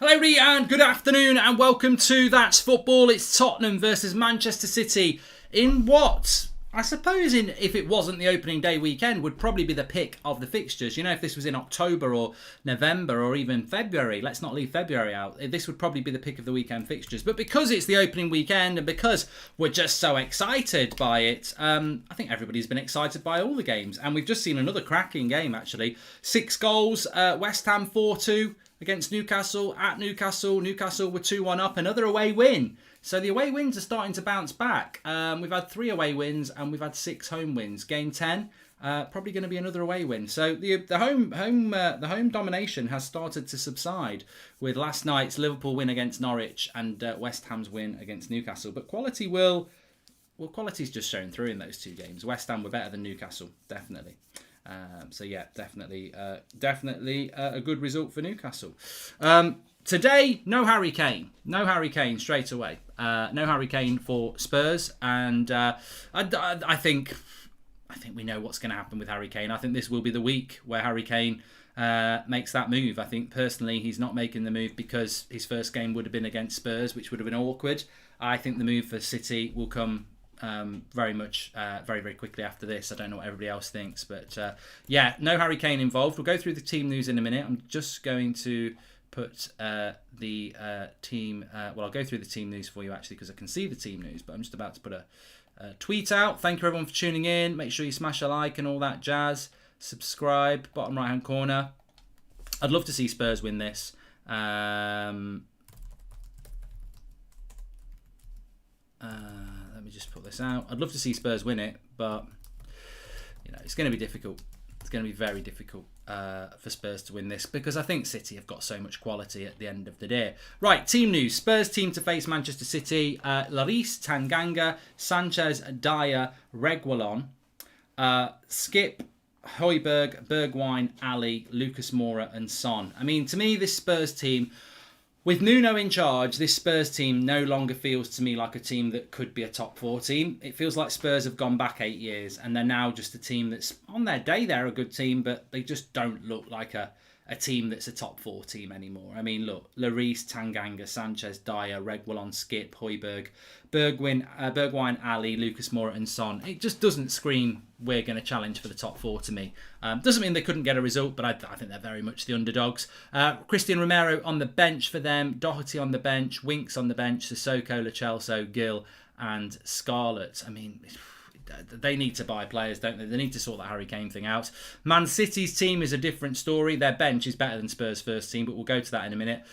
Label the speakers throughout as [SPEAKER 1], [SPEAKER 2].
[SPEAKER 1] Hello, everybody, and good afternoon, and welcome to That's Football. It's Tottenham versus Manchester City in what, I suppose, if it wasn't the opening day weekend, would probably be the pick of the fixtures. You know, if this was in October or November or even February, let's not leave February out, this would probably be the pick of the weekend fixtures. But because it's the opening weekend and because we're just so excited by it, I think everybody's been excited by all the games. And we've just seen another cracking game, actually. 6 goals, West Ham 4-2. Against Newcastle, at Newcastle. Newcastle were 2-1 up, another away win. So the away wins are starting to bounce back. We've had 3 away wins and we've had 6 home wins. Game 10, probably going to be another away win. So the home domination has started to subside with last night's Liverpool win against Norwich and West Ham's win against Newcastle. But quality's just shown through in those 2 games. West Ham were better than Newcastle, definitely. So yeah, definitely a good result for Newcastle. Today, no Harry Kane. No Harry Kane straight away. No Harry Kane for Spurs, and I think we know what's going to happen with Harry Kane. I think this will be the week where Harry Kane makes that move. I think personally he's not making the move because his first game would have been against Spurs, which would have been awkward. I think the move for City will come very quickly after this. I don't know what everybody else thinks, but yeah, no Harry Kane involved. We'll go through the team news in a minute. I'm just going to put the team I'll go through the team news for you actually because I can see the team news, but I'm just about to put a tweet out. Thank you everyone for tuning in. Make sure you smash a like and all that jazz. Subscribe, bottom right hand corner. I'd love to see Spurs win this. Let me just put this out. I'd love to see Spurs win it, but you know it's going to be difficult. It's going to be very difficult for Spurs to win this because I think City have got so much quality at the end of the day. Right, team news. Spurs team to face Manchester City. Lloris, Tanganga, Sanchez, Dyer, Reguilon, Skip, Højbjerg, Bergwijn, Ali, Lucas Moura and Son. I mean, to me, this Spurs team, with Nuno in charge, this Spurs team no longer feels to me like a team that could be a top 4 team. It feels like Spurs have gone back 8 years and they're now just a team that's, on their day, they're a good team, but they just don't look like a team that's a top 4 team anymore. I mean, look, Lloris, Tanganga, Sanchez, Dyer, Reguilon, Skip, Højbjerg, Bergwijn, Ali, Lucas Moura and Son. It just doesn't scream we're going to challenge for the top 4 to me. Doesn't mean they couldn't get a result, but I think they're very much the underdogs. Christian Romero on the bench for them, Doherty on the bench, Winks on the bench, Sissoko, Lo Celso, Gill and Scarlett. I mean, they need to buy players, don't they? They need to sort that Harry Kane thing out. Man City's team is a different story. Their bench is better than Spurs' first team, but we'll go to that in a minute.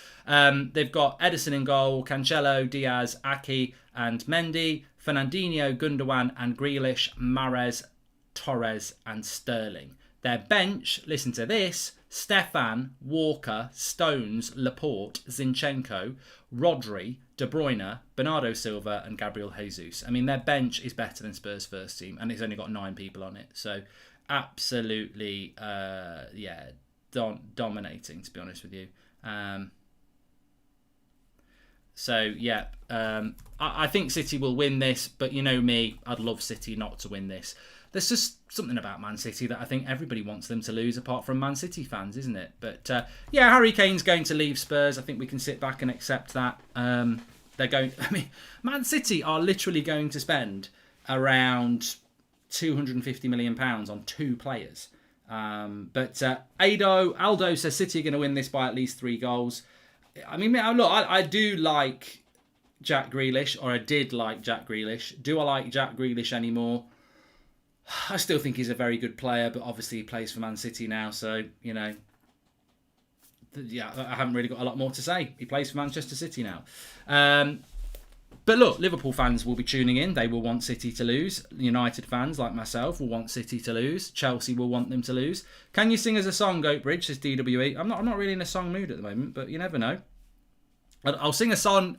[SPEAKER 1] They've got Ederson in goal, Cancelo, Diaz, Aki and Mendy, Fernandinho, Gundogan and Grealish, Mahrez, Torres and Sterling. Their bench, listen to this, Stefan, Walker, Stones, Laporte, Zinchenko, Rodri, De Bruyne, Bernardo Silva and Gabriel Jesus. I mean, their bench is better than Spurs' first team and it's only got 9 people on it. So absolutely, dominating, to be honest with you. I think City will win this, but you know me, I'd love City not to win this. There's just something about Man City that I think everybody wants them to lose apart from Man City fans, isn't it? But Harry Kane's going to leave Spurs. I think we can sit back and accept that. Man City are literally going to spend around £250 million on 2 players. Aldo says City are going to win this by at least 3 goals. I mean, look, I do like Jack Grealish, or I did like Jack Grealish. Do I like Jack Grealish anymore? I still think he's a very good player, but obviously he plays for Man City now, so, you know, I haven't really got a lot more to say. He plays for Manchester City now. But look, Liverpool fans will be tuning in. They will want City to lose. United fans, like myself, will want City to lose. Chelsea will want them to lose. Can you sing us a song, Goldbridge, says DWE. I'm not really in a song mood at the moment, but you never know. I'll sing a song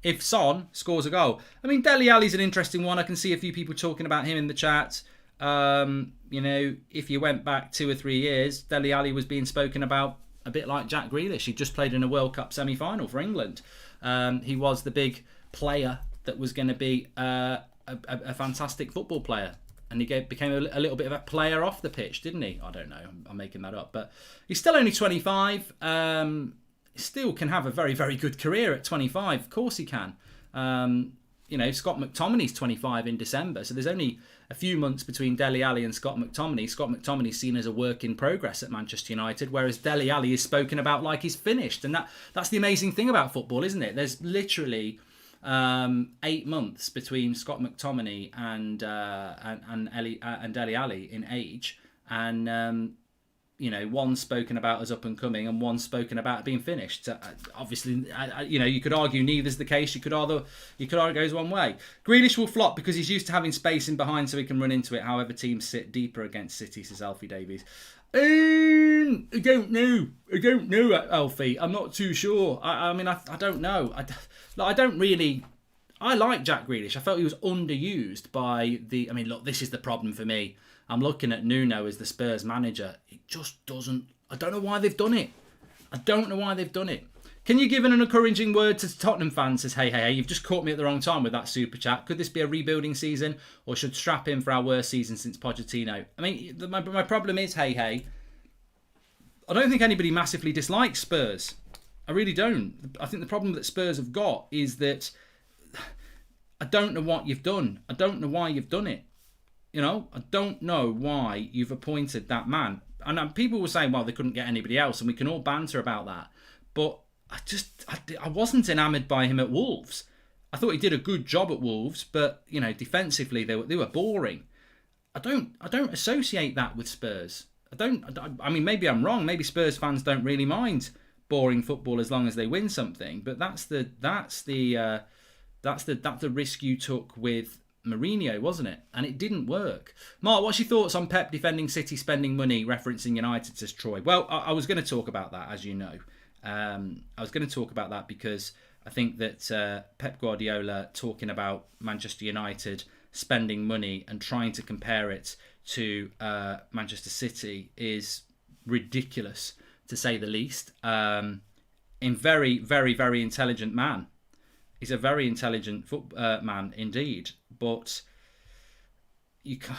[SPEAKER 1] if Son scores a goal. I mean, Dele Alli's an interesting one. I can see a few people talking about him in the chat. If you went back 2 or 3 years, Dele Alli was being spoken about a bit like Jack Grealish. He just played in a World Cup semi-final for England. He was the big player that was going to be a fantastic football player. And he became a little bit of a player off the pitch, didn't he? I don't know. I'm making that up. But he's still only 25. still can have a very, very good career at 25. Of course he can. Scott McTominay's 25 in December, so there's only a few months between Dele Alli and Scott McTominay. Scott McTominay's seen as a work in progress at Manchester United, whereas Dele Alli is spoken about like he's finished. And that's the amazing thing about football, isn't it? There's literally 8 months between Scott McTominay and Dele Alli in age, and one spoken about as up and coming and one spoken about being finished. Obviously, you could argue neither's the case. You could argue it goes one way. Grealish will flop because he's used to having space in behind so he can run into it. However, teams sit deeper against City, says Alfie Davies. I don't know, Alfie. I'm not too sure. I don't know. I like Jack Grealish. I felt he was underused by the... this is the problem for me. I'm looking at Nuno as the Spurs manager. It just doesn't... I don't know why they've done it. Can you give an encouraging word to Tottenham fans? Says, hey, you've just caught me at the wrong time with that super chat. Could this be a rebuilding season or should strap in for our worst season since Pochettino? My problem is, I don't think anybody massively dislikes Spurs. I really don't. I think the problem that Spurs have got is that I don't know what you've done. I don't know why you've done it. I don't know why you've appointed that man. And people were saying, well, they couldn't get anybody else, and we can all banter about that. But I wasn't enamoured by him at Wolves. I thought he did a good job at Wolves, but defensively they were boring. I don't associate that with Spurs. Maybe I'm wrong. Maybe Spurs fans don't really mind boring football as long as they win something. But that's the risk you took with Mourinho, wasn't it? And it didn't work. Mark, what's your thoughts on Pep defending City spending money, referencing United, says Troy? Well, I was going to talk about that, as you know. I was going to talk about that because I think that Pep Guardiola talking about Manchester United spending money and trying to compare it to Manchester City is ridiculous, to say the least. Very, very, very intelligent man. He's a very intelligent man indeed. But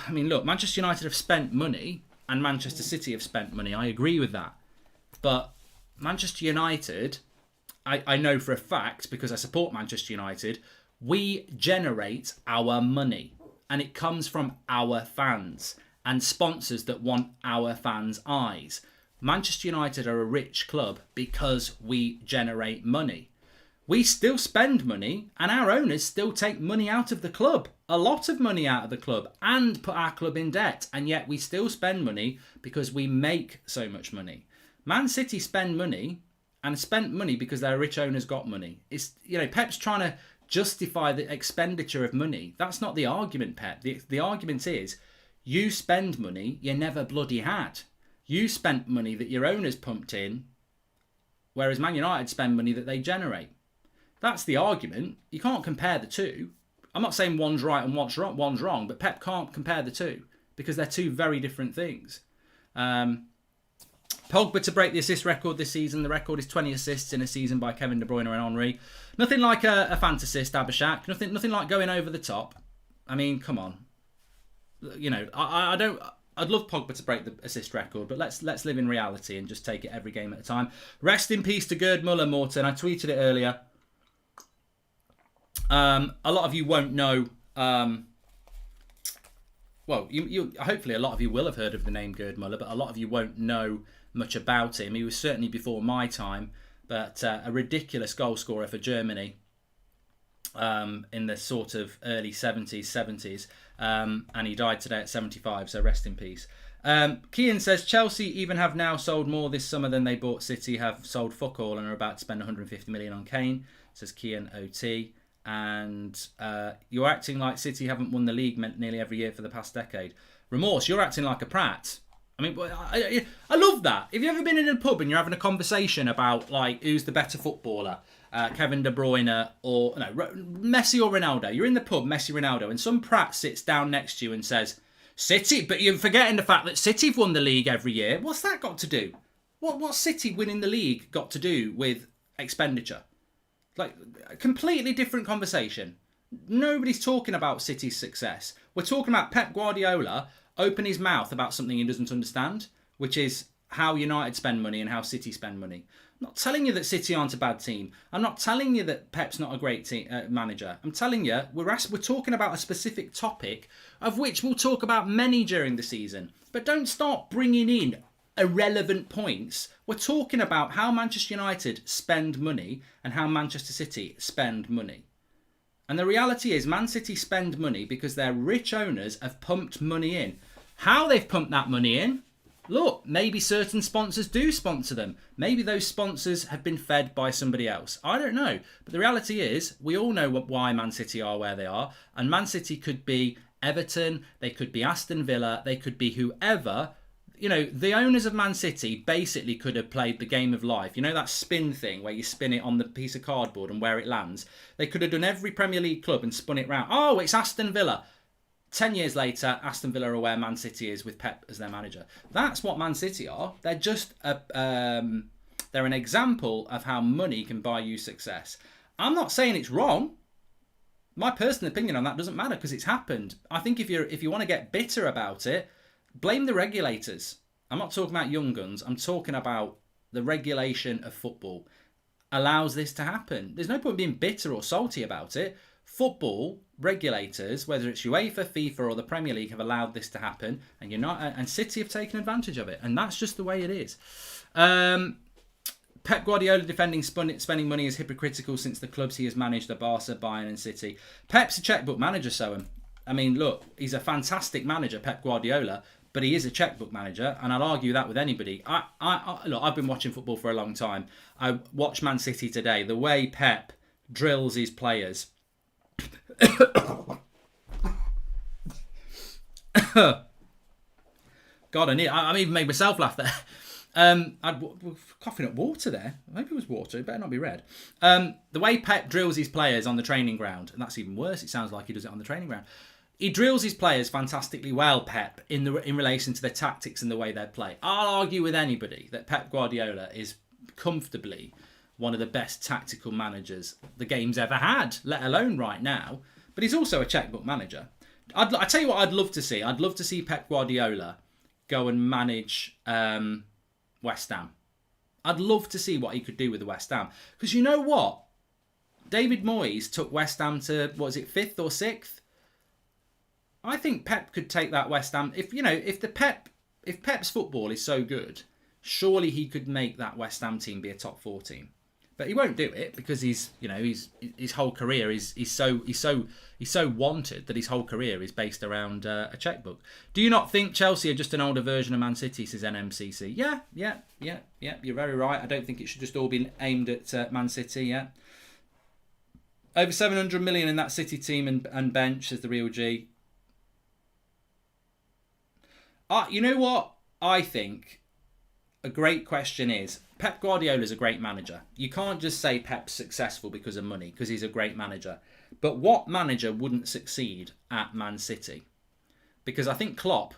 [SPEAKER 1] look, Manchester United have spent money and Manchester City have spent money. I agree with that. But Manchester United, I know for a fact, because I support Manchester United, we generate our money. And it comes from our fans and sponsors that want our fans' eyes. Manchester United are a rich club because we generate money. We still spend money and our owners still take money out of the club. A lot of money out of the club and put our club in debt. And yet we still spend money because we make so much money. Man City spend money and spent money because their rich owners got money. It's Pep's trying to justify the expenditure of money. That's not the argument, Pep. The argument is you spend money you never bloody had. You spent money that your owners pumped in, whereas Man United spend money that they generate. That's the argument. You can't compare the two. I'm not saying one's right and one's wrong, but Pep can't compare the two because they're two very different things. Pogba to break the assist record this season. The record is 20 assists in a season by Kevin De Bruyne and Henry. Nothing like a fantasist, Abhishek. Nothing like going over the top. Come on. I'd love Pogba to break the assist record, but let's live in reality and just take it every game at a time. Rest in peace to Gerd Muller, Morton. I tweeted it earlier. A lot of you won't know. Hopefully a lot of you will have heard of the name Gerd Muller, but a lot of you won't know much about him. He was certainly before my time, but a ridiculous goal scorer for Germany in the sort of early 70s, and he died today at 75, so rest in peace. Kean says, Chelsea even have now sold more this summer than they bought. City have sold fuck all and are about to spend 150 million on Kane, says Kean OT. And you're acting like City haven't won the league nearly every year for the past decade. Remorse, you're acting like a prat. I love that. Have you ever been in a pub and you're having a conversation about who's the better footballer, Kevin De Bruyne or Messi or Ronaldo? You're in the pub, Messi, Ronaldo, and some prat sits down next to you and says, City, but you're forgetting the fact that City have won the league every year. What's that got to do? What's City winning the league got to do with expenditure? A completely different conversation. Nobody's talking about City's success. We're talking about Pep Guardiola open his mouth about something he doesn't understand, which is how United spend money and how City spend money. I'm not telling you that City aren't a bad team. I'm not telling you that Pep's not a great manager. I'm telling you we're talking about a specific topic of which we'll talk about many during the season. But don't start bringing in irrelevant points. We're talking about how Manchester United spend money and how Manchester City spend money. And the reality is Man City spend money because their rich owners have pumped money in. How they've pumped that money in? Look, maybe certain sponsors do sponsor them. Maybe those sponsors have been fed by somebody else. I don't know. But the reality is, we all know why Man City are where they are. And Man City could be Everton, they could be Aston Villa, they could be whoever. You know, the owners of Man City basically could have played the game of life. You know that spin thing where you spin it on the piece of cardboard and where it lands? They could have done every Premier League club and spun it round. Oh, it's Aston Villa. 10 years later, Aston Villa are where Man City is with Pep as their manager. That's what Man City are. They're just they're an example of how money can buy you success. I'm not saying it's wrong. My personal opinion on that doesn't matter because it's happened. I think if you want to get bitter about it, blame the regulators. I'm not talking about young guns. I'm talking about the regulation of football allows this to happen. There's no point being bitter or salty about it. Football regulators, whether it's UEFA, FIFA, or the Premier League, have allowed this to happen, and City have taken advantage of it, and that's just the way it is. Pep Guardiola defending spending money is hypocritical since the clubs he has managed are Barca, Bayern, and City. Pep's a checkbook manager, Soham. I mean, look, he's a fantastic manager, Pep Guardiola, but he is a checkbook manager, and I'd argue that with anybody. Look, I've been watching football for a long time. I watched Man City today. The way Pep drills his players. God, I even made myself laugh there. I'm coughing up water there. Maybe it was water. It better not be red. The way Pep drills his players on the training ground, and that's even worse. It sounds like he does it on the training ground. He drills his players fantastically well, Pep, in relation to their tactics and the way they play. I'll argue with anybody that Pep Guardiola is comfortably one of the best tactical managers the game's ever had, let alone right now. But he's also a checkbook manager. I tell you what I'd love to see. I'd love to see Pep Guardiola go and manage West Ham. I'd love to see what he could do with the West Ham. Because you know what? David Moyes took West Ham to, what is it, 5th or 6th? I think Pep could take that West Ham. If Pep's football is so good, surely he could make that West Ham team be a top 4 team. But he won't do it because his whole career he's so wanted that his whole career is based around a checkbook. Do you not think Chelsea are just an older version of Man City, says NMCC? Yeah. You're very right. I don't think it should just all be aimed at Man City. Yeah. Over 700 million in that City team and bench, says the real G. You know what? I think a great question is, Pep Guardiola is a great manager. You can't just say Pep's successful because of money, because he's a great manager. But what manager wouldn't succeed at Man City? Because I think Klopp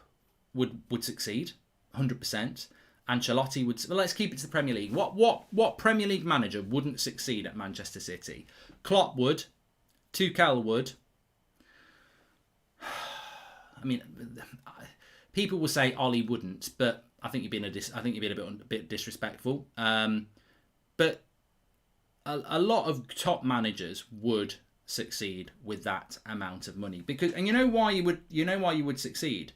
[SPEAKER 1] would succeed, 100%. Ancelotti would. Well, let's keep it to the Premier League. What Premier League manager wouldn't succeed at Manchester City? Klopp would. Tuchel would. I mean, people will say Ollie wouldn't, but I think you're being a bit disrespectful. But a lot of top managers would succeed with that amount of money and you know why you would succeed,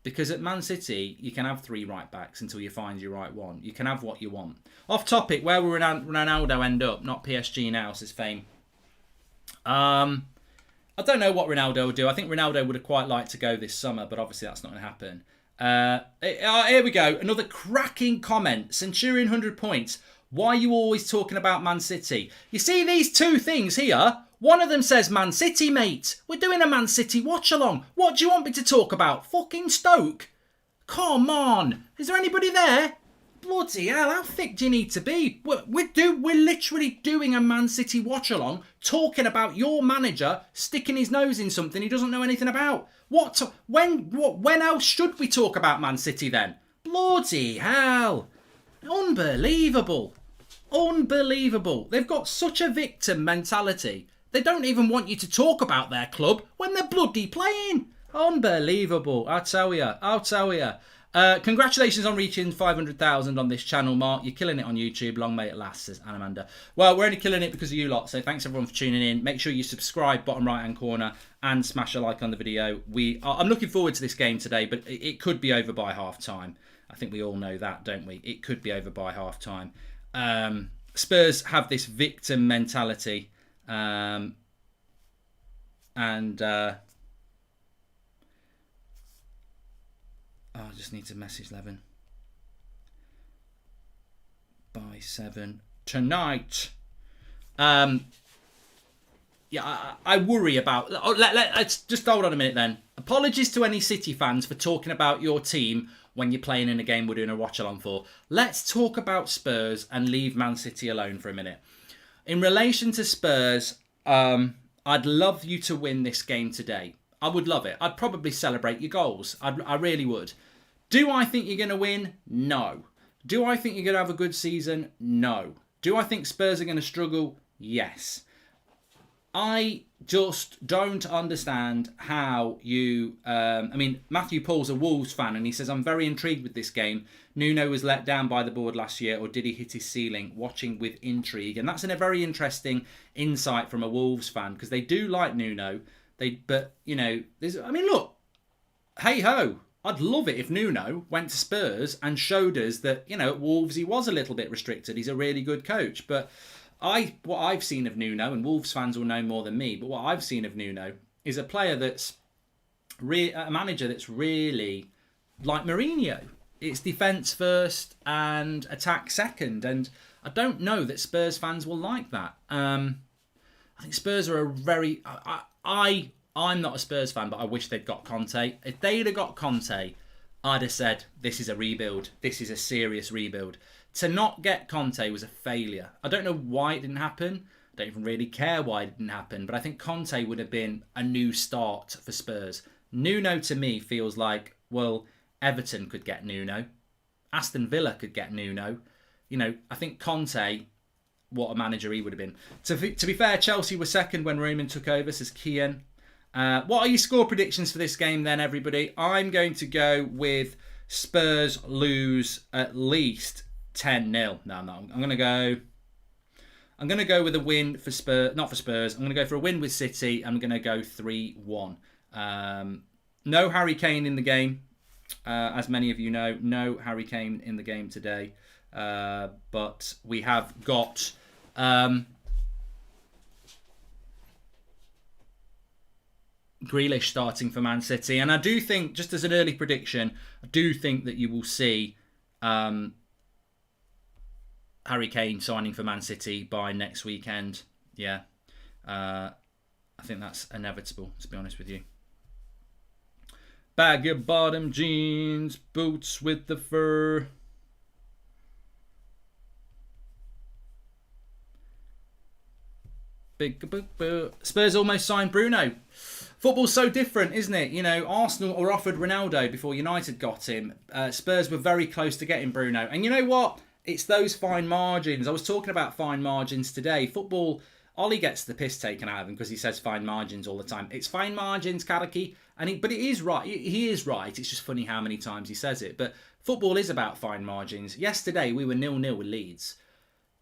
[SPEAKER 1] because at Man City you can have 3 right backs until you find your right one. You can have what you want. Off topic, where will Ronaldo end up? Not PSG now, says Fame. I don't know what Ronaldo would do. I think Ronaldo would have quite liked to go this summer, but obviously that's not going to happen. Here we go. Another cracking comment. Centurion 100 points. Why are you always talking about Man City? You see these 2 things here? One of them says Man City, mate. We're doing a Man City watch-along. What do you want me to talk about? Fucking Stoke? Come on. Is there anybody there? Bloody hell, how thick do you need to be? We're literally doing a Man City watch-along, talking about your manager sticking his nose in something he doesn't know anything about. When else should we talk about Man City then? Bloody hell. Unbelievable. They've got such a victim mentality. They don't even want you to talk about their club when they're bloody playing. Unbelievable. I'll tell you. Congratulations on reaching 500,000 on this channel, Mark. You're killing it on YouTube. Long may it last, says Anamanda. Well, we're only killing it because of you lot, so thanks everyone for tuning in. Make sure you subscribe, bottom right-hand corner, and smash a like on the video. I'm looking forward to this game today, but it could be over by half-time. I think we all know that, don't we? It could be over by half-time. Spurs have this victim mentality, I just need to message Levin. By 7 tonight. Yeah, I worry about... let's just hold on a minute then. Apologies to any City fans for talking about your team when you're playing in a game we're doing a watch-along for. Let's talk about Spurs and leave Man City alone for a minute. In relation to Spurs, I'd love you to win this game today. I would love it. I'd probably celebrate your goals. I really would. Do I think you're going to win? No. Do I think you're going to have a good season? No. Do I think Spurs are going to struggle? Yes. I just don't understand how you... Matthew Paul's a Wolves fan and he says, I'm very intrigued with this game. Nuno was let down by the board last year, or did he hit his ceiling? Watching with intrigue. And that's a very interesting insight from a Wolves fan, because they do like Nuno. Look, hey-ho. I'd love it if Nuno went to Spurs and showed us that, at Wolves he was a little bit restricted. He's a really good coach. But what I've seen of Nuno, and Wolves fans will know more than me, but what I've seen of Nuno is a player that's a manager that's really like Mourinho. It's defence first and attack second. And I don't know that Spurs fans will like that. I think Spurs are a very... I'm not a Spurs fan, but I wish they'd got Conte. If they'd have got Conte, I'd have said, this is a rebuild. This is a serious rebuild. To not get Conte was a failure. I don't know why it didn't happen. I don't even really care why it didn't happen. But I think Conte would have been a new start for Spurs. Nuno, to me, feels like, well, Everton could get Nuno. Aston Villa could get Nuno. I think Conte... what a manager he would have been. To be fair, Chelsea were second when Roman took over, says Kian. What are your score predictions for this game then, everybody? I'm going to go with Spurs lose at least 10-0. No, I'm not. I'm going to go with a win for Spurs. Not for Spurs. I'm going to go for a win with City. I'm going to go 3-1. No Harry Kane in the game. As many of you know, no Harry Kane in the game today. But we have got Grealish starting for Man City, and I do think, just as an early prediction, I do think that you will see Harry Kane signing for Man City by next weekend. Yeah, I think that's inevitable, to be honest with you. Baggy bottom jeans, boots with the fur. Spurs almost signed Bruno. Football's so different, isn't it? Arsenal were offered Ronaldo before United got him. Spurs were very close to getting Bruno. And you know what? It's those fine margins. I was talking about fine margins today. Football, Ollie gets the piss taken out of him because he says fine margins all the time. It's fine margins, Karaki. But it is right. He is right. It's just funny how many times he says it. But football is about fine margins. Yesterday, we were 0-0 with Leeds.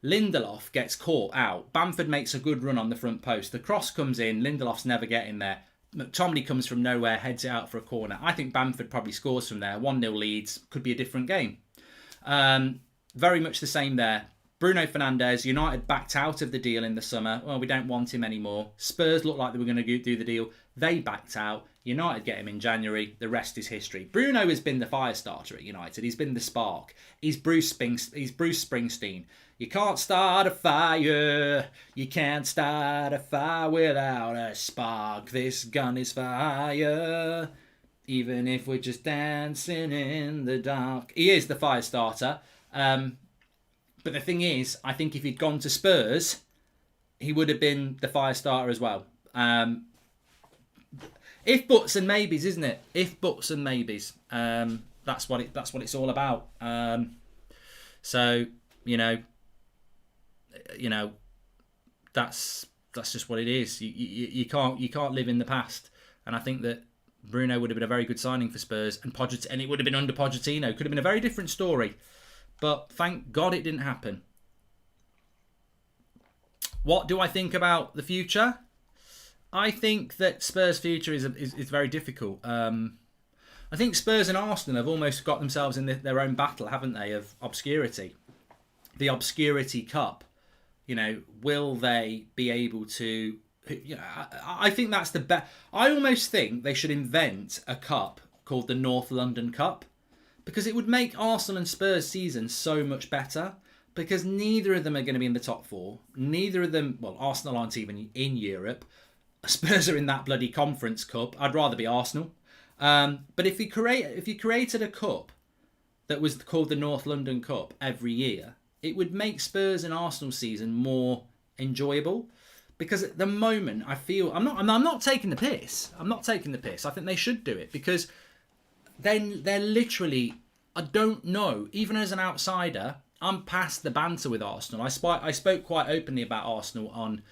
[SPEAKER 1] Lindelof gets caught out. Bamford makes a good run on the front post. The cross comes in. Lindelof's never getting there. McTominay comes from nowhere, heads it out for a corner. I think Bamford probably scores from there. 1-0 Leeds. Could be a different game. Very much the same there. Bruno Fernandes, United backed out of the deal in the summer. Well, we don't want him anymore. Spurs looked like they were going to do the deal. They backed out. United get him in January. The rest is history. Bruno has been the fire starter at United. He's been the spark. He's Bruce Springsteen. You can't start a fire. You can't start a fire without a spark. This gun is fire. Even if we're just dancing in the dark. He is the fire starter. But the thing is, I think if he'd gone to Spurs, he would have been the fire starter as well. If buts and maybes, isn't it? If buts and maybes. That's what it's all about. So that's just what it is. You can't live in the past, and I think that Bruno would have been a very good signing for Spurs, and it would have been under Pochettino. Could have been a very different story. But thank God it didn't happen. What do I think about the future? I think that Spurs' future is very difficult. I think Spurs and Arsenal have almost got themselves in their own battle, haven't they, of obscurity. The Obscurity Cup. Will they be able to... I think that's the best. I almost think they should invent a cup called the North London Cup, because it would make Arsenal and Spurs' season so much better, because neither of them are going to be in the top four. Neither of them... Well, Arsenal aren't even in Europe. Spurs are in that bloody Conference Cup. I'd rather be Arsenal. But if you created a cup that was called the North London Cup every year, it would make Spurs and Arsenal season more enjoyable. Because at the moment, I feel I'm not taking the piss. I'm not taking the piss. I think they should do it, because then they're literally... I don't know. Even as an outsider, I'm past the banter with Arsenal. I spoke quite openly about Arsenal on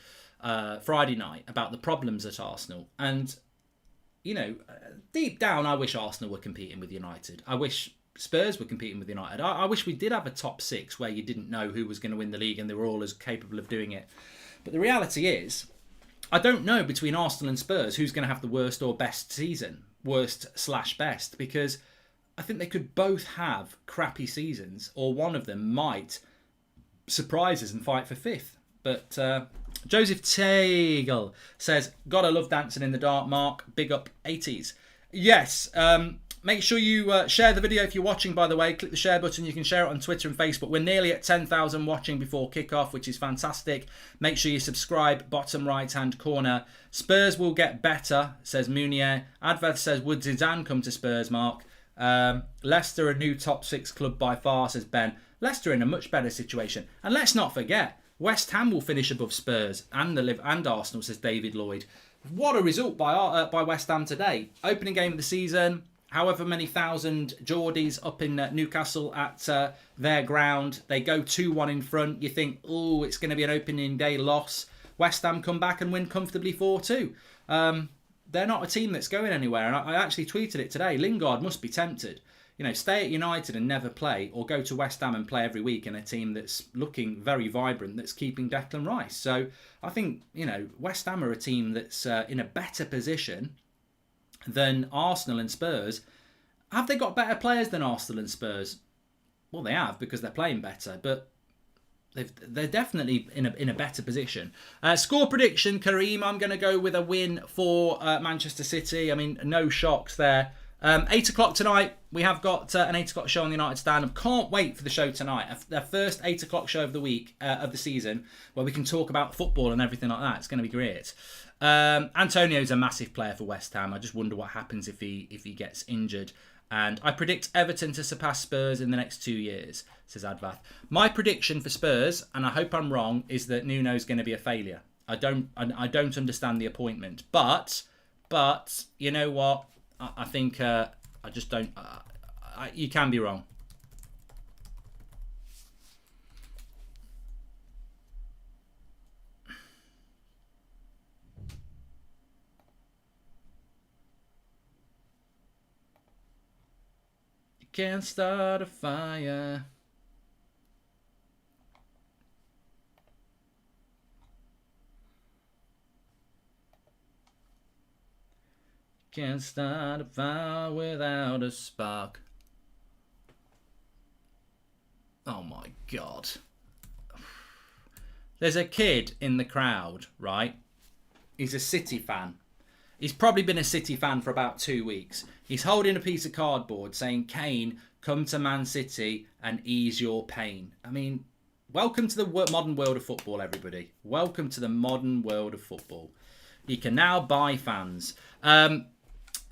[SPEAKER 1] Friday night, about the problems at Arsenal, and deep down, I wish Arsenal were competing with United. I wish Spurs were competing with United. I wish we did have a top six where you didn't know who was going to win the league and they were all as capable of doing it. But the reality is, I don't know between Arsenal and Spurs who's going to have the worst or best season. Worst/best. Because I think they could both have crappy seasons, or one of them might surprise us and fight for fifth. But Joseph Teagle says, "Gotta love dancing in the dark, Mark. Big up 80s. Yes. Make sure you share the video if you're watching, by the way. Click the share button. You can share it on Twitter and Facebook. We're nearly at 10,000 watching before kickoff, which is fantastic. Make sure you subscribe, bottom right-hand corner. Spurs will get better, says Munier. Advath says, would Zidane come to Spurs, Mark? Leicester, a new top six club by far, says Ben. Leicester in a much better situation. And let's not forget, West Ham will finish above Spurs and Arsenal, says David Lloyd. What a result by West Ham today. Opening game of the season. However many thousand Geordies up in Newcastle at their ground. They go 2-1 in front. You think, oh, it's going to be an opening day loss. West Ham come back and win comfortably 4-2. They're not a team that's going anywhere. And I actually tweeted it today. Lingard must be tempted. Stay at United and never play, or go to West Ham and play every week in a team that's looking very vibrant, that's keeping Declan Rice. So I think, West Ham are a team that's in a better position than Arsenal and Spurs. Have they got better players than Arsenal and Spurs? Well, they have, because they're playing better, but they're definitely in a better position. Score prediction, Kareem, I'm going to go with a win for Manchester City. I mean, no shocks there. 8 o'clock tonight, we have got an 8 o'clock show on the United Stand. I can't wait for the show tonight. Their first 8 o'clock show of the week, of the season, where we can talk about football and everything like that. It's going to be great. Antonio's a massive player for West Ham. I just wonder what happens if he gets injured. And I predict Everton to surpass Spurs in the next 2 years, says Advath. My prediction for Spurs, and I hope I'm wrong, is that Nuno's going to be a failure. I don't understand the appointment. But you know what? I think I just don't... you can be wrong. You can't start a fire. Can't start a fire without a spark. Oh my God. There's a kid in the crowd, right? He's a City fan. He's probably been a City fan for about 2 weeks. He's holding a piece of cardboard saying, Kane, come to Man City and ease your pain. I mean, welcome to the modern world of football, everybody. Welcome to the modern world of football. You can now buy fans.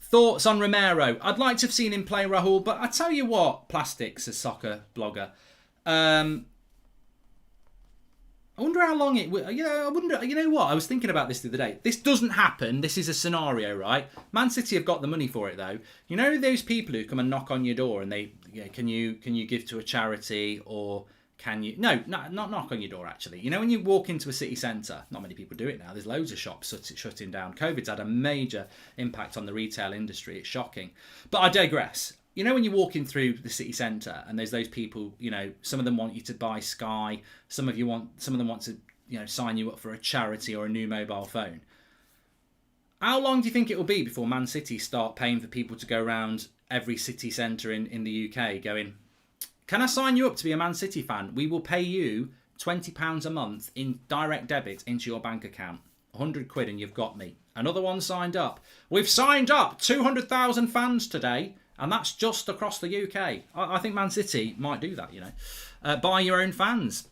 [SPEAKER 1] Thoughts on Romero? I'd like to have seen him play, Rahul, but I tell you what, Plastics, a soccer blogger. I wonder how long it would... I wonder... You know what? I was thinking about this the other day. This doesn't happen. This is a scenario, right? Man City have got the money for it, though. You know those people who come and knock on your door and they... can you give to a charity, or can you... No, not knock on your door, actually. You know, when you walk into a city centre, not many people do it now. There's loads of shops shutting down. COVID's had a major impact on the retail industry. It's shocking. But I digress. You know, when you're walking through the city centre and there's those people, you know, some of them want you to buy Sky. Some of them want to, you know, sign you up for a charity or a new mobile phone. How long do you think it will be before Man City start paying for people to go around every city centre in the UK going, can I sign you up to be a Man City fan? We will pay you £20 a month in direct debit into your bank account. 100 quid and you've got me. Another one signed up. We've signed up 200,000 fans today, and that's just across the UK. I think Man City might do that, you know. Buy your own fans.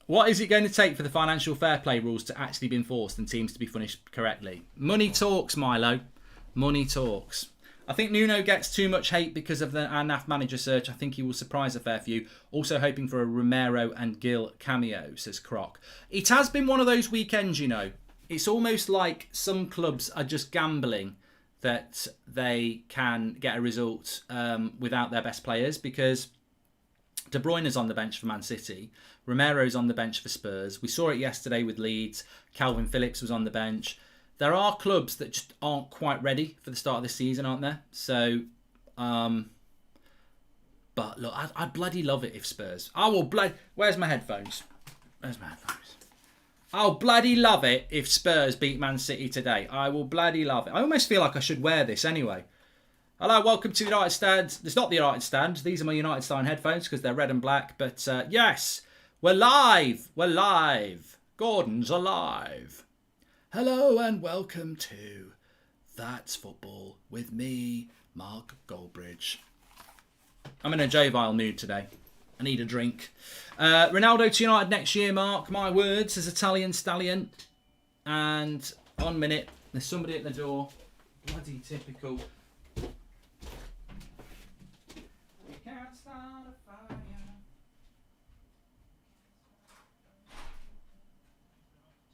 [SPEAKER 1] What is it going to take for the financial fair play rules to actually be enforced and teams to be punished correctly? Money talks, Milo. Money talks. I think Nuno gets too much hate because of our NAF manager search. I think he will surprise a fair few. Also hoping for a Romero and Gil cameo, says Croc. It has been one of those weekends, you know. It's almost like some clubs are just gambling that they can get a result without their best players, because De Bruyne is on the bench for Man City. Romero's on the bench for Spurs. We saw it yesterday with Leeds. Calvin Phillips was on the bench. There are clubs that just aren't quite ready for the start of the season, aren't there? So, but look, I'd bloody love it if Spurs... Where's my headphones? I'll bloody love it if Spurs beat Man City today. I will bloody love it. I almost feel like I should wear this anyway. Hello, welcome to the United Stand. It's not the United Stand. These are my United Stand headphones because they're red and black. But yes, we're live. We're live. Gordon's alive. Hello and welcome to That's Football with me, Mark Goldbridge. I'm in a jovial mood today. I need a drink. Ronaldo to United next year, Mark. My words as Italian stallion. And 1 minute, there's somebody at the door. Bloody typical. Can't start a fire.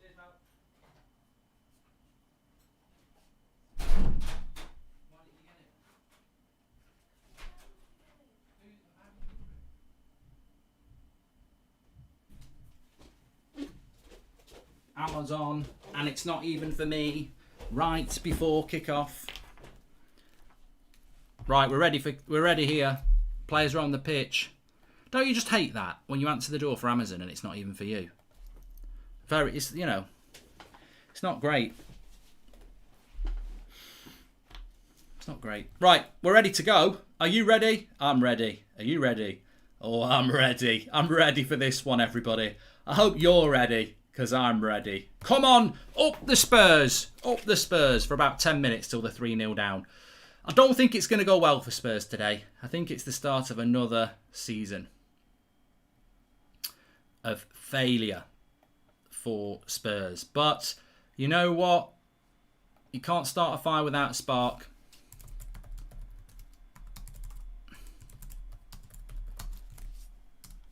[SPEAKER 1] Cheers, pal. Why did you get it? Amazon, and it's not even for me. Right before kickoff. Right, we're ready here. Players are on the pitch. Don't you just hate that when you answer the door for Amazon and it's not even for you? It's not great. It's not great. Right, we're ready to go. Are you ready? I'm ready. Are you ready? Oh, I'm ready. I'm ready for this one, everybody. I hope you're ready, because I'm ready. Come on, up the Spurs. Up the Spurs for about 10 minutes till they're 3-0 down. I don't think it's going to go well for Spurs today. I think it's the start of another season of failure for Spurs. But you know what? You can't start a fire without a spark.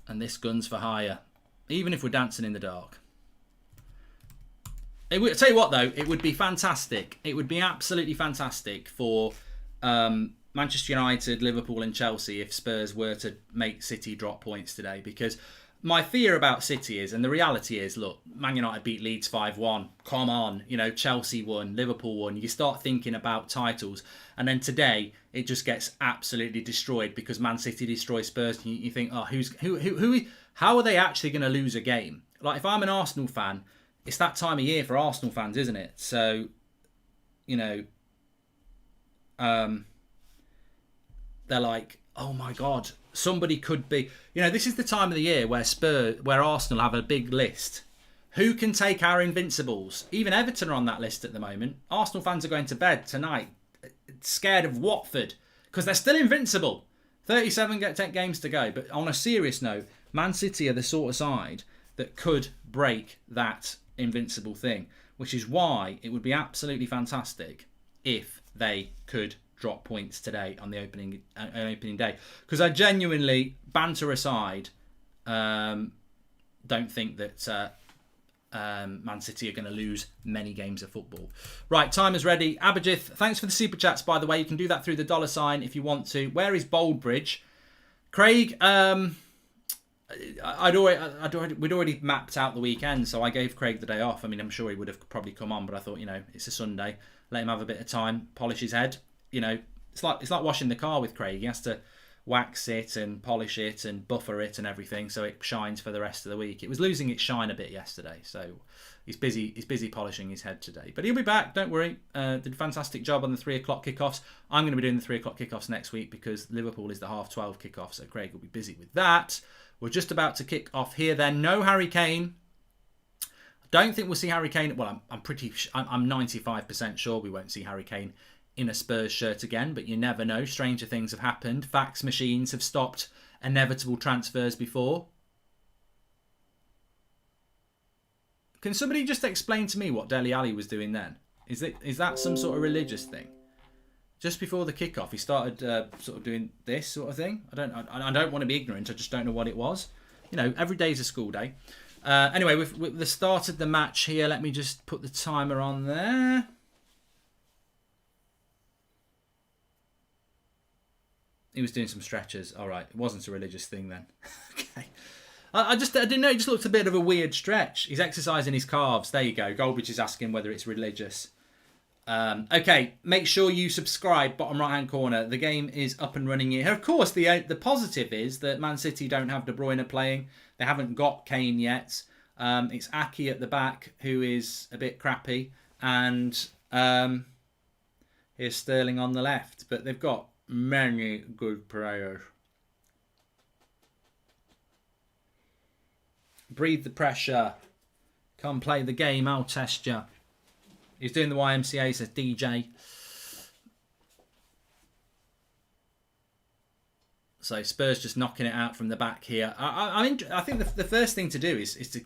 [SPEAKER 1] And this gun's for hire, even if we're dancing in the dark. I'll tell you what, though, it would be fantastic. It would be absolutely fantastic for Manchester United, Liverpool and Chelsea if Spurs were to make City drop points today, because my fear about City is, and the reality is, look, Man United beat Leeds 5-1. Come on, Chelsea won, Liverpool won. You start thinking about titles, and then today it just gets absolutely destroyed because Man City destroys Spurs. And you think, oh, how are they actually going to lose a game? Like, if I'm an Arsenal fan, it's that time of year for Arsenal fans, isn't it? So, they're like, oh my God, somebody could be. This is the time of the year where Arsenal have a big list. Who can take our invincibles? Even Everton are on that list at the moment. Arsenal fans are going to bed tonight scared of Watford because they're still invincible. 37 games to go. But on a serious note, Man City are the sort of side that could break that invincible thing, which is why it would be absolutely fantastic if they could drop points today on the opening day. Because I genuinely, banter aside, don't think that Man City are going to lose many games of football. Right, time is ready. Abhijith, thanks for the super chats, by the way. You can do that through the $ if you want to. Where is Goldbridge? Craig, we'd already mapped out the weekend, so I gave Craig the day off. I mean, I'm sure he would have probably come on, but I thought, it's a Sunday, let him have a bit of time, polish his head. It's like washing the car with Craig. He has to wax it and polish it and buffer it and everything so it shines for the rest of the week. It was losing its shine a bit yesterday, so he's busy polishing his head today. But he'll be back, don't worry. Did a fantastic job on the 3 o'clock kickoffs. I'm going to be doing the 3 o'clock kickoffs next week because Liverpool is the 12:30 kickoff, so Craig will be busy with that. We're just about to kick off here then. No Harry Kane. I don't think we'll see Harry Kane. Well, I'm 95% sure we won't see Harry Kane in a Spurs shirt again, but you never know. Stranger things have happened. Fax machines have stopped inevitable transfers before. Can somebody just explain to me what Dele Alli was doing then? Is that some sort of religious thing? Just before the kickoff, he started sort of doing this sort of thing. I don't want to be ignorant. I just don't know what it was. Every day's a school day. Anyway, with the start of the match here, let me just put the timer on there. He was doing some stretches. All right, it wasn't a religious thing then. Okay. I didn't know. It just looked a bit of a weird stretch. He's exercising his calves. There you go. Goldbridge is asking whether it's religious. Okay, make sure you subscribe. Bottom right hand corner. The game is up and running here. Of course, the positive is that Man City don't have De Bruyne playing. They haven't got Kane yet. It's Aki at the back who is a bit crappy, and here's Sterling on the left. But they've got many good players. Breathe the pressure. Come play the game, I'll test you. He's doing the YMCA, says DJ. So Spurs just knocking it out from the back here. I think the first thing to do is to...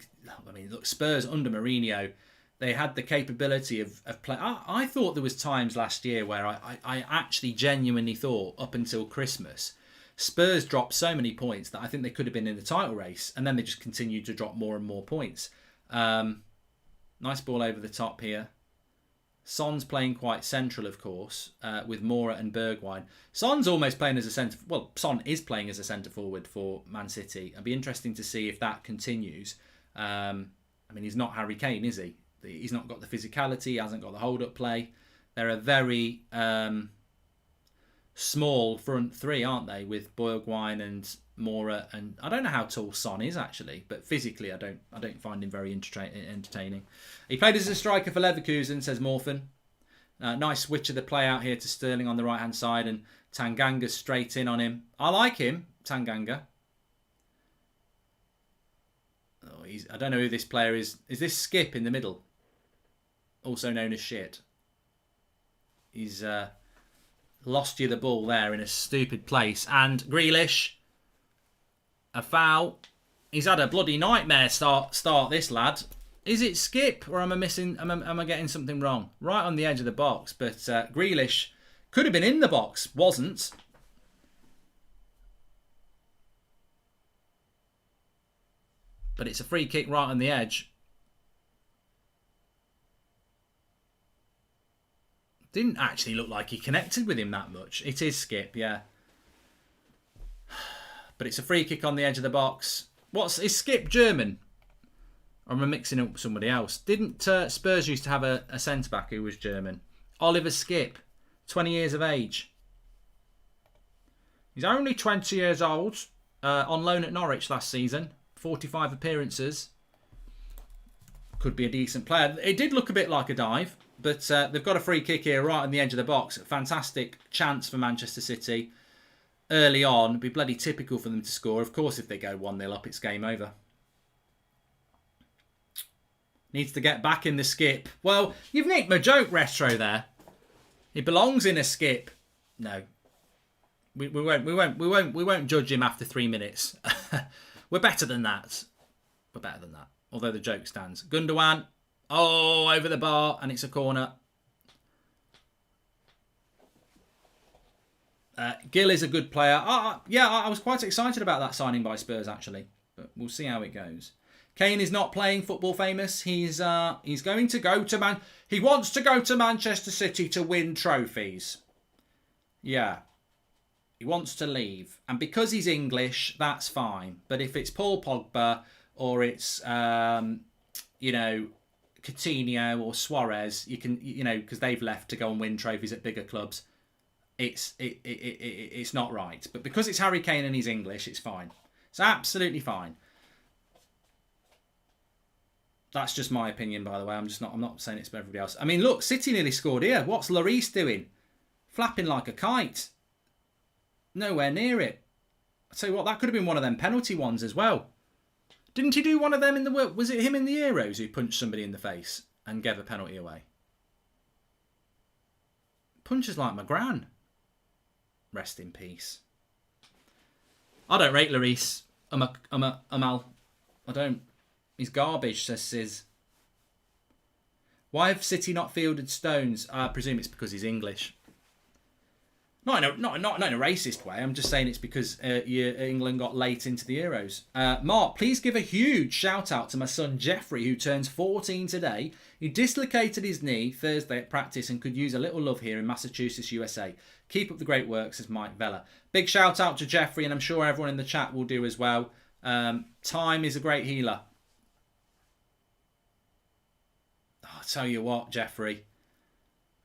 [SPEAKER 1] look, Spurs under Mourinho, they had the capability of play. I thought there was times last year where I actually genuinely thought up until Christmas, Spurs dropped so many points that I think they could have been in the title race, and then they just continued to drop more and more points. Nice ball over the top here. Son's playing quite central, of course, with Mora and Bergwijn. Son's almost playing as a centre... Well, Son is playing as a centre-forward for Man City. It'll be interesting to see if that continues. He's not Harry Kane, is he? He's not got the physicality. He hasn't got the hold-up play. They're a very small front three, aren't they? With Bergwijn and Mora, and I don't know how tall Son is actually, but physically I don't find him very entertaining. He played as a striker for Leverkusen, says Morphin. Nice switch of the play out here to Sterling on the right hand side, and Tanganga straight in on him. I like him, Tanganga. I don't know who this player is. Is this Skip in the middle? Also known as Shit. He's lost you the ball there in a stupid place. And Grealish, a foul. He's had a bloody nightmare start this lad. Is it Skip or am I getting something wrong? Right on the edge of the box, but Grealish could have been in the box, wasn't. But it's a free kick right on the edge. Didn't actually look like he connected with him that much. It is Skip, yeah. But it's a free kick on the edge of the box. Is Skip German? Or am I mixing up with somebody else? Didn't Spurs used to have a centre-back who was German? Oliver Skip, 20 years of age. He's only 20 years old. On loan at Norwich last season. 45 appearances. Could be a decent player. It did look a bit like a dive. But they've got a free kick here right on the edge of the box. Fantastic chance for Manchester City. Early on. It'd be bloody typical for them to score. Of course, if they go 1-0 up, it's game over. Needs to get back in the Skip. Well, you've nicked my joke, Retro, there. He belongs in a Skip. No. We won't judge him after 3 minutes. We're better than that. We're better than that. Although the joke stands. Gundogan. Oh, over the bar, and it's a corner. Gill is a good player. Yeah, I was quite excited about that signing by Spurs, actually. But we'll see how it goes. Kane is not playing Football Famous. He's going to go to He wants to go to Manchester City to win trophies. Yeah. He wants to leave. And because he's English, that's fine. But if it's Paul Pogba or it's, you know, Coutinho or Suarez, you can, you know, because they've left to go and win trophies at bigger clubs, it's not right. But because it's Harry Kane and he's English, it's fine. It's absolutely fine. That's just my opinion, by the way. I'm not saying it's for everybody else. I mean, look, City nearly scored here. What's Lloris doing? Flapping like a kite. Nowhere near it. I tell you what, that could have been one of them penalty ones as well. Didn't he do one of them in the... Was it him in the Euros who punched somebody in the face and gave a penalty away? Punches like my gran. Rest in peace. I don't rate Lloris. Amal. I don't. He's garbage, says Sis. Why have City not fielded Stones? I presume it's because he's English. Not in a racist way. I'm just saying it's because England got late into the Euros. Mark, please give a huge shout out to my son Jeffrey, who turns 14 today. He dislocated his knee Thursday at practice and could use a little love here in Massachusetts, USA. Keep up the great work, says Mike Vella. Big shout out to Jeffrey, and I'm sure everyone in the chat will do as well. Time is a great healer. I'll tell you what, Jeffrey.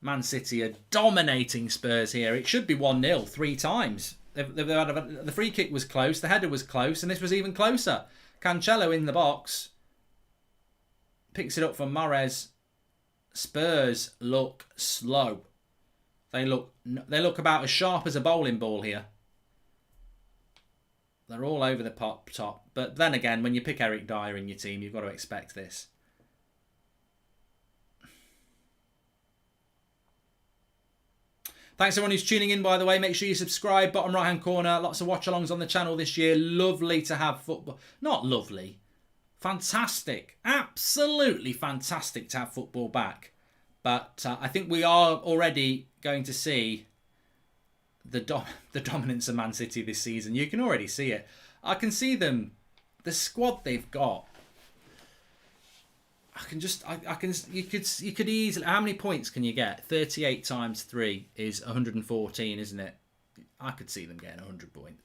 [SPEAKER 1] Man City are dominating Spurs here. It should be 1-0 3 times. The free kick was close, the header was close, and this was even closer. Cancelo in the box. Picks it up from Mahrez. Spurs look slow. They look about as sharp as a bowling ball here. They're all over the top. But then again, when you pick Eric Dyer in your team, you've got to expect this. Thanks everyone who's tuning in, by the way. Make sure you subscribe, bottom right-hand corner. Lots of watch-alongs on the channel this year. Lovely to have football. Not lovely. Fantastic. Absolutely fantastic to have football back. But I think we are already going to see the dominance of Man City this season. You can already see it. I can see them, the squad they've got. You could easily, how many points can you get? 38 times 3 is 114, isn't it? I could see them getting 100 points.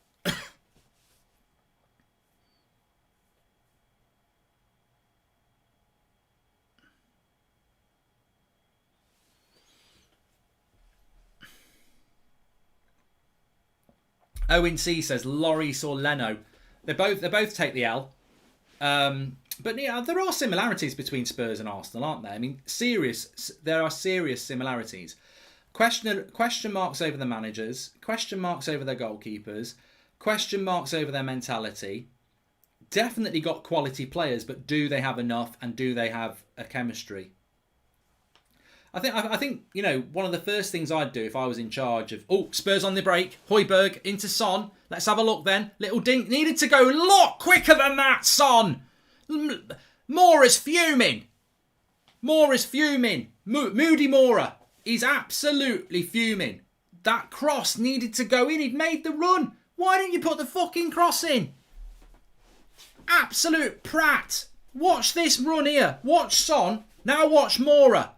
[SPEAKER 1] Owen C says Lloris or Leno. They both take the L. But yeah, there are similarities between Spurs and Arsenal, aren't there? I mean, there are serious similarities. Question marks over the managers, question marks over their goalkeepers, question marks over their mentality. Definitely got quality players, but do they have enough, and do they have a chemistry? I think you know, one of the first things I'd do if I was in charge of... Oh, Spurs on the break. Højbjerg into Son. Let's have a look then. Little dink. Needed to go a lot quicker than that, Son. Moore is fuming. Moody Mora. He's absolutely fuming. That cross needed to go in. He'd made the run. Why didn't you put the fucking cross in? Absolute prat. Watch this run here. Watch Son. Now watch Mora.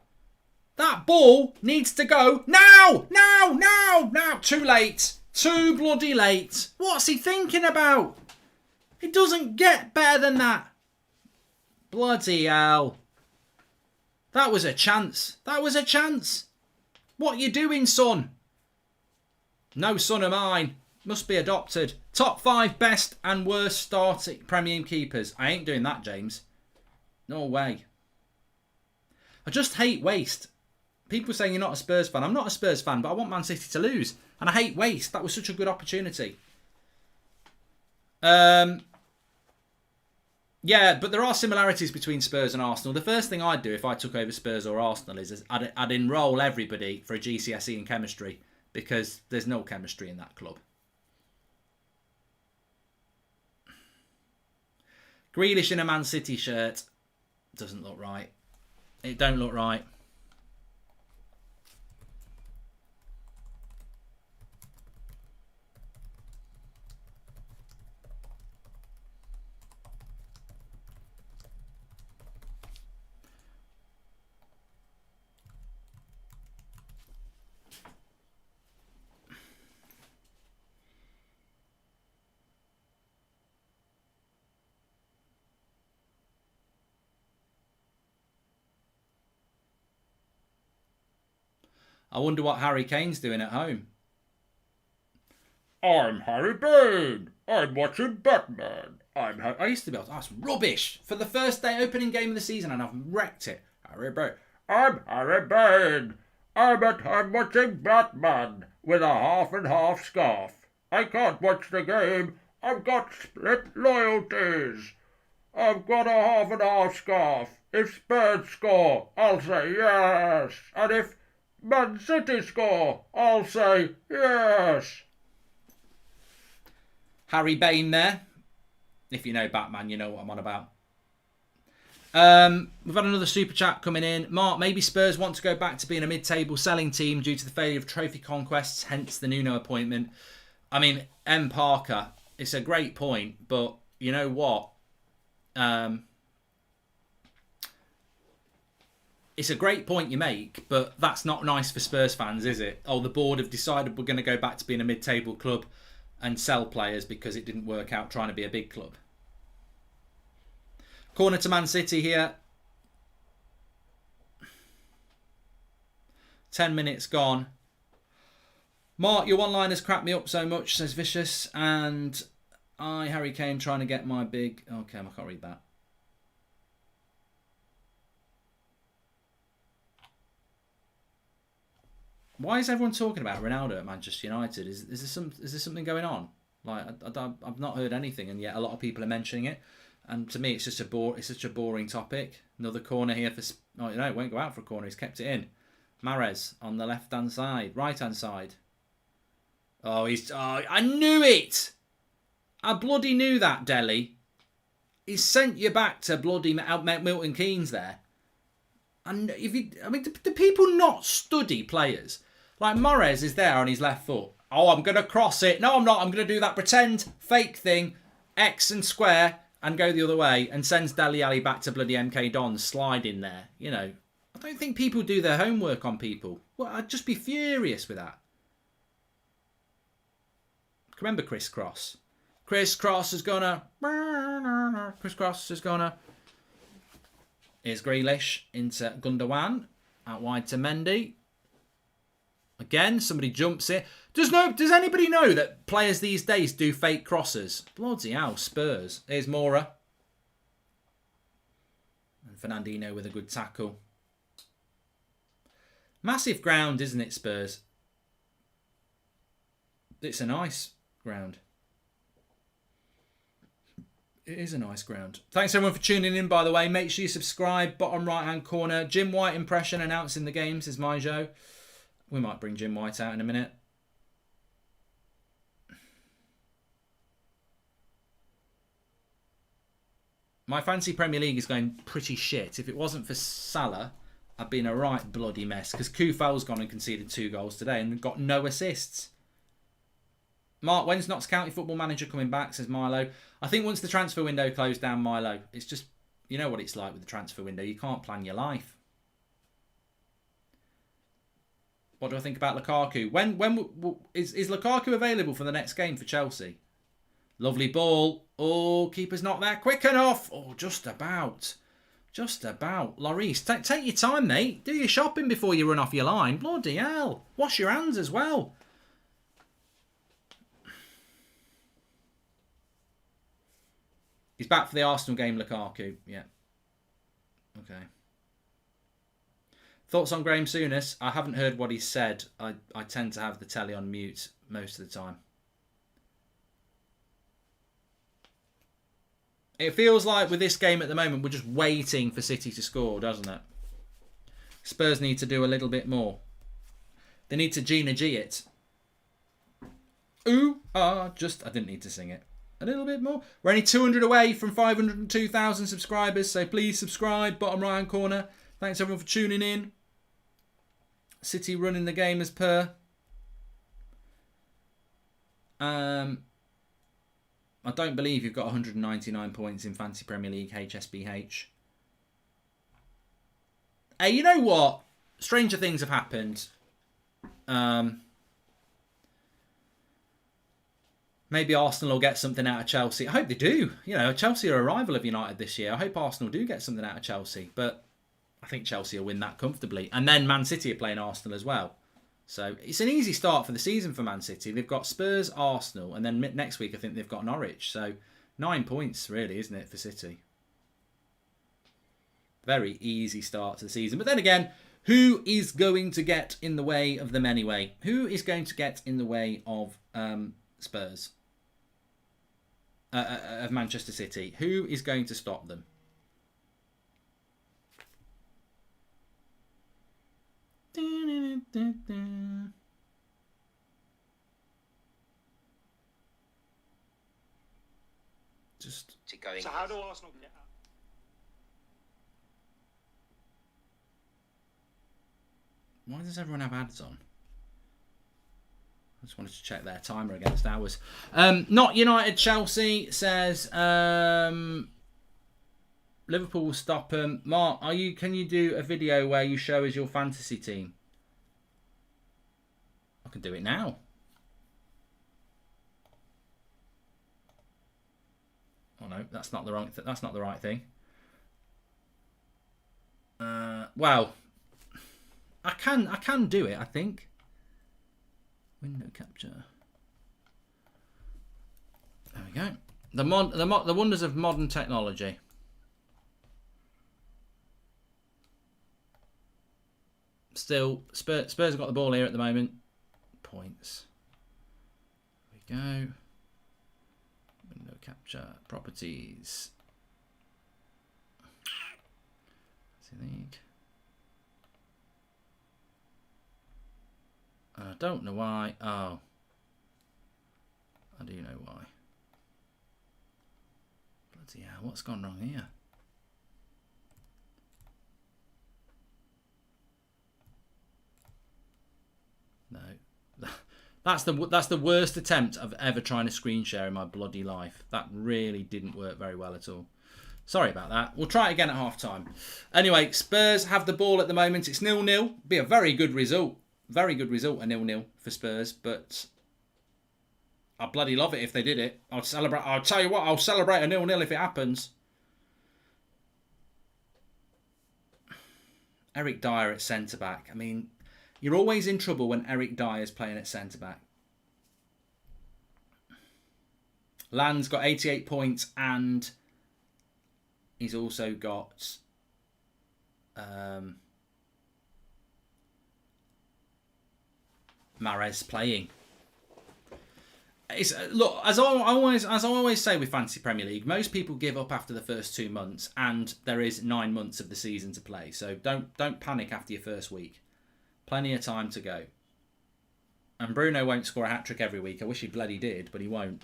[SPEAKER 1] That ball needs to go now. Too late. Too bloody late. What's he thinking about? It doesn't get better than that. Bloody hell. That was a chance. What you doing, son? No son of mine. Must be adopted. Top 5 best and worst starting Premier keepers. I ain't doing that, James. No way. I just hate waste. People saying you're not a Spurs fan. I'm not a Spurs fan, but I want Man City to lose. And I hate waste. That was such a good opportunity. Yeah, but there are similarities between Spurs and Arsenal. The first thing I'd do if I took over Spurs or Arsenal is I'd enrol everybody for a GCSE in chemistry, because there's no chemistry in that club. Grealish in a Man City shirt. Doesn't look right. It don't look right. I wonder what Harry Kane's doing at home.
[SPEAKER 2] I'm Harry Bain. I'm watching Batman.
[SPEAKER 1] I used to be able to. That's rubbish. For the first day opening game of the season, and I've wrecked it.
[SPEAKER 2] Harry Bain. I'm Harry Bain. I'm at home watching Batman with a half and half scarf. I can't watch the game. I've got split loyalties. I've got a half and half scarf. If Spurs score, I'll say yes. And if Man City score, I'll say yes.
[SPEAKER 1] Harry Bain there. If you know Batman, you know what I'm on about. We've had another super chat coming in. Mark, maybe Spurs want to go back to being a mid-table selling team due to the failure of trophy conquests, hence the Nuno appointment. I mean, M. Parker, it's a great point, but you know what? It's a great point you make, but that's not nice for Spurs fans, is it? Oh, the board have decided we're going to go back to being a mid-table club and sell players because it didn't work out trying to be a big club. Corner to Man City here. 10 minutes gone. Mark, your one-liners cracked me up so much, says Vicious. And I, Harry Kane, trying to get my big... Okay, I can't read that. Why is everyone talking about Ronaldo at Manchester United? Is there something going on? Like I've not heard anything, and yet a lot of people are mentioning it. And to me, it's just it's such a boring topic. Another corner here for... Oh, no, it won't go out for a corner. He's kept it in. Mahrez on the left-hand side. Right-hand side. Oh, I knew it! I bloody knew that, Delhi. He's sent you back to bloody Milton Keynes there. And do people not study players? Like, Mahrez is there on his left foot. Oh, I'm going to cross it. No, I'm not. I'm going to do that pretend fake thing. X and square. And go the other way, and sends Dele Alli back to bloody MK Dons, sliding there. You know, I don't think people do their homework on people. Well, I'd just be furious with that. Remember Chris Cross? Chris Cross is gonna... Here's Grealish into Gundogan. Out wide to Mendy. Again, somebody jumps it. Does anybody know that players these days do fake crosses? Bloody hell, Spurs. Here's Mora. And Fernandinho with a good tackle. Massive ground, isn't it, Spurs? It's a nice ground. It is a nice ground. Thanks everyone for tuning in, by the way. Make sure you subscribe. Bottom right-hand corner. Jim White impression announcing the games is my show. We might bring Jim White out in a minute. My fantasy Premier League is going pretty shit. If it wasn't for Salah, I'd be in a right bloody mess. Because Kufal's gone and conceded 2 goals today and got no assists. Mark, when's Notts County Football Manager coming back, says Milo. I think once the transfer window closed down, Milo, it's just, you know what it's like with the transfer window. You can't plan your life. What do I think about Lukaku? When is Lukaku available for the next game for Chelsea? Lovely ball. Oh, keeper's not there quick enough. Oh, just about. Just about. Lloris, take your time, mate. Do your shopping before you run off your line. Bloody hell. Wash your hands as well. He's back for the Arsenal game, Lukaku. Yeah. Okay. Thoughts on Graham Souness? I haven't heard what he said. I tend to have the telly on mute most of the time. It feels like with this game at the moment, we're just waiting for City to score, doesn't it? Spurs need to do a little bit more. They need to Gina G it. Ooh, I didn't need to sing it. A little bit more. We're only 200 away from 502,000 subscribers, so please subscribe, bottom right hand corner. Thanks everyone for tuning in. City running the game as per. I don't believe you've got 199 points in Fantasy Premier League HSBH. Hey, you know what? Stranger things have happened. Maybe Arsenal will get something out of Chelsea. I hope they do. You know, Chelsea are a rival of United this year. I hope Arsenal do get something out of Chelsea. But I think Chelsea will win that comfortably. And then Man City are playing Arsenal as well. So it's an easy start for the season for Man City. They've got Spurs, Arsenal, and then next week I think they've got Norwich. So 9 points really, isn't it, for City? Very easy start to the season. But then again, who is going to get in the way of them anyway? Who is going to get in the way of Spurs? Of Manchester City? Who is going to stop them? Just
[SPEAKER 3] going.
[SPEAKER 4] So how do Arsenal get out?
[SPEAKER 1] Why does everyone have ads on? I just wanted to check their timer against ours. Not United. Chelsea says Liverpool will stop them. Mark, can you do a video where you show us your fantasy team? I can do it now. Oh no, that's not the wrong. That's not the right thing. Well, I can do it. I think. Window capture. There we go. The wonders of modern technology. Still, Spurs have got the ball here at the moment. Points. There we go. Window capture. Properties. League. I don't know why. Oh. I do know why. Bloody hell, what's gone wrong here? No. That's the worst attempt I've ever tried to screen share in my bloody life. That really didn't work very well at all. Sorry about that. We'll try it again at half time. Anyway, Spurs have the ball at the moment. It's 0-0. Be a very good result. Very good result, a 0-0 for Spurs. But I bloody love it if they did it. I'll celebrate. I'll tell you what, I'll celebrate a 0-0 if it happens. Eric Dyer at centre-back. I mean, you're always in trouble when Eric Dyer's playing at centre-back. Land's got 88 points and he's also got Mahrez playing. Look, as I always say with Fantasy Premier League, most people give up after the first 2 months, and there is 9 months of the season to play. So don't panic after your first week. Plenty of time to go. And Bruno won't score a hat-trick every week. I wish he bloody did, but he won't.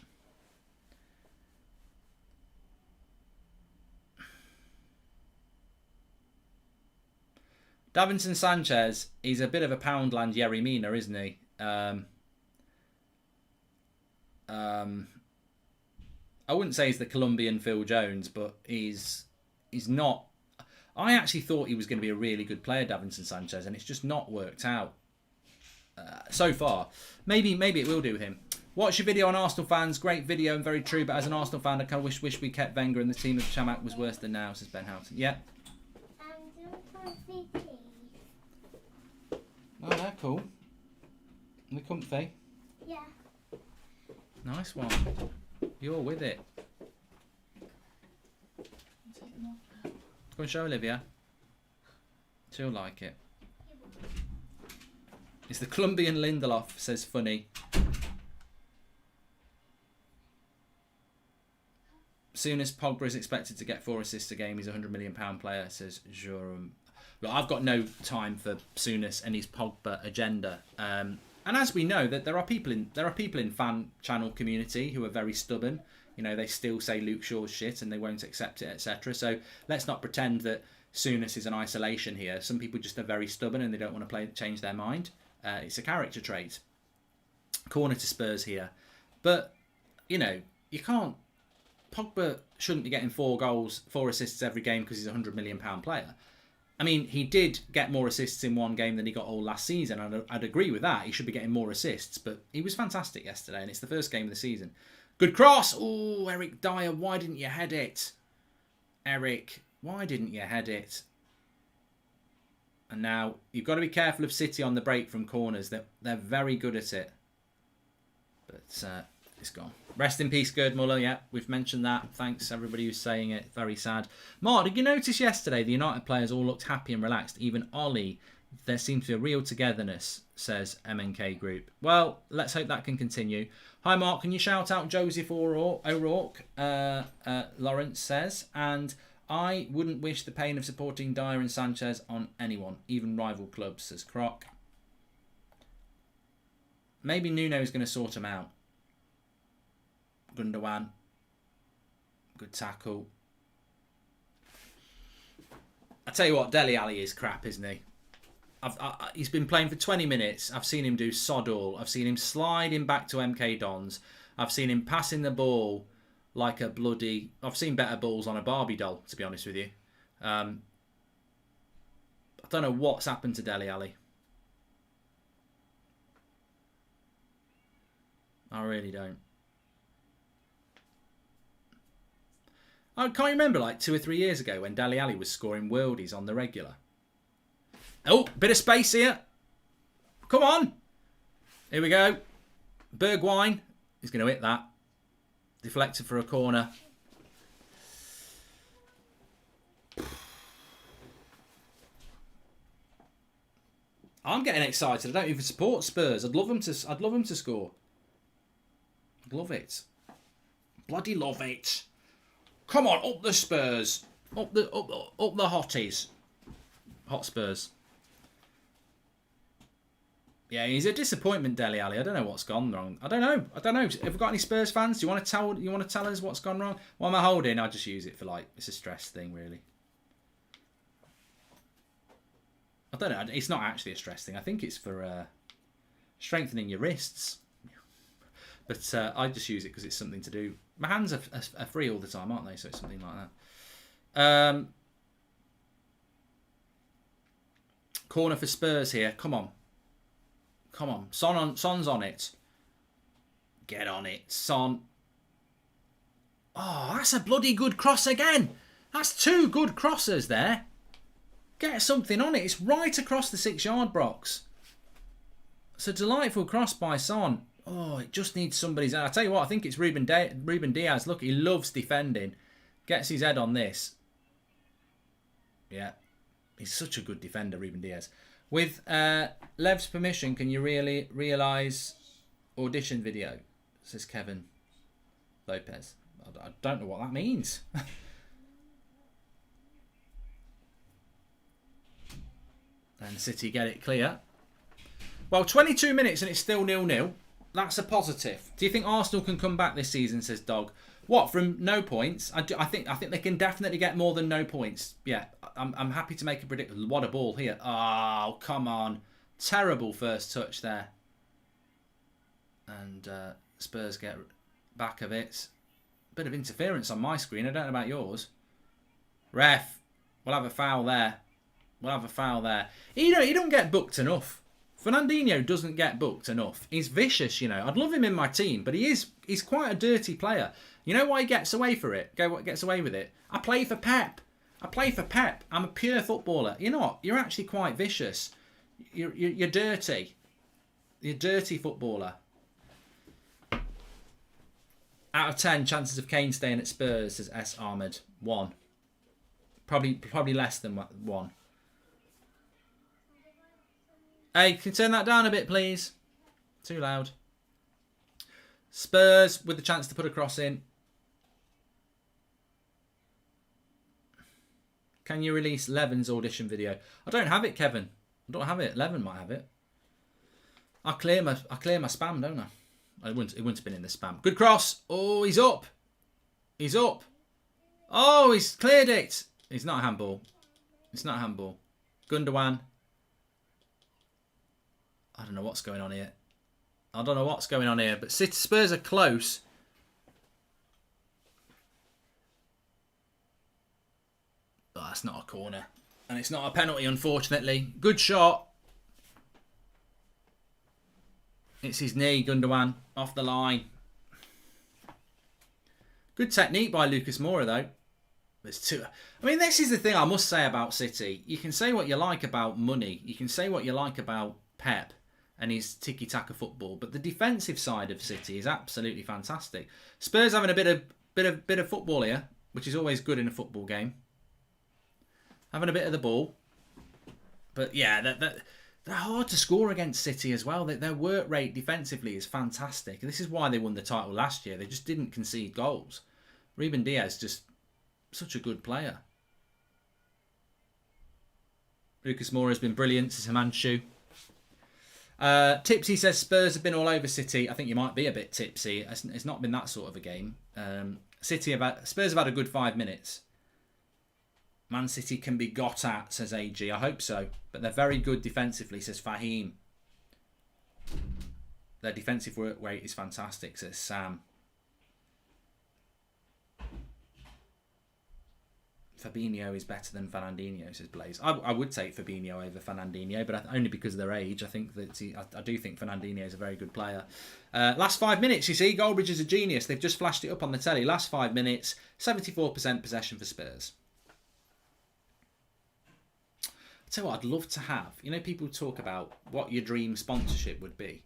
[SPEAKER 1] Davinson Sanchez, he's a bit of a Poundland Yerry Mina, isn't he? I wouldn't say he's the Colombian Phil Jones, but he's not. I actually thought he was going to be a really good player, Davinson Sanchez, and it's just not worked out so far. Maybe it will do him. Watch your video on Arsenal fans. Great video and very true, but as an Arsenal fan, I kind of wish we kept Wenger and the team of Chamak was worse than now, says Ben Houghton. Yeah. Oh, they're cool. They're comfy.
[SPEAKER 5] Yeah.
[SPEAKER 1] Nice one. You're with it. Go and show Olivia. She'll like it. It's the Colombian Lindelof, says Funny. Soon as Pogba is expected to get 4 assists a game, he's a £100 million player, says Jerome. Look, I've got no time for Souness and his Pogba agenda. And as we know, that there are people in fan channel community who are very stubborn. You know, they still say Luke Shaw's shit and they won't accept it, etc. So let's not pretend that Souness is an isolation here. Some people just are very stubborn and they don't want to change their mind. It's a character trait. Corner to Spurs here. But, you know, you can't... Pogba shouldn't be getting 4 goals, 4 assists every game because he's a £100 million player. I mean, he did get more assists in one game than he got all last season. And I'd agree with that. He should be getting more assists. But he was fantastic yesterday, and it's the first game of the season. Good cross. Oh, Eric Dyer, why didn't you head it? Eric, why didn't you head it? And now you've got to be careful of City on the break from corners. They're very good at it. But it's gone. Rest in peace, Gerd Muller. Yeah, we've mentioned that. Thanks, everybody who's saying it. Very sad. Mark, did you notice yesterday the United players all looked happy and relaxed? Even Ollie. There seems to be a real togetherness, says MNK Group. Well, let's hope that can continue. Hi, Mark. Can you shout out Joseph O'Rourke? Lawrence says. And I wouldn't wish the pain of supporting Dyer and Sanchez on anyone, even rival clubs, says Croc. Maybe Nuno's going to sort him out. Gundogan. Good tackle. I tell you what, Dele Alli is crap, isn't he? He's been playing for 20 minutes. I've seen him do sod all. I've seen him sliding back to MK Dons. I've seen him passing the ball like a bloody... I've seen better balls on a Barbie doll, to be honest with you. I don't know what's happened to Dele Alli. I really don't. I can't remember like 2 or 3 years ago when Dele Alli was scoring worldies on the regular. Oh, bit of space here. Come on. Here we go. Bergwijn. He's going to hit that. Deflected for a corner. I'm getting excited. I don't even support Spurs. I'd love them to score. I'd love it. Bloody love it. Come on, up the Spurs. Up the hotties. Hot Spurs. Yeah, he's a disappointment, Dele Alli. I don't know what's gone wrong. I don't know. Have we got any Spurs fans? Do you want to tell us what's gone wrong? What am I holding? I just use it for it's a stress thing, really. I don't know. It's not actually a stress thing. I think it's for strengthening your wrists. But I just use it because it's something to do. My hands are free all the time, aren't they? So it's something like that. Corner for Spurs here. Come on. Come on. Son's on it. Get on it, Son. Oh, that's a bloody good cross again. That's 2 good crossers there. Get something on it. It's right across the 6-yard box. It's a delightful cross by Son. Oh, it just needs somebody's... I'll tell you what, I think it's Ruben Diaz. Look, he loves defending. Gets his head on this. Yeah. He's such a good defender, Ruben Diaz. With Lev's permission, can you really realise audition video? Says Kevin Lopez. I don't know what that means. And City get it clear. Well, 22 minutes and it's still 0-0. That's a positive. Do you think Arsenal can come back this season, says Dog? What, from no points? I think they can definitely get more than no points. Yeah, I'm happy to make a prediction. What a ball here. Oh, come on. Terrible first touch there. And Spurs get back of it. Bit of interference on my screen. I don't know about yours. Ref. We'll have a foul there. You don't get booked enough. Fernandinho doesn't get booked enough. He's vicious, you know. I'd love him in my team, but he's quite a dirty player. You know why he gets away with it? I play for Pep. I'm a pure footballer. You're not. You're actually quite vicious. You're dirty. You're a dirty footballer. Out of 10, chances of Kane staying at Spurs, says S. Ahmed. 1. Probably less than 1. Hey, can you turn that down a bit, please? Too loud. Spurs with the chance to put a cross in. Can you release Levin's audition video? I don't have it, Kevin. I don't have it. Levin might have it. I clear my spam, don't I? It wouldn't have been in the spam. Good cross. Oh, he's up. Oh, he's cleared it. It's not a handball. Gundogan. I don't know what's going on here. But City Spurs are close. Oh, that's not a corner. And it's not a penalty, unfortunately. Good shot. It's his knee, Gundogan. Off the line. Good technique by Lucas Moura, though. There's two. I mean, this is the thing I must say about City. You can say what you like about money. You can say what you like about Pep and his tiki-taka football, but the defensive side of City is absolutely fantastic. Spurs having a bit of football here, which is always good in a football game. Having a bit of the ball, but yeah, they're hard to score against City as well. Their work rate defensively is fantastic. This is why they won the title last year. They just didn't concede goals. Ruben Diaz just such a good player. Lucas Moura has been brilliant. This is Himanshu. Tipsy says Spurs have been all over City. I think you might be a bit tipsy. It's not been that sort of a game. Spurs have had a good 5 minutes. Man City can be got at, says AG. I hope so. But they're very good defensively, says Fahim. Their defensive work rate is fantastic, says Sam. Fabinho is better than Fernandinho, says Blaze. I would take Fabinho over Fernandinho, but only because of their age. I think that I do think Fernandinho is a very good player. Last 5 minutes, you see, Goldbridge is a genius. They've just flashed it up on the telly. Last 5 minutes, 74% possession for Spurs. I'll tell you what I'd love to have. You know, people talk about what your dream sponsorship would be.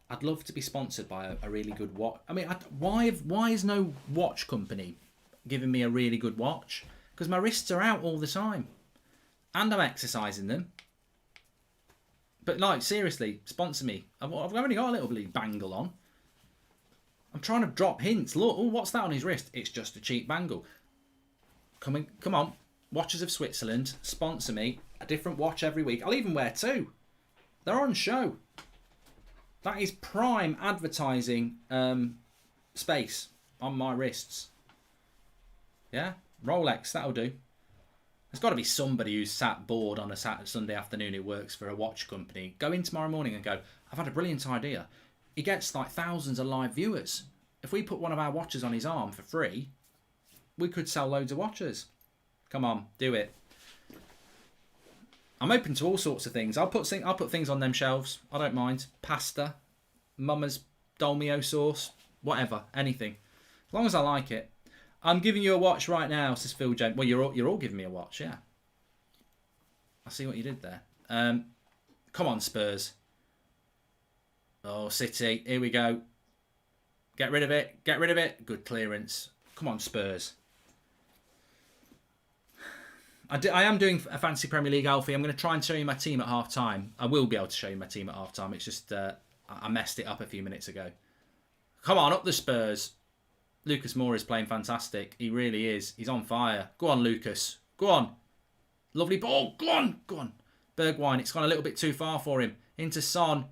[SPEAKER 1] I'd love to be sponsored by a really good watch. I mean, why is no watch company giving me a really good watch? Because my wrists are out all the time. And I'm exercising them. But, like, seriously, sponsor me. I've only got a little bleed bangle on. I'm trying to drop hints. Look, oh, what's that on his wrist? It's just a cheap bangle. Come on. Watches of Switzerland, sponsor me. A different watch every week. I'll even wear 2. They're on show. That is prime advertising space on my wrists. Yeah? Rolex, that'll do. There's got to be somebody who's sat bored on a Sunday afternoon who works for a watch company. Go in tomorrow morning and go, I've had a brilliant idea. He gets like thousands of live viewers. If we put one of our watches on his arm for free, we could sell loads of watches. Come on, do it. I'm open to all sorts of things. I'll put things on them shelves. I don't mind. Pasta, Mama's Dolmio sauce, whatever, anything. As long as I like it. I'm giving you a watch right now, says Phil James. Well, you're all giving me a watch, yeah. I see what you did there. Come on, Spurs. Oh, City. Here we go. Get rid of it. Get rid of it. Good clearance. Come on, Spurs. I am doing a fancy Premier League, Alfie. I'm going to try and show you my team at half time. I will be able to show you my team at half time. It's just I messed it up a few minutes ago. Come on, up the Spurs. Lucas Moura is playing fantastic. He really is. He's on fire. Go on, Lucas. Go on. Lovely ball. Go on. Go on. Bergwijn. It's gone a little bit too far for him. Into Son.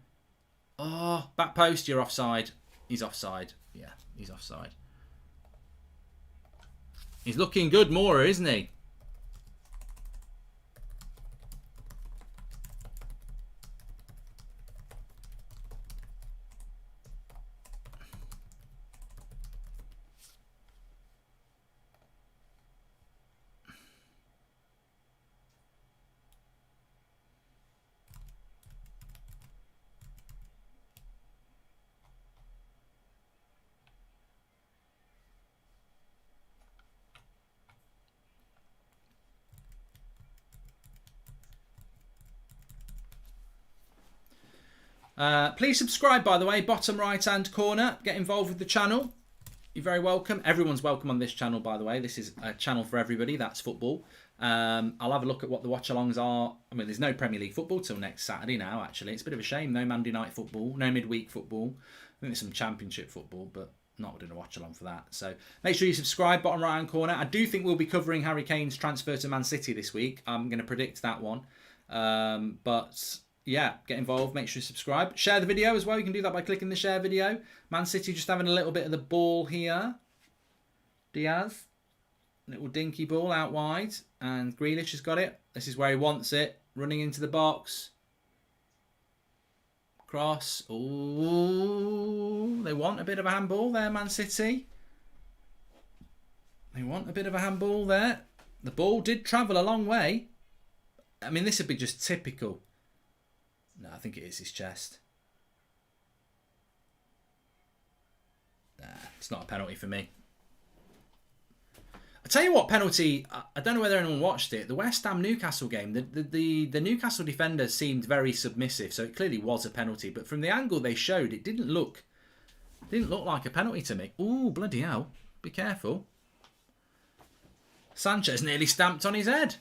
[SPEAKER 1] Oh, back post. You're offside. He's offside. Yeah, he's offside. He's looking good, Moura, isn't he? Please subscribe, by the way, bottom right hand corner. Get involved with the channel. You're very welcome. Everyone's welcome on this channel, by the way. This is a channel for everybody. That's football. I'll have a look at what the watch-alongs are. I mean, there's no Premier League football till next Saturday now, actually. It's a bit of a shame. No Monday night football. No midweek football. I think there's some Championship football, but not doing a watch-along for that. So make sure you subscribe, bottom right-hand corner. I do think we'll be covering Harry Kane's transfer to Man City this week. I'm going to predict that one. But yeah, get involved. Make sure you subscribe. Share the video as well. You can do that by clicking the share video. Man City just having a little bit of the ball here. Diaz. Little dinky ball out wide. And Grealish has got it. This is where he wants it. Running into the box. Cross. Ooh, they want a bit of a handball there, Man City. They want a bit of a handball there. The ball did travel a long way. I mean, this would be just typical. No, I think it is his chest. Nah, it's not a penalty for me. tell you what, penalty, I don't know whether anyone watched it. The West Ham Newcastle game, the Newcastle defender seemed very submissive, so it clearly was a penalty. But from the angle they showed, it didn't look like a penalty to me. Ooh, bloody hell. Be careful. Sanchez nearly stamped on his head.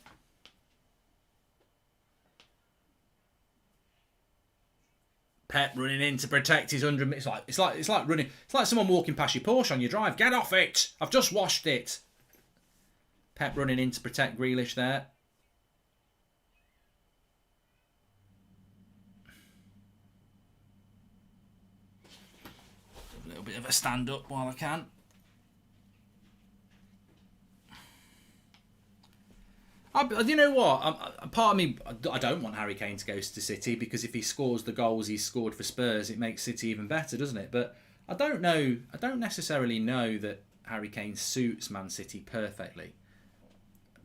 [SPEAKER 1] Pep running in to protect his 100 minutes. It's like running. It's like someone walking past your Porsche on your drive. Get off it! I've just washed it. Pep running in to protect Grealish there. A little bit of a stand up while I can. You know what? Part of me, I don't want Harry Kane to go to City, because if he scores the goals he's scored for Spurs, it makes City even better, doesn't it? But I don't know. I don't necessarily know that Harry Kane suits Man City perfectly.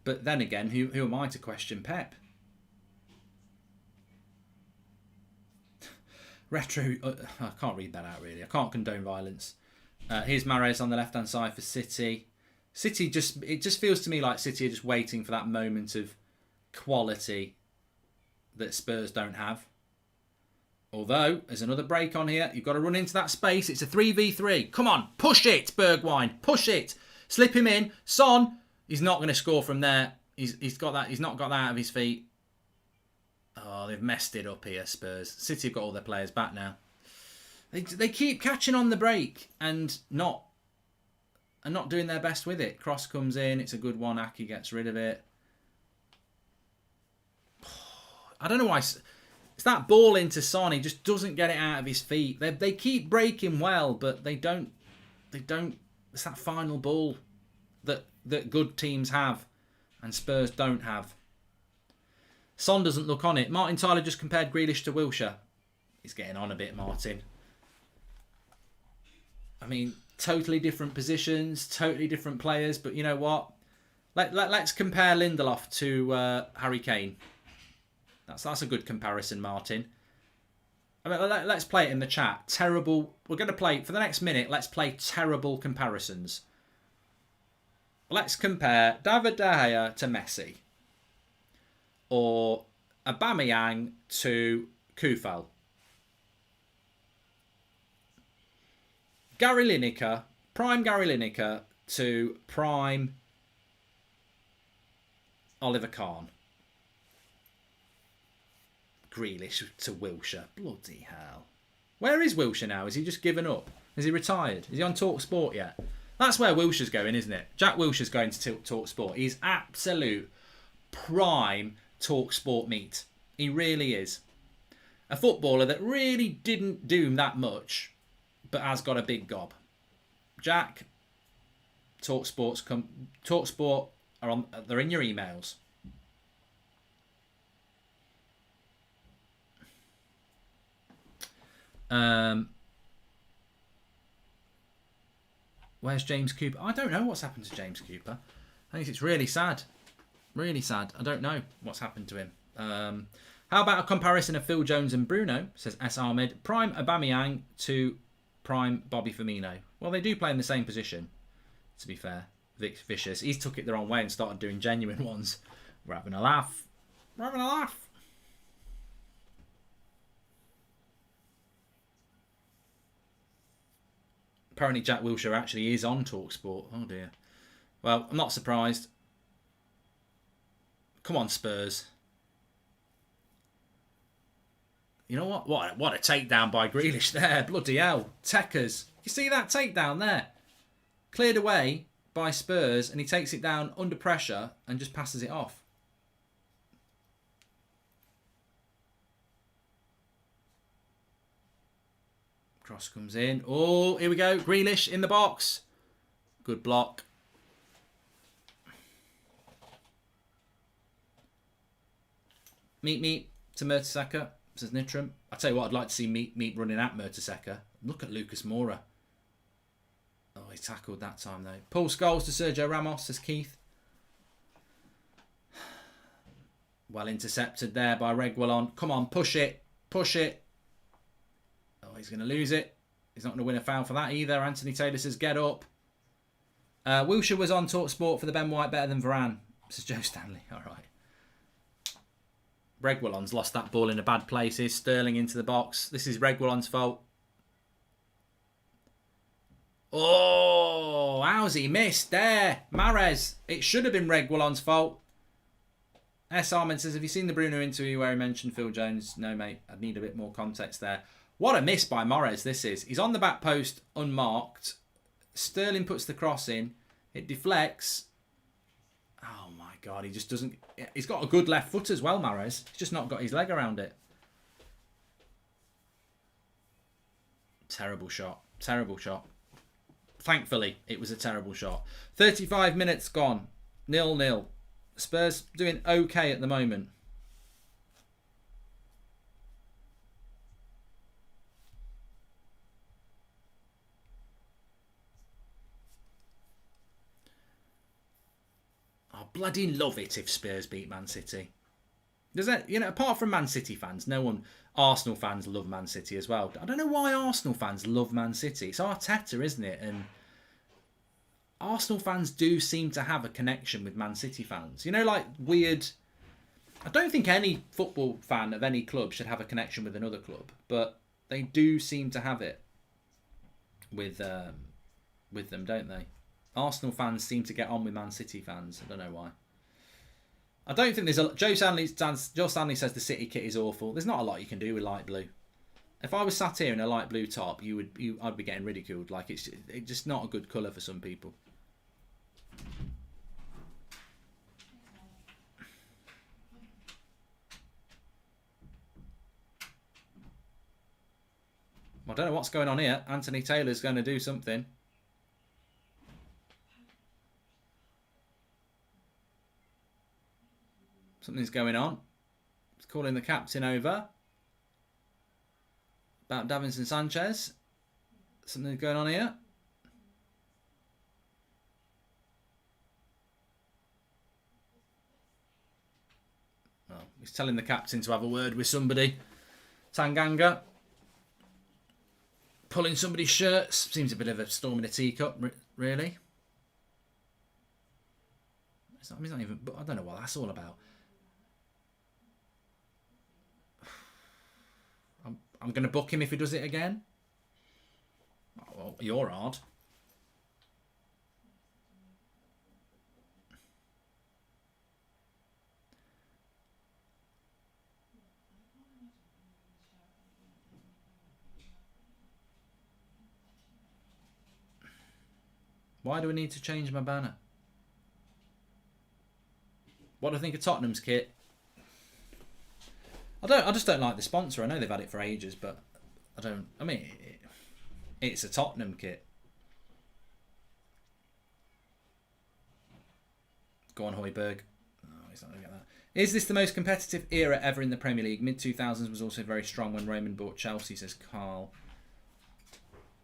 [SPEAKER 1] But then again, who am I to question Pep? Retro. I can't read that out really. I can't condone violence. Here's Mahrez on the left-hand side for City. City it just feels to me like City are just waiting for that moment of quality that Spurs don't have. Although, there's another break on here. You've got to run into that space. It's a 3v3. Come on, push it, Bergwijn. Push it. Slip him in. Son, he's not going to score from there. He's got that. He's not got that out of his feet. Oh, they've messed it up here, Spurs. City have got all their players back now. They keep catching on the break and not doing their best with it. Cross comes in. It's a good one. Aki gets rid of it. I don't know why. It's that ball into Son. He just doesn't get it out of his feet. They keep breaking well, but they don't. It's that final ball that good teams have and Spurs don't have. Son doesn't look on it. Martin Tyler just compared Grealish to Wilshere. He's getting on a bit, Martin. I mean, totally different positions, totally different players, but you know what? Let's compare Lindelof to Harry Kane. That's a good comparison, Martin. I mean, let's play it in the chat. Terrible. We're going to play, for the next minute, let's play terrible comparisons. Let's compare David De Gea to Messi. Or Aubameyang to Kufal. Gary Lineker, prime Gary Lineker to prime Oliver Kahn. Grealish to Wilshere. Bloody hell. Where is Wilshere now? Has he just given up? Has he retired? Is he on Talk Sport yet? That's where Wilshere's going, isn't it? Jack Wilshere's going to Talk Sport. He's absolute prime Talk Sport meat. He really is. A footballer that really didn't do that much, but has got a big gob. Jack, Talk Sport are on. They're in your emails. Where's James Cooper? I don't know what's happened to James Cooper. I think it's really sad. Really sad. I don't know what's happened to him. How about a comparison of Phil Jones and Bruno, says S. Ahmed. Prime Aubameyang to prime Bobby Firmino. Well, they do play in the same position, to be fair. Vic Vicious. He's took it the wrong way and started doing genuine ones. We're having a laugh. We're having a laugh. Apparently Jack Wilshere actually is on TalkSport. Oh dear. Well, I'm not surprised. Come on, Spurs. You know what? What a takedown by Grealish there. Bloody hell. Techers. You see that takedown there? Cleared away by Spurs and he takes it down under pressure and just passes it off. Cross comes in. Oh, here we go. Grealish in the box. Good block. Meet to Mertesacker, says Nitram. I tell you what, I'd like to see Meet running at Mertesacker. Look at Lucas Moura. Oh, he tackled that time though. Paul Scholes to Sergio Ramos, says Keith. Well intercepted there by Reguilon. Come on, push it. Push it. Oh, he's going to lose it. He's not going to win a foul for that either. Anthony Taylor says, get up. Wilshere was on Talk Sport for the Ben White better than Varane, says Joe Stanley. All right. Reguilon's lost that ball in a bad place. Here's Sterling into the box. This is Reguilon's fault. Oh, how's he missed there? Mahrez. It should have been Reguilon's fault. S. Armin says, have you seen the Bruno interview where he mentioned Phil Jones? No, mate. I'd need a bit more context there. What a miss by Mahrez this is. He's on the back post, unmarked. Sterling puts the cross in. It deflects. Oh, my God. He just doesn't... He's got a good left foot as well, Mahrez. He's just not got his leg around it. Terrible shot. Terrible shot. Thankfully, it was a terrible shot. 35 minutes gone. 0-0. Spurs doing okay at the moment. I bloody love it if Spurs beat Man City. Does that, apart from Man City fans, Arsenal fans love Man City as well. I don't know why Arsenal fans love Man City. It's Arteta, isn't it? And Arsenal fans do seem to have a connection with Man City fans. Like weird... I don't think any football fan of any club should have a connection with another club, but they do seem to have it with them, don't they? Arsenal fans seem to get on with Man City fans. I don't know why. I don't think there's a... Joe Stanley says the City kit is awful. There's not a lot you can do with light blue. If I was sat here in a light blue top, I'd be getting ridiculed. Like it's just not a good colour for some people. I don't know what's going on here. Anthony Taylor's going to do something. Something's going on. He's calling the captain over. About Davinson Sanchez. Something's going on here. Well, he's telling the captain to have a word with somebody. Tanganga. Pulling somebody's shirt. Seems a bit of a storm in a teacup, really. He's not even... I don't know what that's all about. I'm going to book him if he does it again. Oh, well, you're hard. Why do we need to change my banner? What do I think of Tottenham's kit? I just don't like the sponsor. I know they've had it for ages, but it's a Tottenham kit. Go on, Højbjerg. No, he's not going to get that. Is this the most competitive era ever in the Premier League? Mid-2000s was also very strong when Roman bought Chelsea, says Carl.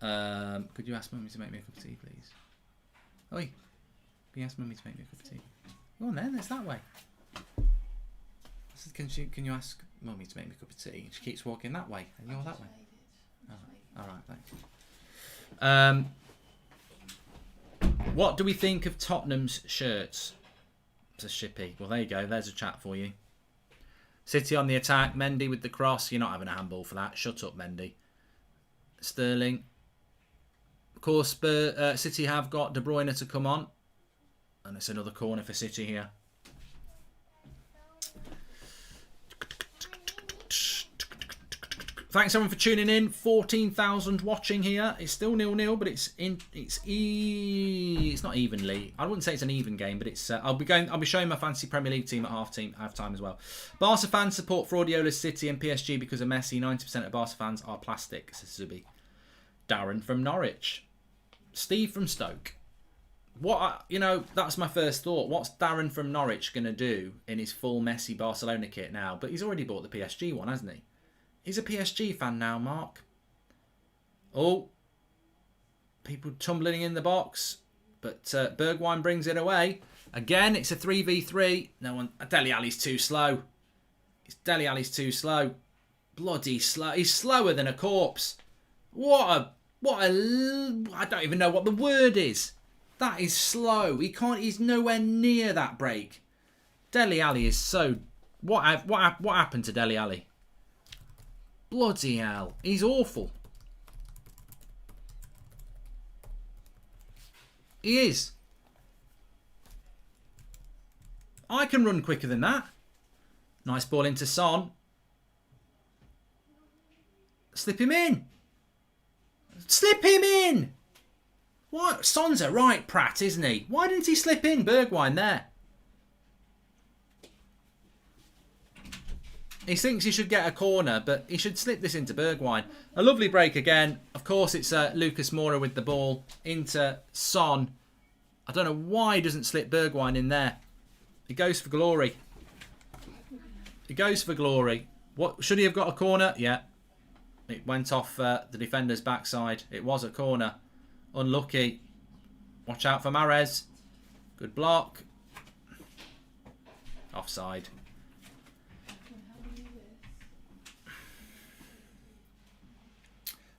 [SPEAKER 1] Could you ask Mummy to make me a cup of tea, please? Oi, can you ask Mummy to make me a cup of tea? Go on then, it's that way. Can you ask Mummy to make me a cup of tea? She keeps walking that way, and you're that way. Oh, all right, thanks. What do we think of Tottenham's shirts? Says Shippy. Well, there you go. There's a chat for you. City on the attack. Mendy with the cross. You're not having a handball for that. Shut up, Mendy. Sterling. Of course, City have got De Bruyne to come on. And it's another corner for City here. Thanks everyone for tuning in. 14,000 watching here. It's still 0-0, but it's not evenly. I wouldn't say it's an even game, but it's. I'll be showing my fantasy Premier League team at half time as well. Barca fans support Fraudiola's City and PSG because of Messi. 90% of Barca fans are plastic, says Zubi. Darren from Norwich. Steve from Stoke. That's my first thought. What's Darren from Norwich going to do in his full Messi Barcelona kit now? But he's already bought the PSG one, hasn't he? He's a PSG fan now, Mark. Oh. People tumbling in the box. But Bergwijn brings it away. Again, it's a 3v3. No one... Dele Alli's too slow. Dele Alli's too slow. Bloody slow. He's slower than a corpse. What a... I don't even know what the word is. That is slow. He can't. He's nowhere near that break. Dele Alli is so. What happened to Dele Alli? Bloody hell. He's awful. He is. I can run quicker than that. Nice ball into Son. Slip him in. Slip him in. What? Son's a right prat, isn't he? Why didn't he slip in Bergwijn there? He thinks he should get a corner, but he should slip this into Bergwijn. A lovely break again. Of course, it's Lucas Moura with the ball into Son. I don't know why he doesn't slip Bergwijn in there. He goes for glory. He goes for glory. What should he have got a corner? Yeah. It went off the defender's backside. It was a corner. Unlucky. Watch out for Mahrez. Good block. Offside.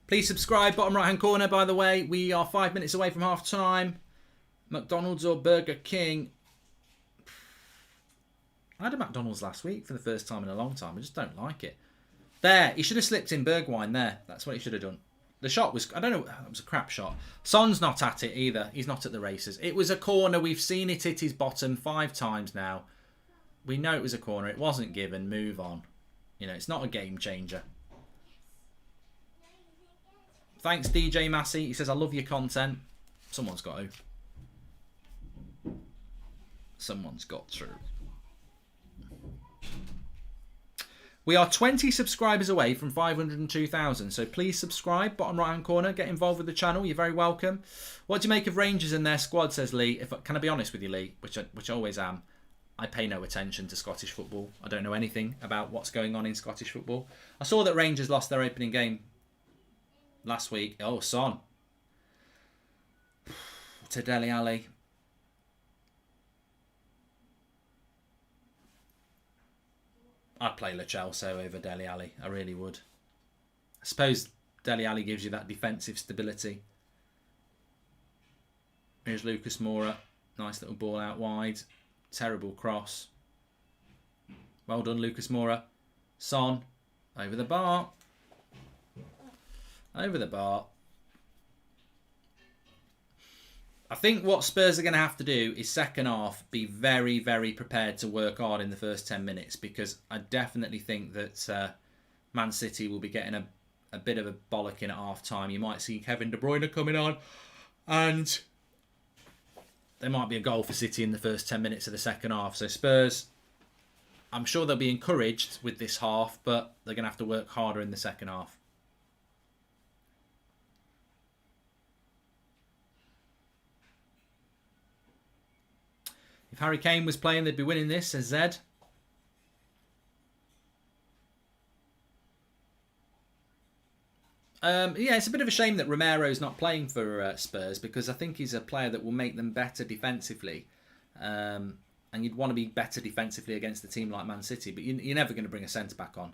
[SPEAKER 1] Please subscribe. Bottom right hand corner, by the way. We are 5 minutes away from half time. McDonald's or Burger King. I had a McDonald's last week for the first time in a long time. I just don't like it. There. He should have slipped in Bergwijn there. That's what he should have done. The shot was, I don't know, it was a crap shot. Son's not at it either. He's not at the races. It was a corner. We've seen it hit his bottom 5 times now. We know it was a corner. It wasn't given. Move on. You know, it's not a game changer. Thanks, DJ Massey. He says, I love your content. Someone's got to. Someone's got to. We are 20 subscribers away from 502,000, so please subscribe, bottom right hand corner, get involved with the channel, you're very welcome. What do you make of Rangers and their squad, says Lee. Can I be honest with you, Lee, which I always am, I pay no attention to Scottish football. I don't know anything about what's going on in Scottish football. I saw that Rangers lost their opening game last week. Oh, Son. To Dele Alli. I'd play Lo Celso over Dele Alli. I really would. I suppose Dele Alli gives you that defensive stability. Here's Lucas Moura. Nice little ball out wide. Terrible cross. Well done, Lucas Moura. Son. Over the bar. Over the bar. I think what Spurs are going to have to do is second half be very, very prepared to work hard in the first 10 minutes, because I definitely think that Man City will be getting a bit of a bollocking at half time. You might see Kevin De Bruyne coming on, and there might be a goal for City in the first 10 minutes of the second half. So Spurs, I'm sure they'll be encouraged with this half, but they're going to have to work harder in the second half. If Harry Kane was playing, they'd be winning this, says Zed. Yeah, it's a bit of a shame that Romero's not playing for Spurs, because I think he's a player that will make them better defensively. And you'd want to be better defensively against a team like Man City, but you're never going to bring a centre-back on.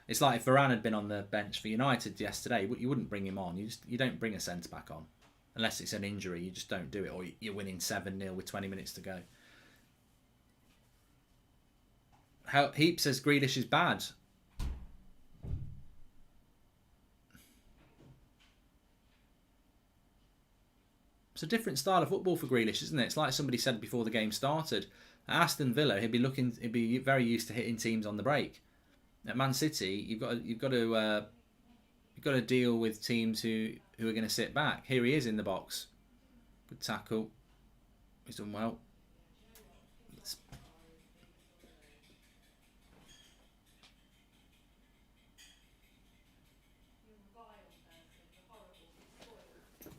[SPEAKER 1] It's like if Varane had been on the bench for United yesterday, you wouldn't bring him on. You don't bring a centre-back on. Unless it's an injury, you just don't do it. Or you're winning 7-0 with 20 minutes to go. Heap says Grealish is bad. It's a different style of football for Grealish, isn't it? It's like somebody said before the game started. At Aston Villa, he'd be very used to hitting teams on the break. At Man City, you've got to deal with teams who are going to sit back. Here he is in the box. Good tackle. He's done well.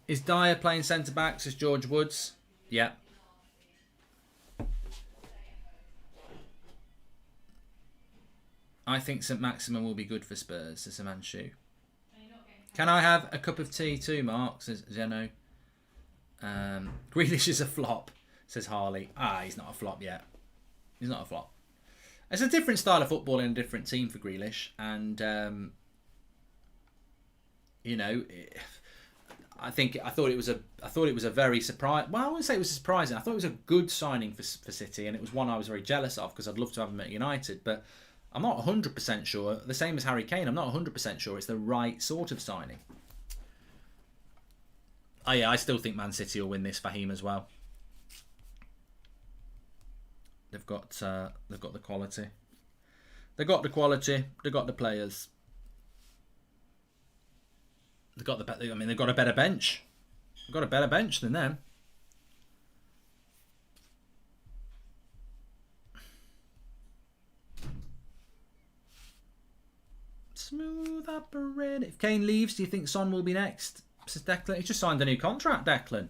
[SPEAKER 1] Is Dyer playing centre-back, says George Woods? Yeah. I think St Maximin will be good for Spurs, says Himanshu. Can I have a cup of tea too, Mark, says Zeno. Grealish is a flop, says Harley. He's not a flop yet. He's not a flop. It's a different style of football in a different team for Grealish. And, I thought it was a very surprise. Well, I wouldn't say it was surprising. I thought it was a good signing for City, and it was one I was very jealous of because I'd love to have him at United. But I'm not 100% sure. The same as Harry Kane, I'm not 100% sure it's the right sort of signing. Oh yeah, I still think Man City will win this for him as well. They've got the quality. They've got the quality. They've got the players. They've got they've got a better bench. They've got a better bench than them. Smooth operator. If Kane leaves, do you think Son will be next? Says Declan. He's just signed a new contract, Declan.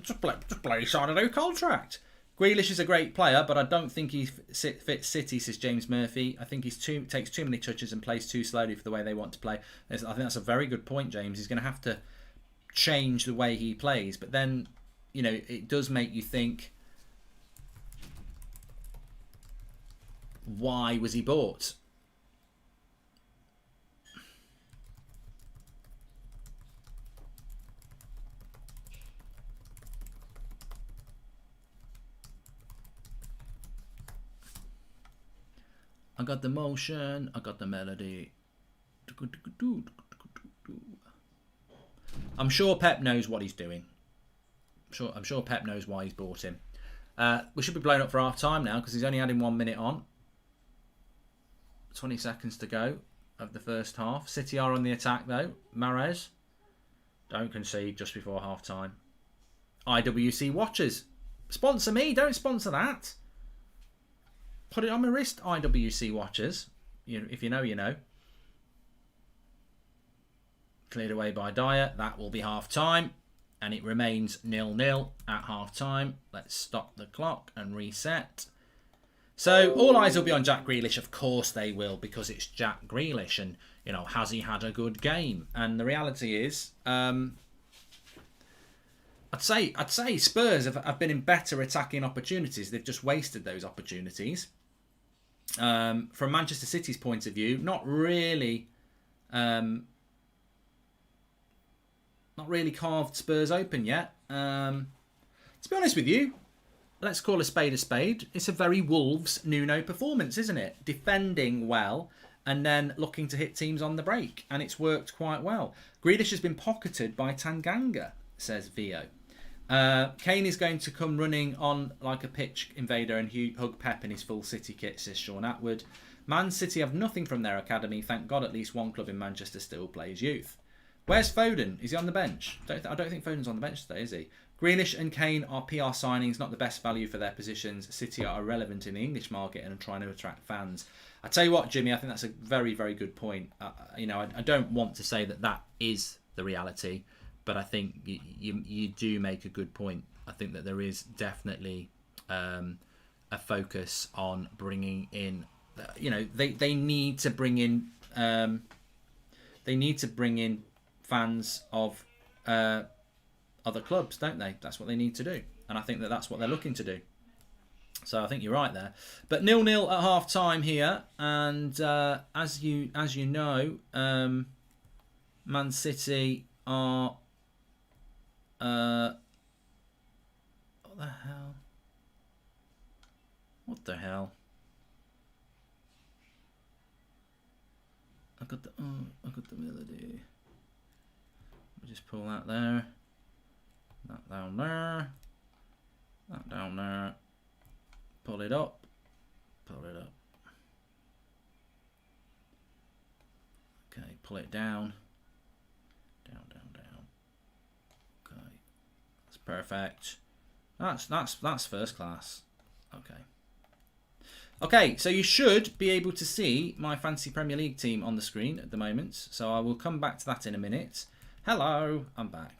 [SPEAKER 1] Just play signed a new contract. Grealish is a great player, but I don't think he fits City, says James Murphy. I think he takes too many touches and plays too slowly for the way they want to play. I think that's a very good point, James. He's going to have to change the way he plays. But then, you know, it does make you think, why was he bought? I got the motion, I got the melody. I'm sure Pep knows what he's doing. I'm sure Pep knows why he's bought him. We should be blown up for half time now because he's only adding 1 minute on. 20 seconds to go of the first half. City are on the attack though. Mahrez. Don't concede just before half time. IWC Watchers. Sponsor me, don't sponsor that. Put it on my wrist, IWC Watchers. If you know, you know. Cleared away by Dyer. That will be half time. And it remains 0-0 at half time. Let's stop the clock and reset. So all eyes will be on Jack Grealish. Of course they will, because it's Jack Grealish. And, you know, has he had a good game? And the reality is, I'd say Spurs have been in better attacking opportunities. They've just wasted those opportunities. From Manchester City's point of view, not really carved Spurs open yet. To be honest with you, let's call a spade a spade. It's a very Wolves Nuno performance, isn't it? Defending well and then looking to hit teams on the break, and it's worked quite well. Grealish has been pocketed by Tanganga, says Vio. Kane is going to come running on like a pitch invader and hug Pep in his full City kit, says Sean Atwood. Man City have nothing from their academy. Thank God at least one club in Manchester still plays youth. Where's Foden? Is he on the bench? I don't think Foden's on the bench today, is he? Grealish and Kane are PR signings, not the best value for their positions. City are irrelevant in the English market and are trying to attract fans. I tell you what, Jimmy, I think that's a very, very good point. I don't want to say that is the reality, but I think you do make a good point. I think that there is definitely a focus on bringing in. They need to bring in. They need to bring in fans of other clubs, don't they? That's what they need to do, and I think that's what they're looking to do. So I think you're right there. But 0-0 at half time here, and as you know, Man City are. What the hell? What the hell? I got the melody. We'll just pull that there. That down there. That down there. Pull it up. Pull it up. Okay, pull it down. Down, down, down. Okay. That's perfect. That's first class. Okay. Okay, so you should be able to see my Fantasy Premier League team on the screen at the moment. So I will come back to that in a minute. Hello, I'm back.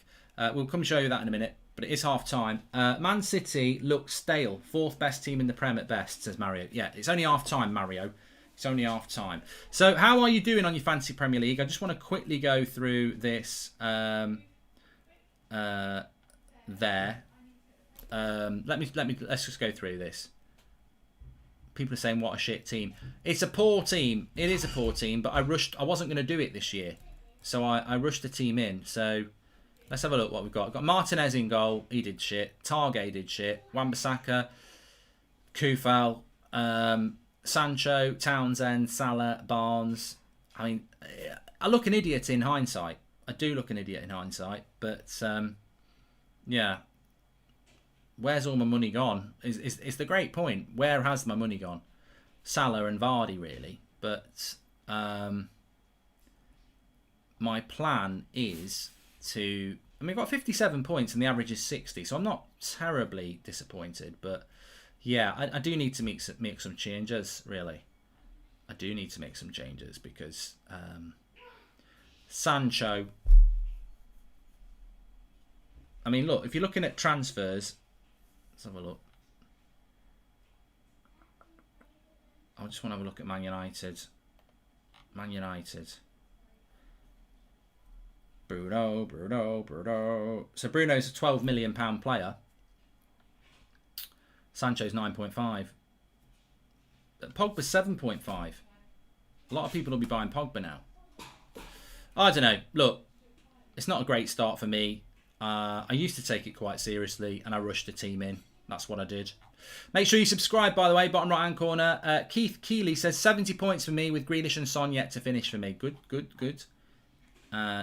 [SPEAKER 1] We'll come show you that in a minute, but it is half time. Man City looks stale. 4th best team in the Prem at best, says Mario. Yeah, it's only half time, Mario. It's only half time. So how are you doing on your Fantasy Premier League? I just want to quickly go through this there. Let's just go through this. People are saying what a shit team. It's a poor team. It is a poor team, but I wasn't going to do it this year. So I rushed the team in. So Let's have a look what we've got. We've got Martinez in goal. He did shit. Targay did shit. Wan-Bissaka, Kufal, Sancho, Townsend, Salah, Barnes. I mean, I look an idiot in hindsight. I do look an idiot in hindsight. But, yeah. Where's all my money gone? Is the great point. Where has my money gone? Salah and Vardy, really. But my plan is to... I mean, I've got 57 points and the average is 60, so I'm not terribly disappointed. But, yeah, I do need to make some changes, really. I do need to make some changes because Sancho... I mean, look, if you're looking at transfers... Let's have a look. I just want to have a look at Man United. Man United. Bruno. So Bruno's a £12 million player. Sancho's 9.5. Pogba's 7.5. A lot of people will be buying Pogba now. I don't know. Look, it's not a great start for me. I used to take it quite seriously and I rushed the team in. That's what I did. Make sure you subscribe, by the way, bottom right hand corner. Keith Keeley says 70 points for me with Grealish and Son yet to finish for me. Good.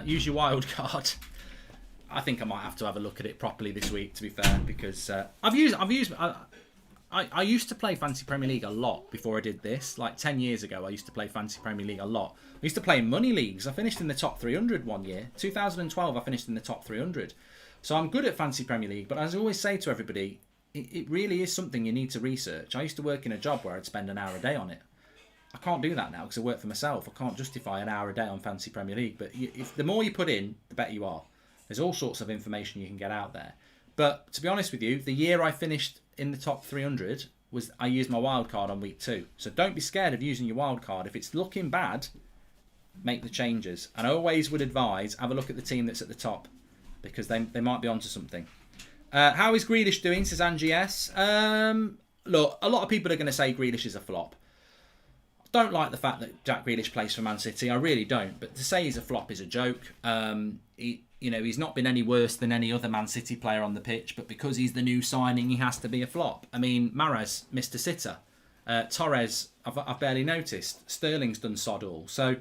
[SPEAKER 1] Use your wild card. I think I might have to have a look at it properly this week, to be fair, because I used to play Fantasy Premier League a lot before I did this. Like 10 years ago, I used to play Fantasy Premier League a lot. I used to play in money leagues. I finished in the top 300 one year. 2012, I finished in the top 300. So I'm good at Fantasy Premier League, but as I always say to everybody, it really is something you need to research. I used to work in a job where I'd spend an hour a day on it. I can't do that now because I work for myself. I can't justify an hour a day on Fantasy Premier League. But if the more you put in, the better you are. There's all sorts of information you can get out there. But to be honest with you, the year I finished in the top 300 was I used my wild card on week 2. So don't be scared of using your wild card. If it's looking bad, make the changes. And I always would advise, have a look at the team that's at the top because they might be onto something. How is Grealish doing, says Angie S. Look, a lot of people are going to say Grealish is a flop. I don't like the fact that Jack Grealish plays for Man City. I really don't. But to say he's a flop is a joke. He's not been any worse than any other Man City player on the pitch. But because he's the new signing, he has to be a flop. I mean, Mahrez, Mr. Sitter. Torres, I've barely noticed. Sterling's done sod all. So,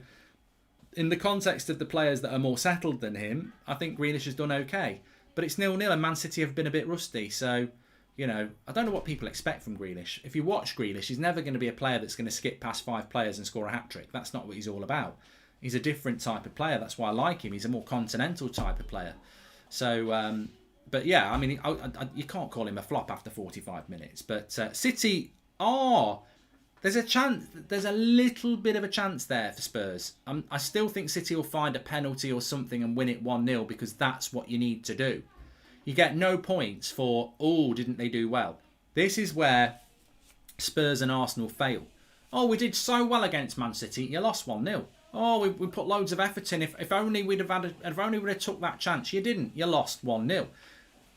[SPEAKER 1] in the context of the players that are more settled than him, I think Grealish has done okay. But it's 0-0 and Man City have been a bit rusty. So, I don't know what people expect from Grealish. If you watch Grealish, he's never going to be a player that's going to skip past 5 players and score a hat-trick. That's not what he's all about. He's a different type of player. That's why I like him. He's a more continental type of player. So, but yeah, I mean, you can't call him a flop after 45 minutes. But City there's a chance. There's a little bit of a chance there for Spurs. I still think City will find a penalty or something and win it 1-0 because that's what you need to do. You get no points for, didn't they do well? This is where Spurs and Arsenal fail. We did so well against Man City. You lost 1-0. We put loads of effort in. If only we'd have took that chance. You didn't. You lost 1-0.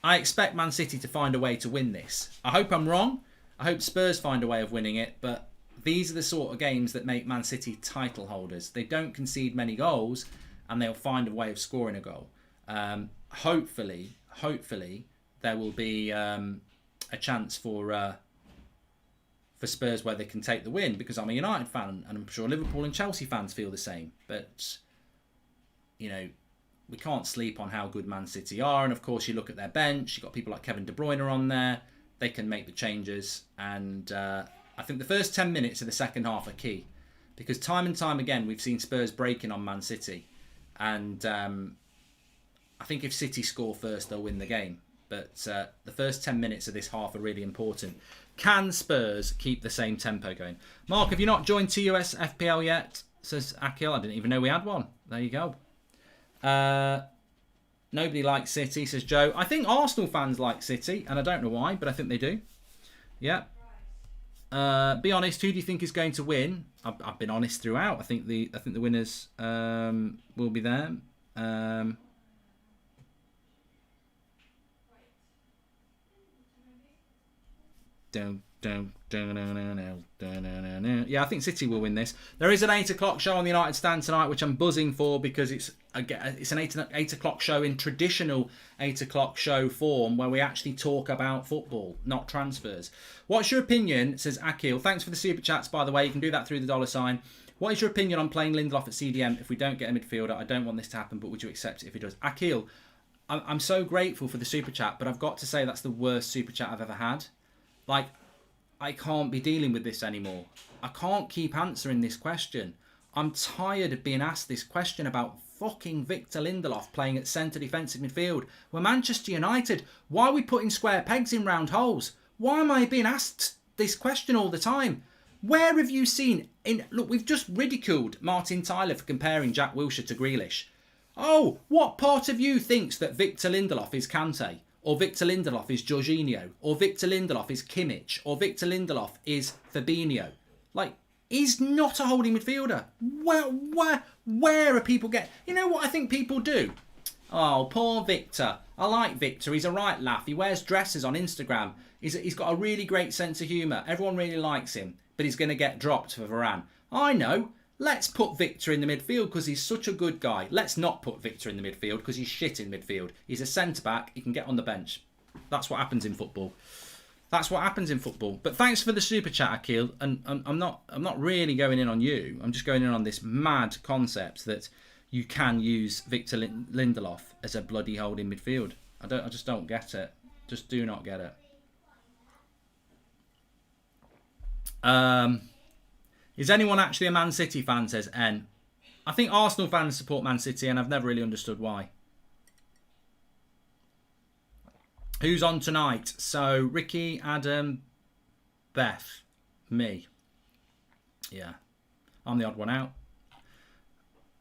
[SPEAKER 1] I expect Man City to find a way to win this. I hope I'm wrong. I hope Spurs find a way of winning it, but these are the sort of games that make Man City title holders. They don't concede many goals, and they'll find a way of scoring a goal. Hopefully, there will be a chance for Spurs where they can take the win, because I'm a United fan, and I'm sure Liverpool and Chelsea fans feel the same. But, we can't sleep on how good Man City are. And, of course, you look at their bench. You've got people like Kevin De Bruyne on there. They can make the changes, and I think the first 10 minutes of the second half are key, because time and time again we've seen Spurs breaking on Man City, and I think if City score first they'll win the game, but the first 10 minutes of this half are really important. Can Spurs keep the same tempo going? Mark, have you not joined TUS FPL yet? Says Akil. I didn't even know we had one. There you go. Nobody likes City, says Joe. I think Arsenal fans like City, and I don't know why, but I think they do. Yeah. Be honest. Who do you think is going to win? I've been honest throughout. I think the winners will be there. Don't Yeah, I think City will win this. There is an 8 o'clock show on the United Stand tonight, which I'm buzzing for because it's an 8 o'clock show in traditional 8 o'clock show form where we actually talk about football, not transfers. What's your opinion, says Akil. Thanks for the super chats, by the way. You can do that through the $sign. What is your opinion on playing Lindelof at CDM if we don't get a midfielder? I don't want this to happen, but would you accept it if he does? Akil, I'm so grateful for the super chat, but I've got to say that's the worst super chat I've ever had. Like, I can't be dealing with this anymore. I can't keep answering this question. I'm tired of being asked this question about fucking Victor Lindelof playing at centre defensive midfield. We're Manchester United. Why are we putting square pegs in round holes? Why am I being asked this question all the time? Where have you seen... Look, we've just ridiculed Martin Tyler for comparing Jack Wilshere to Grealish. Oh, what part of you thinks that Victor Lindelof is Kante? Or Victor Lindelof is Jorginho? Or Victor Lindelof is Kimmich? Or Victor Lindelof is Fabinho? Like, he's not a holding midfielder. Where are people getting... You know what I think people do? Oh, poor Victor. I like Victor. He's a right laugh. He wears dresses on Instagram. He's got a really great sense of humour. Everyone really likes him. But he's going to get dropped for Varane. I know. Let's put Victor in the midfield because he's such a good guy. Let's not put Victor in the midfield because he's shit in midfield. He's a centre-back. He can get on the bench. That's what happens in football. That's what happens in football. But thanks for the super chat, Akil. And I'm not really going in on you. I'm just going in on this mad concept that you can use Victor Lindelof as a bloody holding midfield. I just don't get it. Just do not get it. Is anyone actually a Man City fan, says N. I think Arsenal fans support Man City and I've never really understood why. Who's on tonight? So, Ricky, Adam, Beth, me. Yeah. I'm the odd one out.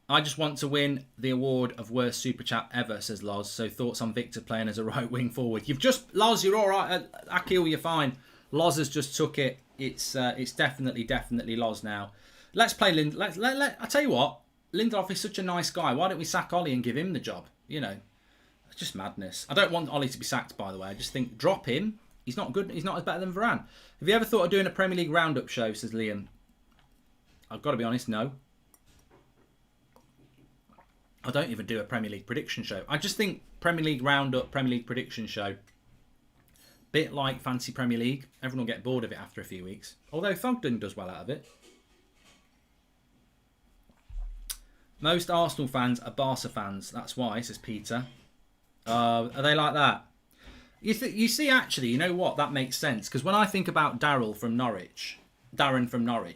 [SPEAKER 1] I just want to win the award of worst super chat ever, says Loz. So, thoughts on Victor playing as a right wing forward? You've just... Loz, you're all right. Akil, you're fine. Loz has just took it. It's definitely Loz now. Let's play I tell you what, Lindelof is such a nice guy. Why don't we sack Ollie and give him the job? You know, it's just madness. I don't want Ollie to be sacked, by the way. I just think drop him. He's not good. He's not as better than Varane. Have you ever thought of doing a Premier League roundup show? Says Liam. I've got to be honest, no. I don't even do a Premier League prediction show. I just think Premier League roundup, Premier League prediction show. Bit like Fancy Premier League. Everyone will get bored of it after a few weeks. Although Thogden does well out of it. Most Arsenal fans are Barca fans. That's why, says Peter. Are they like that? You see, actually, you know what? That makes sense. Because when I think about Darren from Norwich,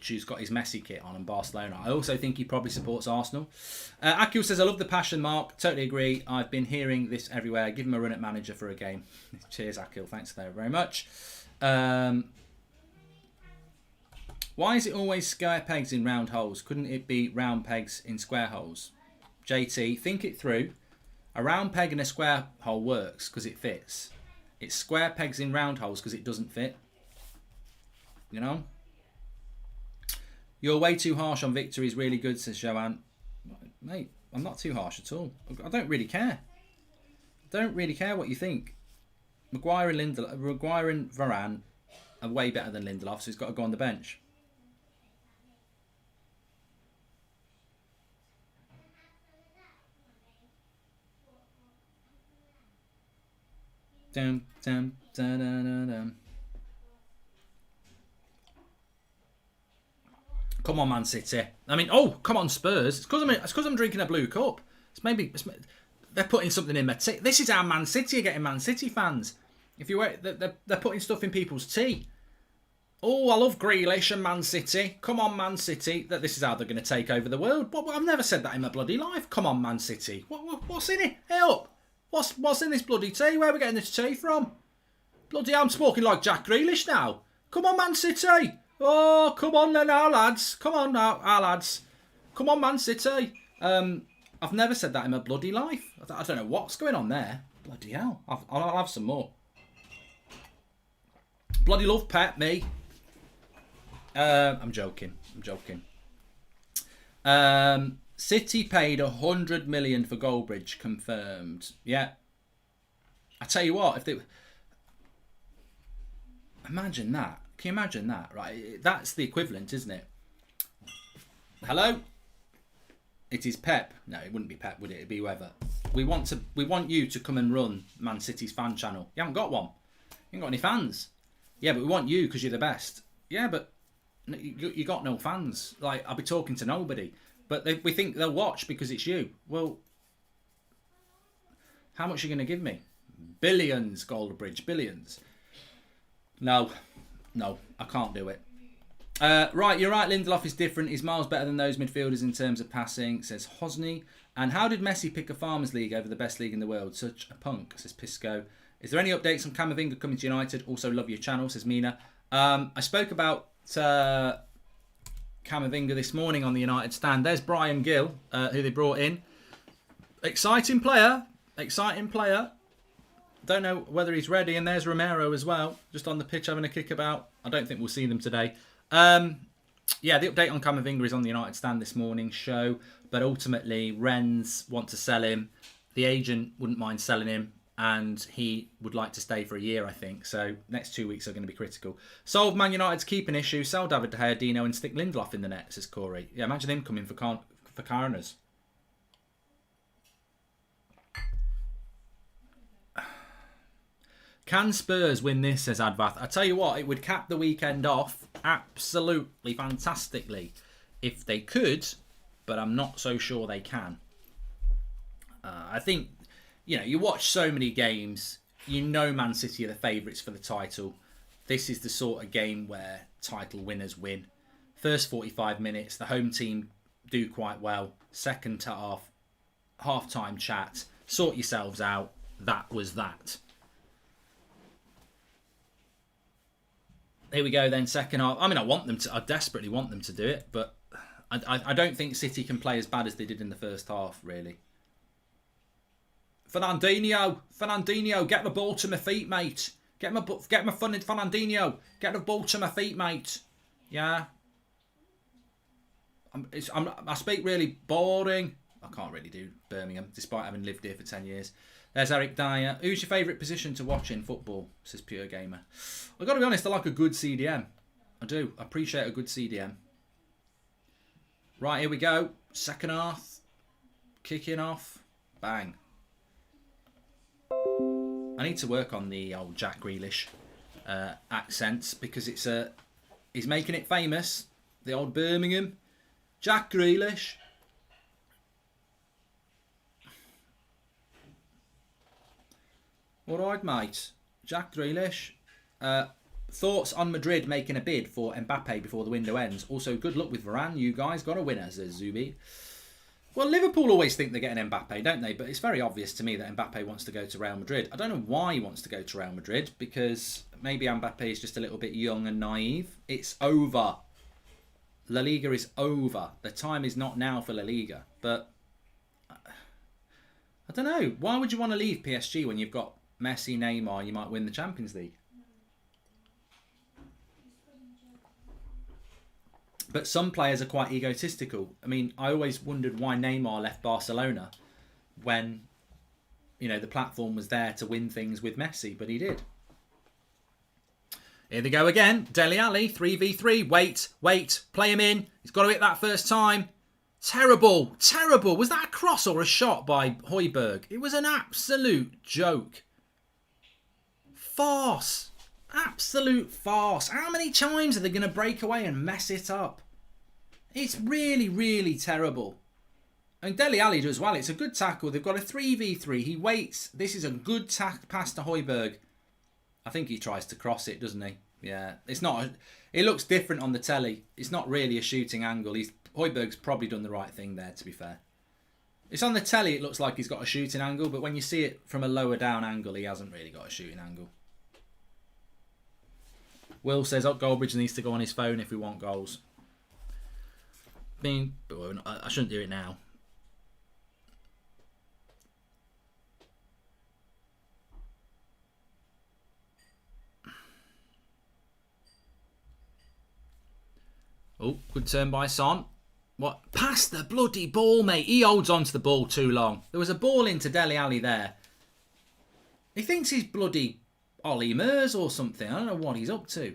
[SPEAKER 1] who's got his Messi kit on and Barcelona, I also think he probably supports Arsenal. Akil says, I love the passion, Mark. Totally agree. I've been hearing this everywhere. Give him a run at manager for a game. Cheers, Akil. Thanks very much. Why is it always square pegs in round holes? Couldn't it be round pegs in square holes? JT, think it through. A round peg in a square hole works because it fits. It's square pegs in round holes because it doesn't fit. You know? You're way too harsh on Victor. He's really good, says Joanne. Mate, I'm not too harsh at all. I don't really care. Don't really care what you think. Maguire and Varane are way better than Lindelof, so he's got to go on the bench. Dum, dum, dum, dum, dum, dum. Come on, Man City. I mean, oh, come on, Spurs. It's because I'm drinking a blue cup. They're putting something in my tea. This is how Man City are getting Man City fans. If you wait, they're putting stuff in people's tea. Oh, I love Grealish and Man City. Come on, Man City. This is how they're going to take over the world. I've never said that in my bloody life. Come on, Man City. What's in it? Hey up. What's in this bloody tea? Where are we getting this tea from? Bloody hell, I'm smoking like Jack Grealish now. Come on, Man City. Oh, come on then, our lads. Come on now, our lads. Come on, Man City. I've never said that in my bloody life. I don't know what's going on there. Bloody hell. I'll have some more. Bloody love Pep, me. I'm joking. City paid 100 million for Goldbridge, confirmed. Yeah. I tell you what, if they... Imagine that. Can you imagine that? Right, that's the equivalent, isn't it? Hello? It is Pep. No, it wouldn't be Pep, would it? It'd be whoever. We want you to come and run Man City's fan channel. You haven't got one. You haven't got any fans. Yeah, but we want you because you're the best. Yeah, but you got no fans. Like, I'll be talking to nobody. But we think they'll watch because it's you. Well, how much are you going to give me? Billions, Goldbridge, billions. No, I can't do it. Right, you're right, Lindelof is different. He's miles better than those midfielders in terms of passing, says Hosni. And how did Messi pick a Farmers League over the best league in the world? Such a punk, says Pisco. Is there any updates on Camavinga coming to United? Also love your channel, says Mina. I spoke about Camavinga this morning on the United stand. There's Brian Gill, who they brought in. Exciting player. Don't know whether he's ready. And there's Romero as well, just on the pitch having a kick about. I don't think we'll see them today. Yeah, the update on Camavinga is on the United stand this morning's show. But ultimately, Rennes want to sell him. The agent wouldn't mind selling him. And he would like to stay for a year, I think. So next 2 weeks are going to be critical. Solve Man United's keeping issue. Sell David De Gea, Dino, and stick Lindelof in the net, says Corey. Yeah, imagine him coming for corners. Can Spurs win this, says Advath. I tell you what, it would cap the weekend off absolutely fantastically if they could, but I'm not so sure they can. I think, you watch so many games, Man City are the favourites for the title. This is the sort of game where title winners win. First 45 minutes, the home team do quite well. Second half-time chat, sort yourselves out. That was that. Here we go then, second half. I mean, I desperately want them to do it, but I don't think City can play as bad as they did in the first half, really. Fernandinho, get the ball to my feet, mate. Get my fun in Fernandinho. Get the ball to my feet, mate. Yeah. I speak really boring. I can't really do Birmingham, despite having lived here for 10 years. There's Eric Dyer. Who's your favourite position to watch in football? Says Pure Gamer. I've got to be honest, I like a good CDM. I do. I appreciate a good CDM. Right, here we go. Second half. Kicking off. Bang. I need to work on the old Jack Grealish accents because he's making it famous. The old Birmingham. Jack Grealish. All right, mate. Jack Grealish. Thoughts on Madrid making a bid for Mbappe before the window ends? Also, good luck with Varane. You guys got a winner, says Zubi. Well, Liverpool always think they're getting Mbappe, don't they? But it's very obvious to me that Mbappe wants to go to Real Madrid. I don't know why he wants to go to Real Madrid, because maybe Mbappe is just a little bit young and naive. It's over. La Liga is over. The time is not now for La Liga. But I don't know. Why would you want to leave PSG when you've got Messi, Neymar, you might win the Champions League? But some players are quite egotistical. I mean, I always wondered why Neymar left Barcelona when, the platform was there to win things with Messi, but he did. Here they go again. Dele Alli, 3v3. Wait. Play him in. He's got to hit that first time. Terrible. Was that a cross or a shot by Højbjerg? It was an absolute joke. Farce. Absolute farce. How many times are they going to break away and mess it up? It's really, really terrible. And Dele Alli does well. It's a good tackle. They've got a 3v3. He waits. This is a good pass to Højbjerg. I think he tries to cross it, doesn't he? Yeah. It's not. It looks different on the telly. It's not really a shooting angle. Højbjerg's probably done the right thing there, to be fair. It's on the telly. It looks like he's got a shooting angle, but when you see it from a lower down angle, he hasn't really got a shooting angle. Will says, Goldbridge needs to go on his phone if we want goals. I shouldn't do it now. Oh, good turn by Son. What? Pass the bloody ball, mate. He holds on to the ball too long. There was a ball into Dele Alli there. He thinks he's bloody Ollie Mers or something. I don't know what he's up to.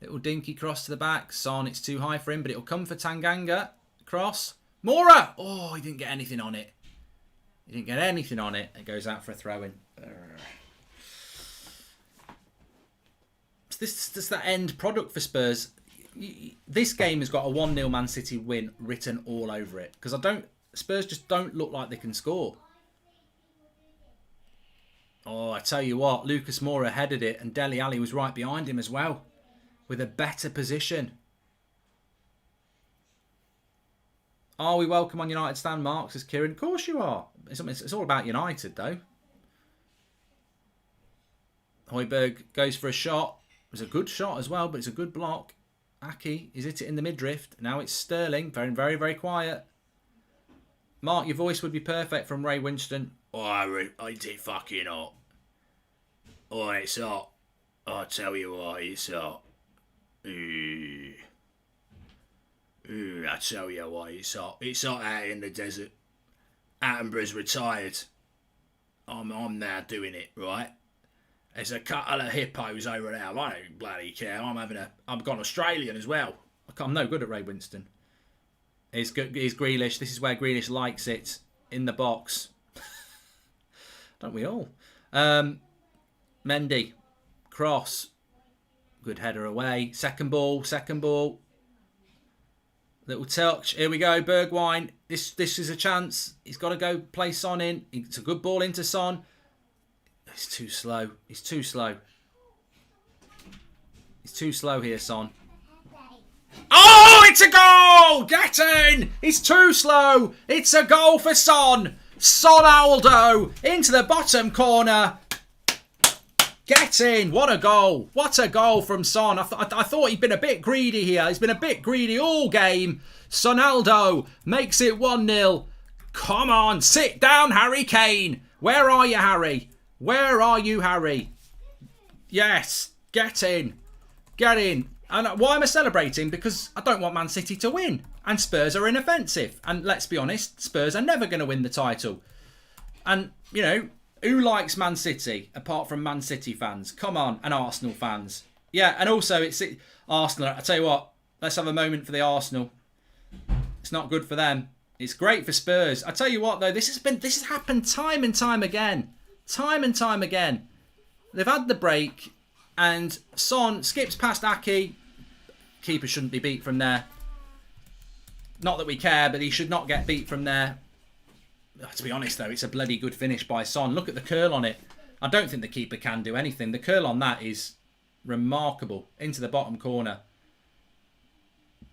[SPEAKER 1] Little dinky cross to the back. Son, it's too high for him, but it'll come for Tanganga. Cross. Mora! Oh, he didn't get anything on it. He didn't get anything on it. It goes out for a throw-in. This is the end product for Spurs. This game has got a 1-0 Man City win written all over it. Because Spurs just don't look like they can score. Oh, I tell you what, Lucas Moura headed it and Dele Alli was right behind him as well. With a better position. Are we welcome on United stand, Mark? Says Kieran. Of course you are. It's all about United, though. Højbjerg goes for a shot. It was a good shot as well, but it's a good block. Aki, he's hit it in the midriff. Now it's Sterling. Very, very, very quiet. Mark, your voice would be perfect from Ray Winston. Oh, it's it fucking hot. Oh, it's hot. I tell you what, it's hot. I tell you what, it's hot. It's hot out in the desert. Attenborough's retired. I'm now doing it, right? There's a couple of hippos over there. I don't bloody care. I've gone Australian as well. I'm no good at Ray Winston. Here's Grealish. This is where Grealish likes it. In the box. Don't we all? Mendy. Cross. Good header away. Second ball. Little touch. Here we go. Bergwijn. This is a chance. He's got to go play Son in. It's a good ball into Son. He's too slow. He's too slow here, Son. Oh, it's a goal! Get in! He's too slow. It's a goal for Son. Sonaldo into the bottom corner. Get in. What a goal. What a goal from Son. I thought he'd been a bit greedy here. He's been a bit greedy all game. Sonaldo makes it 1-0. Come on. Sit down, Harry Kane. Where are you, Harry? Where are you, Harry? Yes. Get in. Get in. And why am I celebrating? Because I don't want Man City to win. And Spurs are inoffensive. And let's be honest, Spurs are never going to win the title. And, you know, who likes Man City apart from Man City fans? Come on, and Arsenal fans. Yeah, and also it's Arsenal. I tell you what, let's have a moment for the Arsenal. It's not good for them. It's great for Spurs. I tell you what though, this has happened time and time again. Time and time again. They've had the break and Son skips past Aki. Keeper shouldn't be beat from there. Not that we care, but he should not get beat from there. To be honest, though, it's a bloody good finish by Son. Look at the curl on it. I don't think the keeper can do anything. The curl on that is remarkable. Into the bottom corner.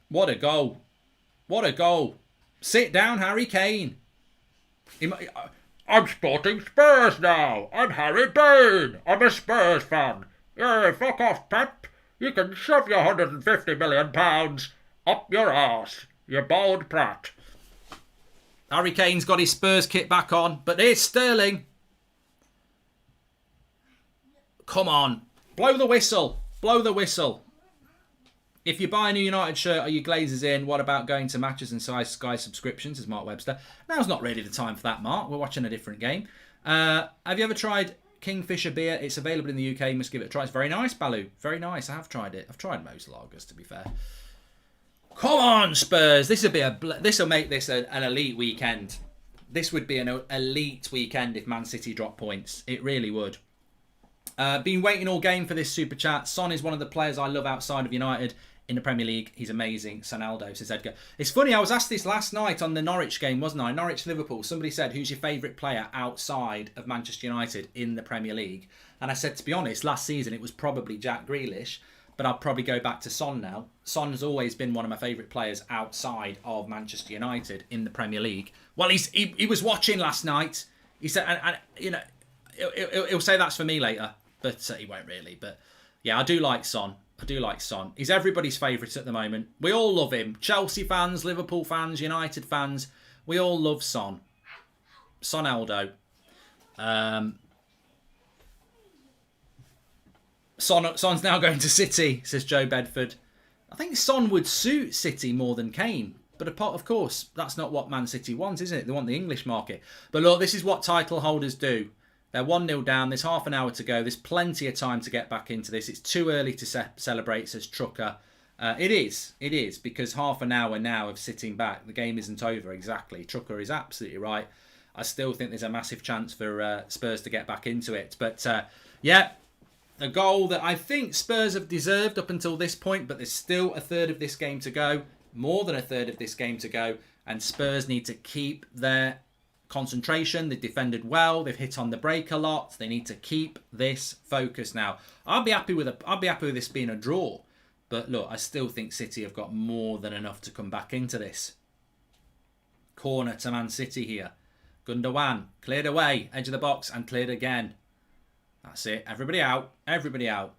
[SPEAKER 1] What a goal. What a goal. Sit down, Harry Kane.
[SPEAKER 2] I'm sporting Spurs now. I'm Harry Kane. I'm a Spurs fan. Yeah, fuck off, Pep. You can shove your £150 million up your arse, you bald prat.
[SPEAKER 1] Harry Kane's got his Spurs kit back on, but here's Sterling. Come on. Blow the whistle. Blow the whistle. If you buy a new United shirt or your Glazers in, what about going to matches and Sky subscriptions, as Mark Webster? Now's not really the time for that, Mark. We're watching a different game. Have you ever tried Kingfisher beer? It's available in the UK. You must give it a try. It's very nice, Baloo. Very nice. I have tried it. I've tried most lagers, to be fair. Come on, Spurs. This will make this an elite weekend. This would be an elite weekend if Man City drop points. It really would. Been waiting all game for this super chat. Son is one of the players I love outside of United in the Premier League. He's amazing. Sonaldo, says Edgar. It's funny, I was asked this last night on the Norwich game, wasn't I? Norwich-Liverpool. Somebody said, who's your favourite player outside of Manchester United in the Premier League? And I said, to be honest, last season it was probably Jack Grealish. But I'll probably go back to Son now. Son has always been one of my favourite players outside of Manchester United in the Premier League. Well, he was watching last night. He said, and you know, he'll say that's for me later, but he won't really. But yeah, I do like Son. He's everybody's favourite at the moment. We all love him. Chelsea fans, Liverpool fans, United fans. We all love Son. Sonaldo. Son's now going to City, says Joe Bedford. I think Son would suit City more than Kane. But of course, that's not what Man City wants, isn't it? They want the English market. But look, this is what title holders do. They're 1-0 down. There's half an hour to go. There's plenty of time to get back into this. It's too early to celebrate, says Trucker. It is, because half an hour now of sitting back. The game isn't over, exactly. Trucker is absolutely right. I still think there's a massive chance for Spurs to get back into it. But, yeah, a goal that I think Spurs have deserved up until this point, but there's still a third of this game to go. More than a third of this game to go. And Spurs need to keep their concentration. They've defended well. They've hit on the break a lot. They need to keep this focus now. I'll be happy with this being a draw. But look, I still think City have got more than enough to come back into this. Corner to Man City here. Gundogan cleared away, edge of the box, and cleared again. That's it. Everybody out. Everybody out.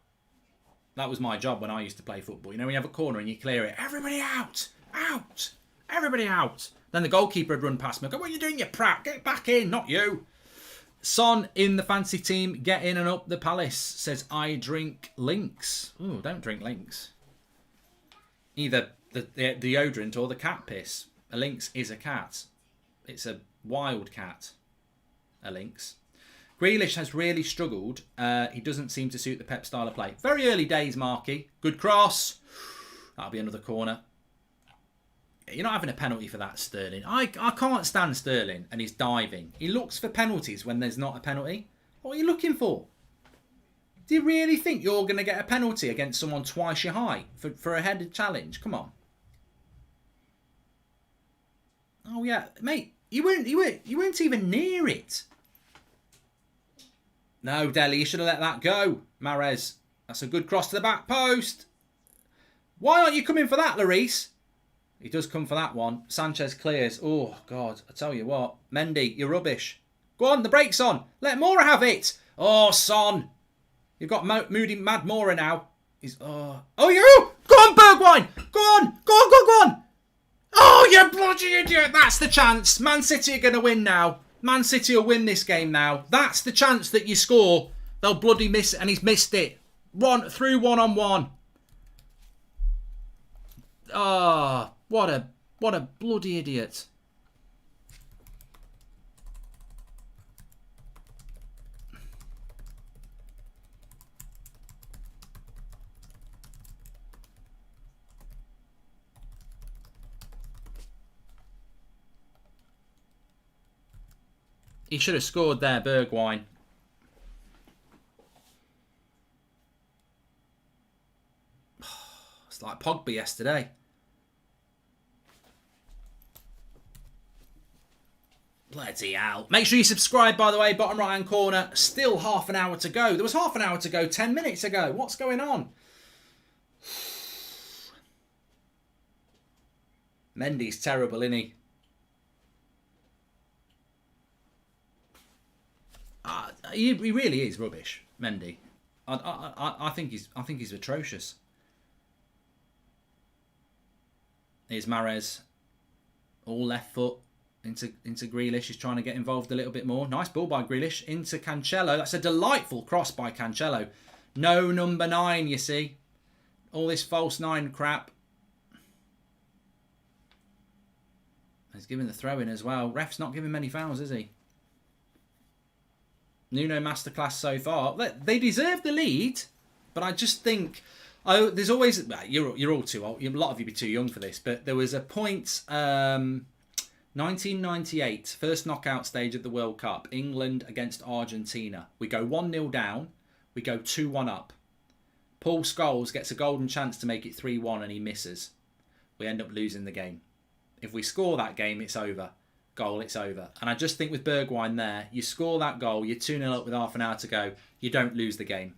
[SPEAKER 1] That was my job when I used to play football. You know, when you have a corner and you clear it. Everybody out. Out. Everybody out. Then the goalkeeper had run past me. I go, what are you doing, you prat? Get back in, not you. Son in the fancy team, get in and up the palace. Says, I drink Lynx. Ooh, don't drink Lynx. Either the deodorant or the cat piss. A lynx is a cat. It's a wild cat. A lynx. Grealish has really struggled. He doesn't seem to suit the Pep style of play. Very early days, Marky. Good cross. That'll be another corner. You're not having a penalty for that, Sterling. I can't stand Sterling and he's diving. He looks for penalties when there's not a penalty. What are you looking for? Do you really think you're going to get a penalty against someone twice your height for a headed challenge? Come on. Oh yeah, mate. You weren't even near it. No, Dele, you should have let that go. Mahrez. That's a good cross to the back post. Why aren't you coming for that, Lloris? He does come for that one. Sanchez clears. Oh, God. I tell you what. Mendy, you're rubbish. Go on, the brake's on. Let Moura have it. Oh, Son. You've got moody Mad Moura now. He's... Oh, you! Go on, Bergwijn. Go on. Go on. Oh, you bloody idiot. That's the chance. Man City are going to win now. Man City will win this game now. That's the chance that you score. They'll bloody miss it. And he's missed it. Through 1-on-1. Ah... What a bloody idiot. He should have scored there, Bergwijn. It's like Pogba yesterday. Bloody hell. Make sure you subscribe, by the way. Bottom right hand corner. Still half an hour to go. There was half an hour to go 10 minutes ago. What's going on? Mendy's terrible, isn't he? He really is rubbish, Mendy. I think he's atrocious. Here's Mahrez. All left foot. Into Grealish. He's trying to get involved a little bit more. Nice ball by Grealish. Into Cancelo. That's a delightful cross by Cancelo. No number 9, you see. All this false 9 crap. He's giving the throw in as well. Ref's not giving many fouls, is he? Nuno masterclass so far. They deserve the lead, but I just think... Oh, there's always... You're all too old. A lot of you be too young for this, but there was a point... 1998, first knockout stage of the World Cup. England against Argentina. We go 1-0 down. We go 2-1 up. Paul Scholes gets a golden chance to make it 3-1 and he misses. We end up losing the game. If we score that game, it's over. Goal, it's over. And I just think with Bergwijn there, you score that goal, you're 2-0 up with half an hour to go, you don't lose the game.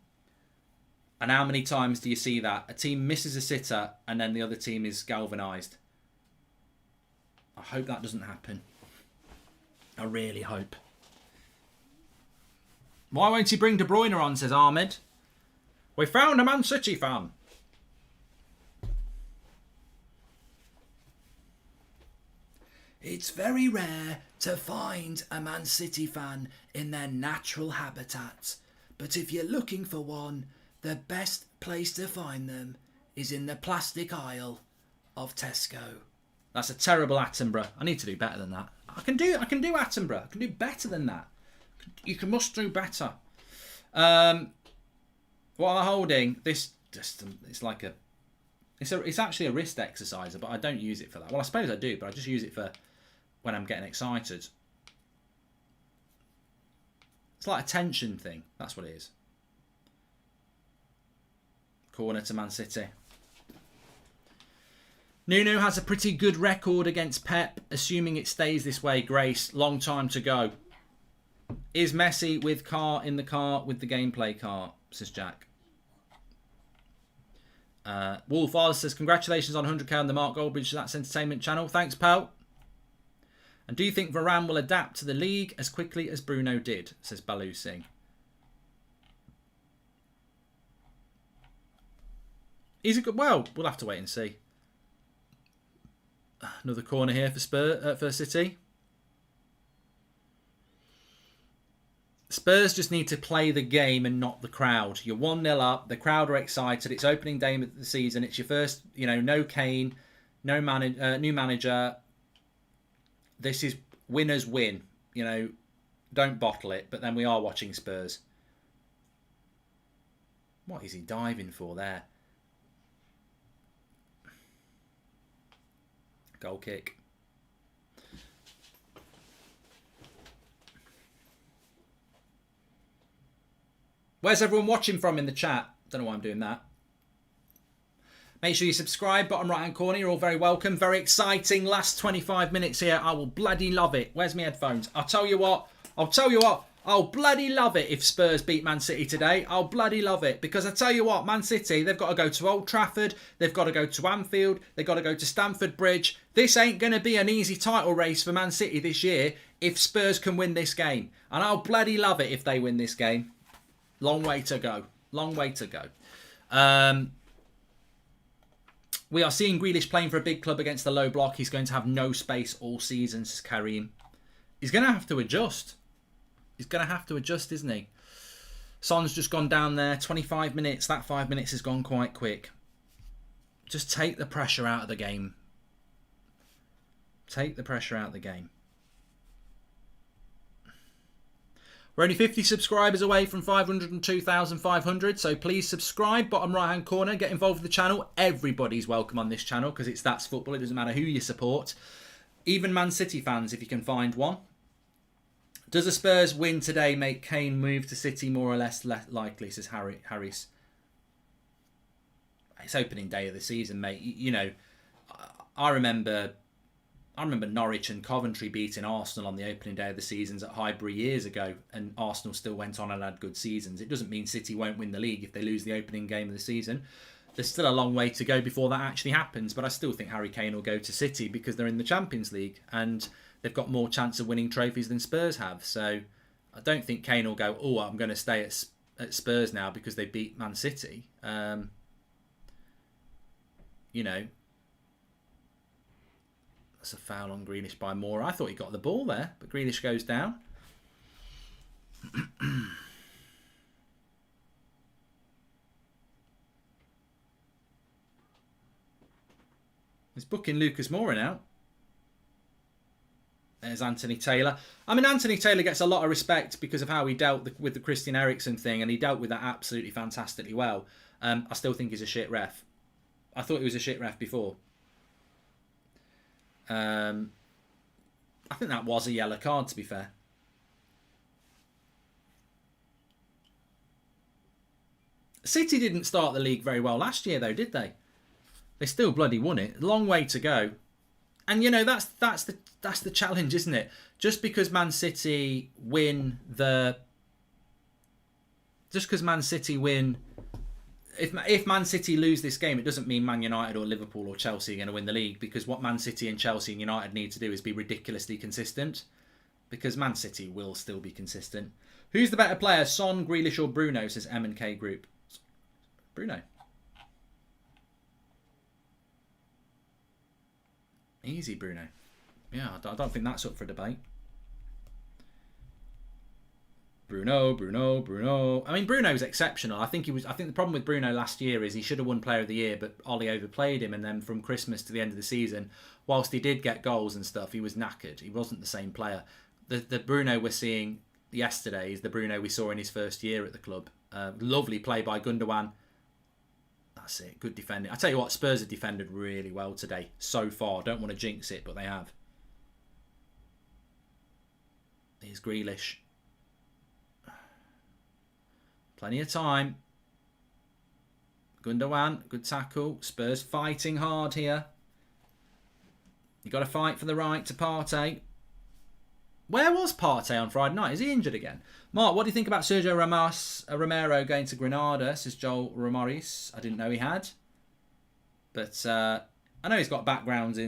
[SPEAKER 1] And how many times do you see that? A team misses a sitter and then the other team is galvanised. I hope that doesn't happen. I really hope. Why won't he bring De Bruyne on, says Ahmed. We found a Man City fan. It's very rare to find a Man City fan in their natural habitat. But if you're looking for one, the best place to find them is in the plastic aisle of Tesco. That's a terrible Attenborough. I need to do better than that. I can do Attenborough. I can do better than that. must do better. What am I holding? This just it's like a it's actually a wrist exerciser, but I don't use it for that. Well, I suppose I do, but I just use it for when I'm getting excited. It's like a tension thing. That's what it is. Corner to Man City. Nuno has a pretty good record against Pep, assuming it stays this way. Grace, long time to go. Is Messi with car in the car with the gameplay car, says Jack. Wolf Oz says, congratulations on 100k on the Mark Goldbridge That's Entertainment channel. Thanks, pal. And do you think Varane will adapt to the league as quickly as Bruno did, says Balu Singh. He's a good... Well, we'll have to wait and see. Another corner here for City. Spurs just need to play the game and not the crowd. You're 1-0 up. The crowd are excited. It's opening day of the season. It's your first, no Kane, no new manager. This is winners win. Don't bottle it. But then we are watching Spurs. What is he diving for there? Goal kick. Where's everyone watching from in the chat? Don't know why I'm doing that. Make sure you subscribe, bottom right hand corner. You're all very welcome. Very exciting last 25 minutes here. I will bloody love it. Where's my headphones? I'll tell you what. I'll bloody love it if Spurs beat Man City today. I'll bloody love it. Because I tell you what, Man City, they've got to go to Old Trafford. They've got to go to Anfield. They've got to go to Stamford Bridge. This ain't going to be an easy title race for Man City this year if Spurs can win this game. And I'll bloody love it if they win this game. Long way to go. Long way to go. We are seeing Grealish playing for a big club against the low block. He's going to have no space all season, says Karim. He's going to have to adjust. He's going to have to adjust, isn't he? Son's just gone down there. 25 minutes. That 5 minutes has gone quite quick. Just take the pressure out of the game. Take the pressure out of the game. We're only 50 subscribers away from 502,500, so please subscribe, bottom right hand corner, get involved with the channel. Everybody's welcome on this channel because it's That's Football. It doesn't matter who you support. Even Man City fans, if you can find one. Does a Spurs win today make Kane move to City more or less likely, says Harris. It's opening day of the season, mate. I remember Norwich and Coventry beating Arsenal on the opening day of the seasons at Highbury years ago, and Arsenal still went on and had good seasons. It doesn't mean City won't win the league if they lose the opening game of the season. There's still a long way to go before that actually happens, but I still think Harry Kane will go to City because they're in the Champions League and they've got more chance of winning trophies than Spurs have. So I don't think Kane will go, oh, I'm going to stay at Spurs now because they beat Man City. That's a foul on Grealish by Moore. I thought he got the ball there, but Grealish goes down. He's booking Lucas Moura now. There's Anthony Taylor. I mean, Anthony Taylor gets a lot of respect because of how he dealt with the Christian Eriksen thing, and he dealt with that absolutely fantastically well. I still think he's a shit ref. I thought he was a shit ref before. I think that was a yellow card, to be fair. City didn't start the league very well last year, though, did they? They still bloody won it. Long way to go. And that's the challenge, isn't it? Just because Man City win if Man City lose this game, it doesn't mean Man United or Liverpool or Chelsea are going to win the league, because what Man City and Chelsea and United need to do is be ridiculously consistent, because Man City will still be consistent. Who's the better player, Son, Grealish or Bruno, says M&K Group. Bruno. Easy, Bruno. Yeah, I don't think that's up for debate. Bruno. I mean, Bruno's exceptional. I think the problem with Bruno last year is he should have won Player of the Year, but Ollie overplayed him, and then from Christmas to the end of the season, whilst he did get goals and stuff, he was knackered. He wasn't the same player. The Bruno we're seeing yesterday is the Bruno we saw in his first year at the club. Lovely play by Gundogan. That's it. Good defending. I tell you what, Spurs have defended really well today so far. Don't want to jinx it, but they have. Here's Grealish. Plenty of time. Gundogan, good tackle. Spurs fighting hard here. You got to fight for the right to Partey. Where was Partey on Friday night? Is he injured again? Mark, what do you think about Sergio Romero going to Granada? Says Joel Ramoris. I didn't know he had. But I know he's got backgrounds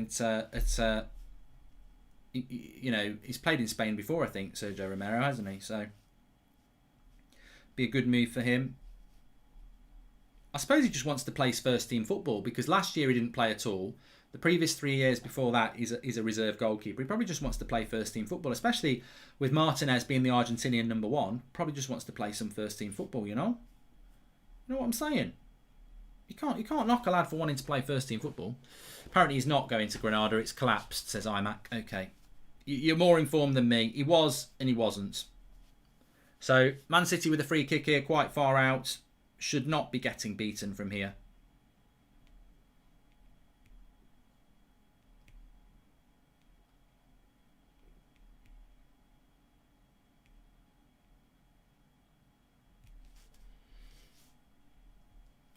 [SPEAKER 1] he's played in Spain before, I think, Sergio Romero, hasn't he? So, be a good move for him. I suppose he just wants to play his first team football, because last year he didn't play at all. The previous 3 years before that, he's a reserve goalkeeper. He probably just wants to play first team football, especially with Martinez being the Argentinian number one. Probably just wants to play some first team football, you know? You know what I'm saying? You can't knock a lad for wanting to play first team football. Apparently he's not going to Granada. It's collapsed, says iMac. Okay. You're more informed than me. He was and he wasn't. So, Man City with a free kick here, quite far out. Should not be getting beaten from here.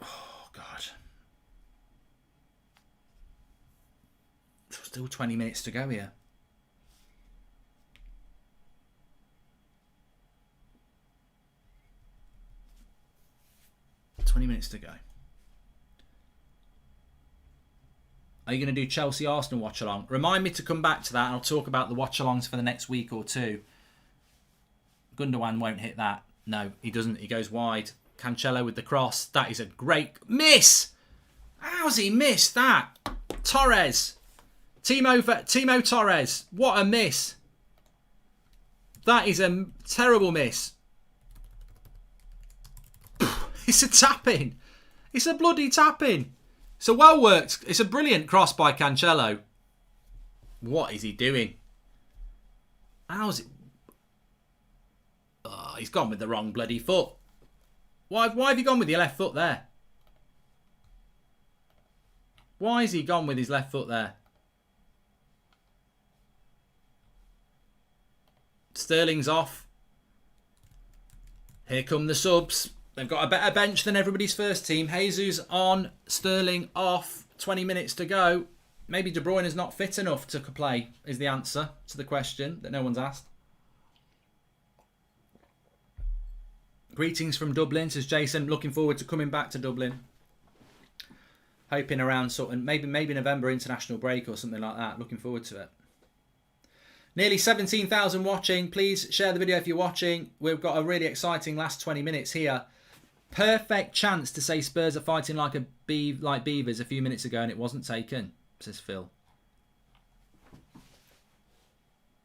[SPEAKER 1] Oh, God. Still 20 minutes to go here. Minutes to go. Are you going to do Chelsea Arsenal watch along? Remind me to come back to that, and I'll talk about the watch alongs for the next week or two. Gundogan won't hit that. No, he doesn't. He goes wide. Cancelo with the cross. That is a great miss. How's he missed that? Torres. Timo Torres. What a miss. That is a terrible miss. It's a tap-in. It's a bloody tap-in. It's a well-worked... It's a brilliant cross by Cancelo. What is he doing? How's it... Oh, he's gone with the wrong bloody foot. Why have you gone with your left foot there? Why has he gone with his left foot there? Sterling's off. Here come the subs. They've got a better bench than everybody's first team. Jesus on, Sterling off, 20 minutes to go. Maybe De Bruyne is not fit enough to play, is the answer to the question that no one's asked. Greetings from Dublin, says Jason. Looking forward to coming back to Dublin. Hoping around sort of maybe November international break or something like that. Looking forward to it. Nearly 17,000 watching. Please share the video if you're watching. We've got a really exciting last 20 minutes here. Perfect chance to say Spurs are fighting like Beavers a few minutes ago and it wasn't taken, says Phil.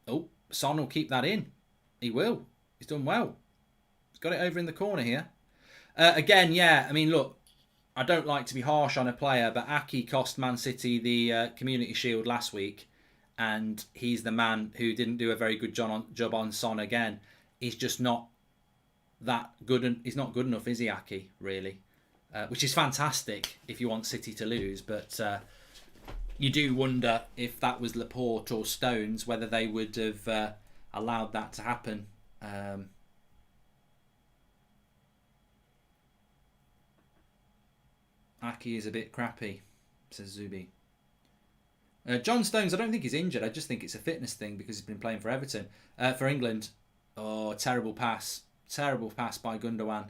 [SPEAKER 1] Oh, Son will keep that in. He will. He's done well. He's got it over in the corner here. Again, yeah, I mean, look, I don't like to be harsh on a player, but Aki cost Man City the Community Shield last week, and he's the man who didn't do a very good job on Son again. He's just not that good, and he's not good enough, is he, Aki, really? Which is fantastic if you want City to lose, but you do wonder if that was Laporte or Stones, whether they would have allowed that to happen. Aki is a bit crappy, says Zubi. John Stones, I don't think he's injured. I just think it's a fitness thing because he's been playing for Everton. For England, oh, terrible pass. Terrible pass by Gundogan.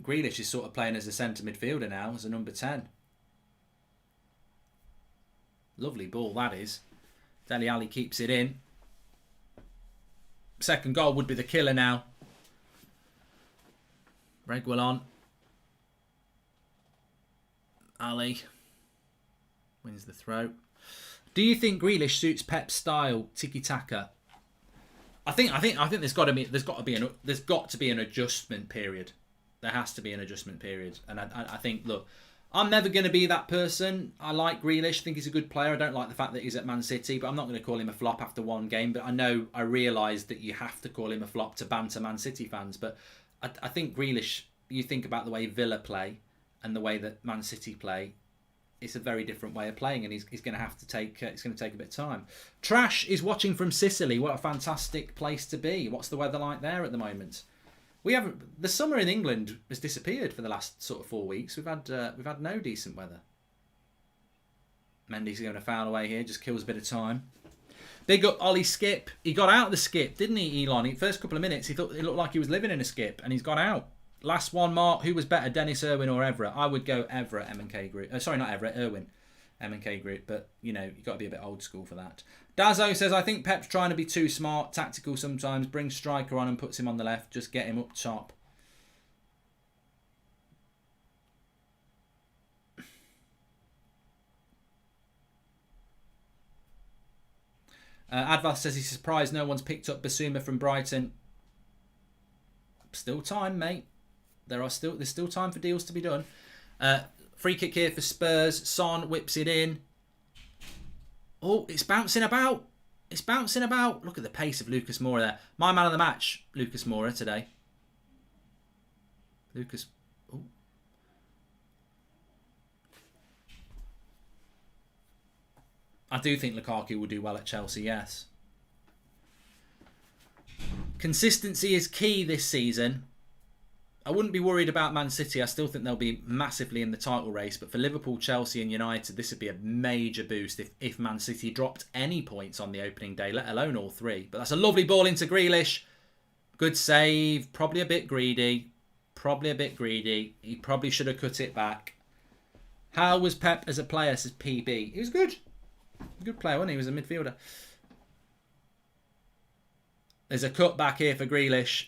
[SPEAKER 1] Grealish is sort of playing as a centre midfielder now, as a number 10. Lovely ball, that is. Dele Alli keeps it in. Second goal would be the killer now. Reguilon. Ali wins the throw. Do you think Grealish suits Pep's style, tiki-taka? I think there's got to be an adjustment period. There has to be an adjustment period, and I think, look, I'm never going to be that person. I like Grealish. I think he's a good player. I don't like the fact that he's at Man City, but I'm not going to call him a flop after one game. But I realise that you have to call him a flop to banter Man City fans. But I think Grealish, you think about the way Villa play and the way that Man City play, it's a very different way of playing, and he's going to have to take. It's going to take a bit of time. Trash is watching from Sicily. What a fantastic place to be. What's the weather like there at the moment? The summer in England has disappeared for the last sort of 4 weeks. We've had no decent weather. Mendy's going to foul away here, just kills a bit of time. Big up Ollie Skip. He got out of the skip, didn't he, Elon? First couple of minutes, he thought it looked like he was living in a skip, and he's got out. Last one, Mark. Who was better, Dennis Irwin or Everett? I would go Everett, M&K Group. Sorry, not Everett, Irwin, M&K Group. But, you've got to be a bit old school for that. Dazzo says, I think Pep's trying to be too smart, tactical sometimes. Brings striker on and puts him on the left. Just get him up top. Advath says he's surprised no one's picked up Basuma from Brighton. Still time, mate. There's still time for deals to be done. Free kick here for Spurs. Son whips it in. Oh, it's bouncing about. It's bouncing about. Look at the pace of Lucas Moura there. My man of the match, Lucas Moura today. Lucas. Oh. I do think Lukaku will do well at Chelsea, yes. Consistency is key this season. I wouldn't be worried about Man City. I still think they'll be massively in the title race. But for Liverpool, Chelsea and United, this would be a major boost if Man City dropped any points on the opening day, let alone all three. But that's a lovely ball into Grealish. Good save. Probably a bit greedy. He probably should have cut it back. How was Pep as a player, says PB? He was good. Good player, wasn't he? He was a midfielder. There's a cut back here for Grealish.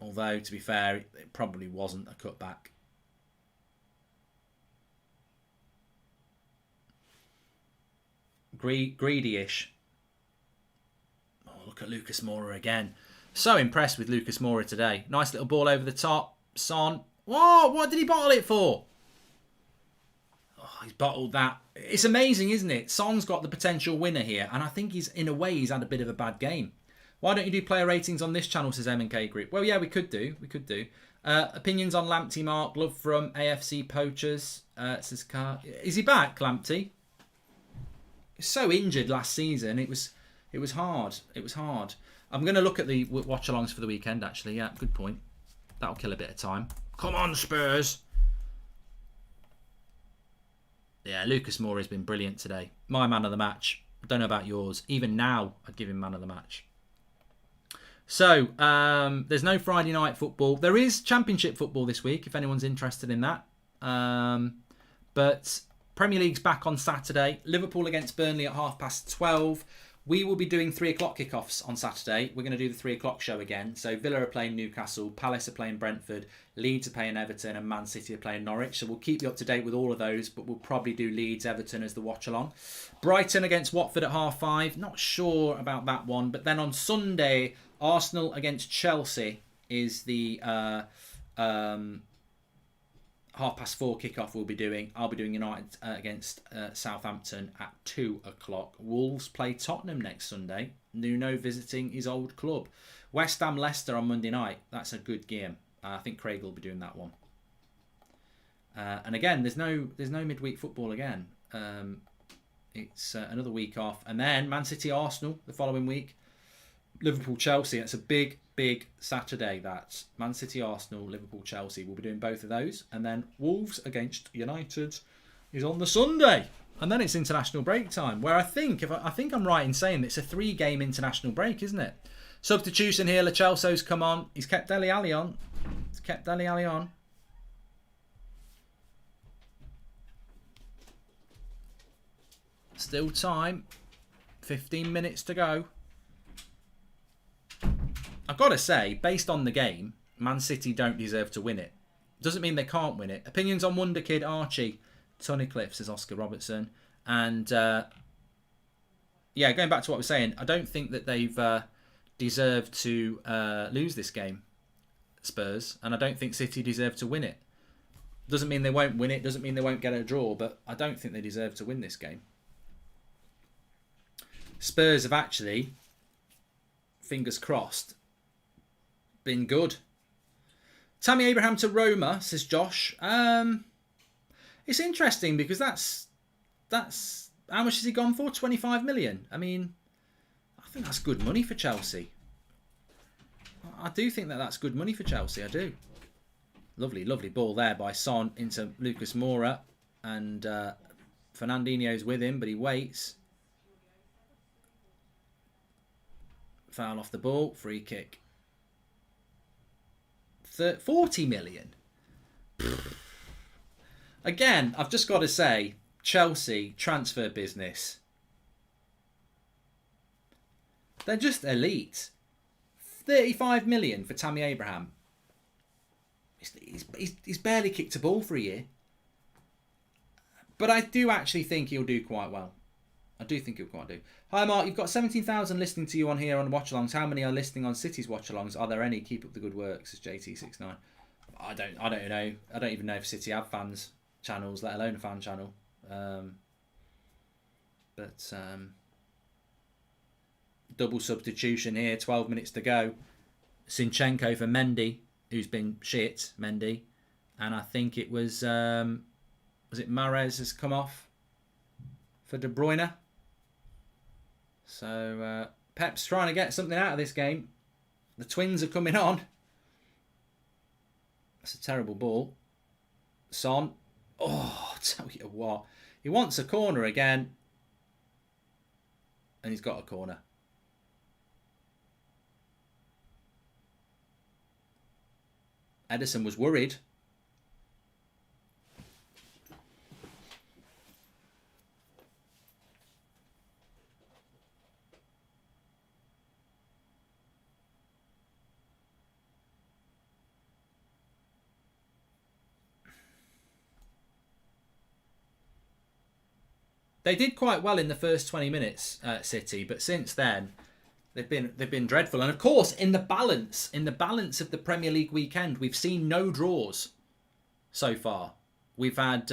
[SPEAKER 1] Although, to be fair, it probably wasn't a cutback. Greedy-ish. Oh, look at Lucas Moura again. So impressed with Lucas Moura today. Nice little ball over the top. Son. Whoa, what did he bottle it for? Oh, he's bottled that. It's amazing, isn't it? Son's got the potential winner here. And I think in a way, he's had a bit of a bad game. Why don't you do player ratings on this channel, says M&K Group? Well, yeah, we could do. Opinions on Lamptey, Mark. Love from AFC Poachers. Says Car. Is he back, Lamptey? He's so injured last season. It was hard. I'm going to look at the watch-alongs for the weekend, actually. Yeah, good point. That'll kill a bit of time. Come on, Spurs. Yeah, Lucas Moura has been brilliant today. My man of the match. I don't know about yours. Even now, I'd give him man of the match. So, there's no Friday night football. There is Championship football this week, if anyone's interested in that. But Premier League's back on Saturday. Liverpool against Burnley at 12:30. We will be doing 3 o'clock kickoffs on Saturday. We're going to do the 3 o'clock show again. So Villa are playing Newcastle, Palace are playing Brentford, Leeds are playing Everton, and Man City are playing Norwich. So we'll keep you up to date with all of those, but we'll probably do Leeds, Everton as the watch along. Brighton against Watford at 5:30. Not sure about that one. But then on Sunday, Arsenal against Chelsea is the 4:30 kickoff we'll be doing. I'll be doing United against Southampton at 2 o'clock. Wolves play Tottenham next Sunday. Nuno visiting his old club. West Ham Leicester on Monday night. That's a good game. I think Craig will be doing that one. And again, there's no midweek football again. It's another week off. And then Man City Arsenal the following week. Liverpool Chelsea. It's a big Saturday. That's Man City Arsenal, Liverpool Chelsea. We'll be doing both of those, and then Wolves against United is on the Sunday, and then it's international break time. Where I think I'm right in saying it's a 3-game international break, isn't it? Substitution here. Lo Celso's come on. He's kept Dele Alli on. Still time. 15 minutes to go. I've got to say, based on the game, Man City don't deserve to win it. Doesn't mean they can't win it. Opinions on Wonder Kid Archie. Tunnicliffe, says Oscar Robertson. And, going back to what we're saying, I don't think that they've deserved to lose this game, Spurs. And I don't think City deserve to win it. Doesn't mean they won't win it. Doesn't mean they won't get a draw. But I don't think they deserve to win this game. Spurs have actually, fingers crossed, been good. Tammy Abraham to Roma, says Josh. It's interesting because that's how much has he gone for? 25 million. I mean, I think that's good money for Chelsea. I do think that's good money for Chelsea. I do. Lovely, lovely ball there by Son into Lucas Moura, and Fernandinho's with him, but he waits. Foul off the ball, free kick. 40 million. Again, I've just got to say, Chelsea transfer business. They're just elite. 35 million for Tammy Abraham. He's barely kicked a ball for a year. But I do actually think he'll do quite well. I do think he'll quite do. Hi Mark, you've got 17,000 listening to you on here on Watchalongs. How many are listening on City's Watchalongs? Are there any? Keep up the good work, says JT69. I don't know. I don't even know if City have fans channels, let alone a fan channel. Double substitution here, 12 minutes to go. Zinchenko for Mendy, who's been shit, Mendy. And I think it was it Mahrez has come off for De Bruyne. So Pep's trying to get something out of this game. The twins are coming on. That's a terrible ball. Son. Oh, I'll tell you what. He wants a corner again. And he's got a corner. Edison was worried. They did quite well in the first 20 minutes, City, but since then they've been dreadful. And of course, in the balance of the Premier League weekend, we've seen no draws so far. We've had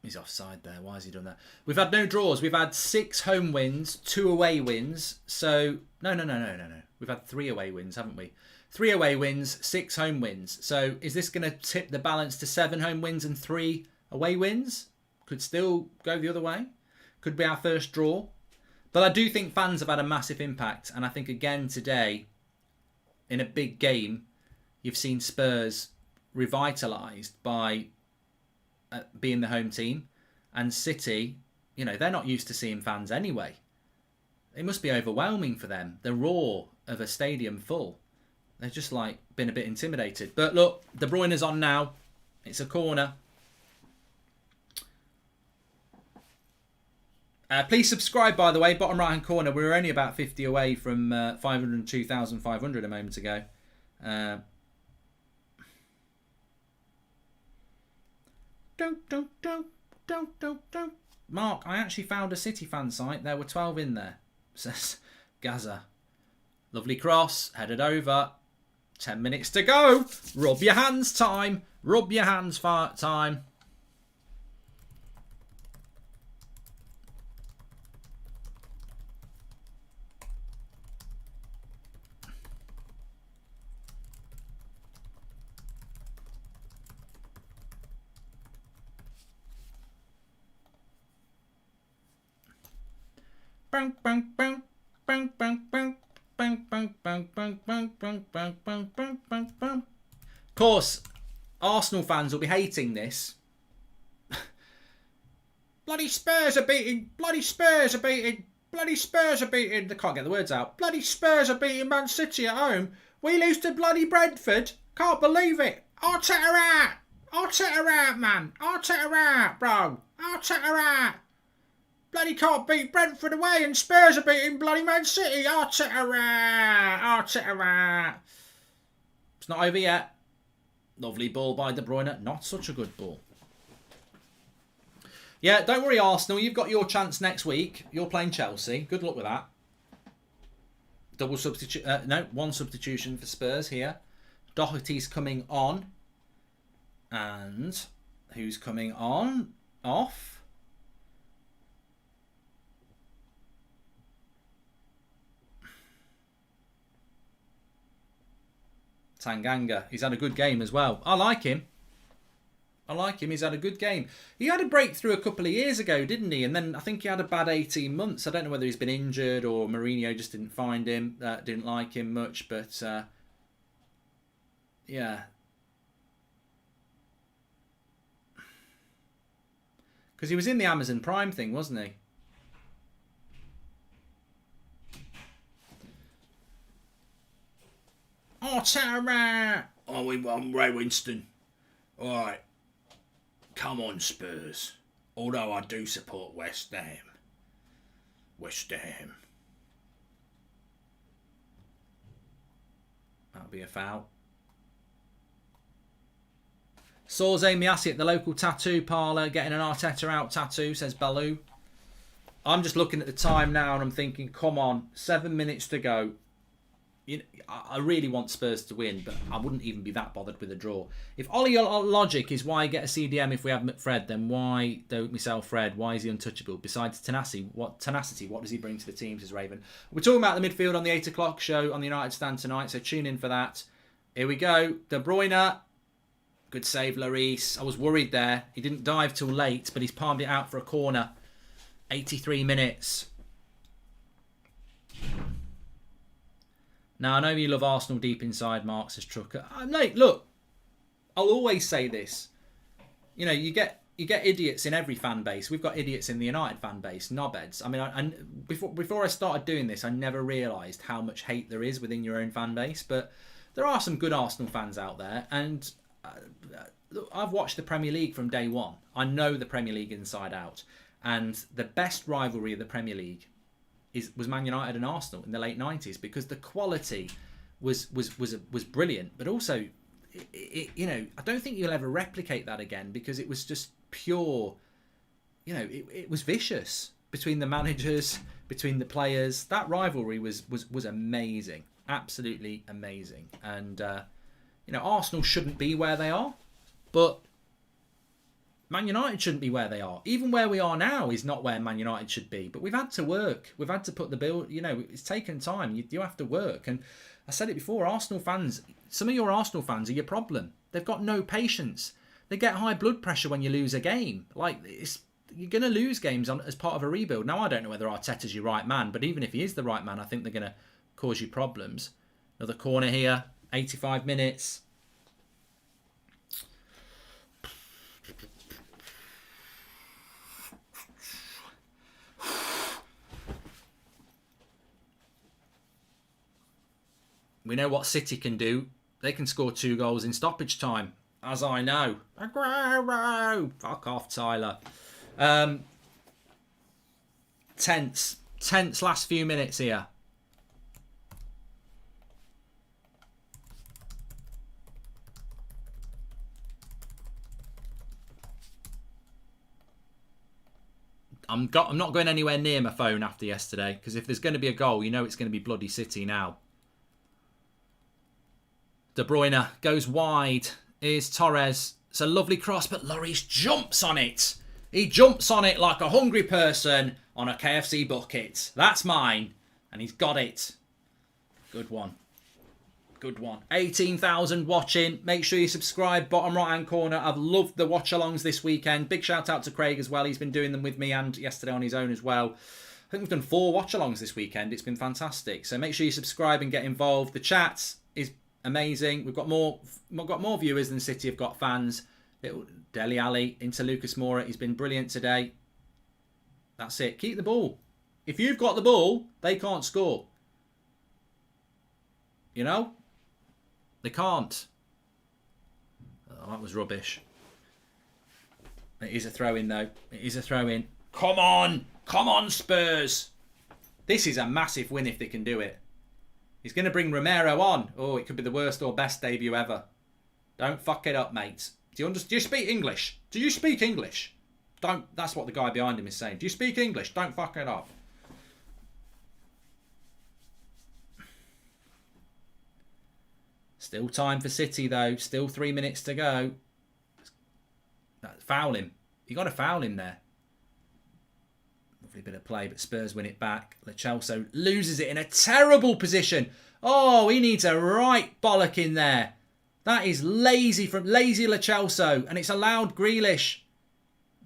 [SPEAKER 1] he's offside there. Why has he done that? We've had no draws. We've had 6 home wins, 2 away wins. So no. We've had 3 away wins, haven't we? 3 away wins, 6 home wins. So is this going to tip the balance to 7 home wins and 3 away wins? Could still go the other way. Could be our first draw. But I do think fans have had a massive impact. And I think again today, in a big game, you've seen Spurs revitalised by being the home team. And City, you know, they're not used to seeing fans anyway. It must be overwhelming for them. The roar of a stadium full. They've just like been a bit intimidated. But look, De Bruyne's on now. It's a corner. Please subscribe, by the way. Bottom right hand corner. We were only about 50 away from 502,500 a moment ago. Don't. Mark, I actually found a City fan site. There were 12 in there. Says Gaza. Lovely cross. Headed over. 10 minutes to go. Rub your hands time. Rub your hands time. Bang, bang, bang, bang, bang, bang. Bang, bang, bang, bang, bang, bang, bang, bang, bang, bang, bang. Of course, Arsenal fans will be hating this. Bloody Spurs are beating. Bloody Spurs are beating. Bloody Spurs are beating. They can't get the words out. Bloody Spurs are beating Man City at home. We lose to bloody Brentford. Can't believe it. Arteta out. Arteta out, man. Arteta out, bro. Arteta out. Bloody can't beat Brentford away and Spurs are beating bloody Man City. Arteta out. Arteta out. It's not over yet. Lovely ball by De Bruyne. Not such a good ball. Yeah, don't worry, Arsenal. You've got your chance next week. You're playing Chelsea. Good luck with that. Double substitute. No, one substitution for Spurs here. Doherty's coming on. And who's coming on? Off. Tanganga. He's had a good game as well. I like him. He's had a good game. He had a breakthrough a couple of years ago, didn't he? And then I think he had a bad 18 months. I don't know whether he's been injured or Mourinho just didn't find him, didn't like him much. But, yeah. Because he was in the Amazon Prime thing, wasn't he? Oh, Tara! Oh, I'm Ray Winston. All right. Come on, Spurs. Although I do support West Ham. West Ham. That'll be a foul. Sorze Miasi at the local tattoo parlour, getting an Arteta out tattoo, says Baloo. I'm just looking at the time now and I'm thinking, come on, 7 minutes to go. I really want Spurs to win, but I wouldn't even be that bothered with a draw. If Ollie logic is why get a CDM if we have Fred, then why don't we sell Fred? Why is he untouchable? Besides tenacity, what does he bring to the team, says Raven. We're talking about the midfield on the 8 o'clock show on the United Stand tonight, so tune in for that. Here we go. De Bruyne. Good save, Lloris. I was worried there. He didn't dive till late, but he's palmed it out for a corner. 83 minutes. Now, I know you love Arsenal deep inside, Mark, says Trucker. Mate, look, I'll always say this. You know, you get idiots in every fan base. We've got idiots in the United fan base, knobheads. I mean, before I started doing this, I never realised how much hate there is within your own fan base. But there are some good Arsenal fans out there. And look, I've watched the Premier League from day one. I know the Premier League inside out. And the best rivalry of the Premier League was Man United and Arsenal in the late 90s, because the quality was brilliant, but also you know, I don't think you'll ever replicate that again, because it was just pure, you know, it was vicious between the managers, between the players. That rivalry was amazing, absolutely amazing. And you know, Arsenal shouldn't be where they are, but Man United shouldn't be where they are. Even where we are now is not where Man United should be. But we've had to work. We've had to put the bill. You know, it's taken time. You have to work. And I said it before, Arsenal fans, some of your Arsenal fans are your problem. They've got no patience. They get high blood pressure when you lose a game. Like, you're going to lose games as part of a rebuild. Now, I don't know whether Arteta's your right man, but even if he is the right man, I think they're going to cause you problems. Another corner here, 85 minutes. We know what City can do. They can score 2 goals in stoppage time, as I know. Aguero! Fuck off, Tyler. Tense last few minutes here. I'm not going anywhere near my phone after yesterday, because if there's going to be a goal, you know it's going to be bloody City now. De Bruyne goes wide. Here's Torres. It's a lovely cross, but Lloris jumps on it. He jumps on it like a hungry person on a KFC bucket. That's mine. And he's got it. Good one. Good one. 18,000 watching. Make sure you subscribe. Bottom right-hand corner. I've loved the watch-alongs this weekend. Big shout-out to Craig as well. He's been doing them with me and yesterday on his own as well. I think we've done 4 watch-alongs this weekend. It's been fantastic. So make sure you subscribe and get involved. The chat is amazing. We've got more viewers than City have got fans. Little Dele Alli into Lucas Moura. He's been brilliant today. That's it. Keep the ball. If you've got the ball, they can't score. You know? They can't. Oh, that was rubbish. It is a throw-in, though. It is a throw-in. Come on! Come on, Spurs! This is a massive win if they can do it. He's going to bring Romero on. Oh, it could be the worst or best debut ever. Don't fuck it up, mate. Do you speak English? Do you speak English? Don't. That's what the guy behind him is saying. Do you speak English? Don't fuck it up. Still time for City, though. Still 3 minutes to go. Foul him. You got to foul him there. Lovely bit of play, but Spurs win it back. Lo Celso loses it in a terrible position. Oh, he needs a right bollock in there. That is lazy from lazy Lo Celso, and it's allowed Grealish.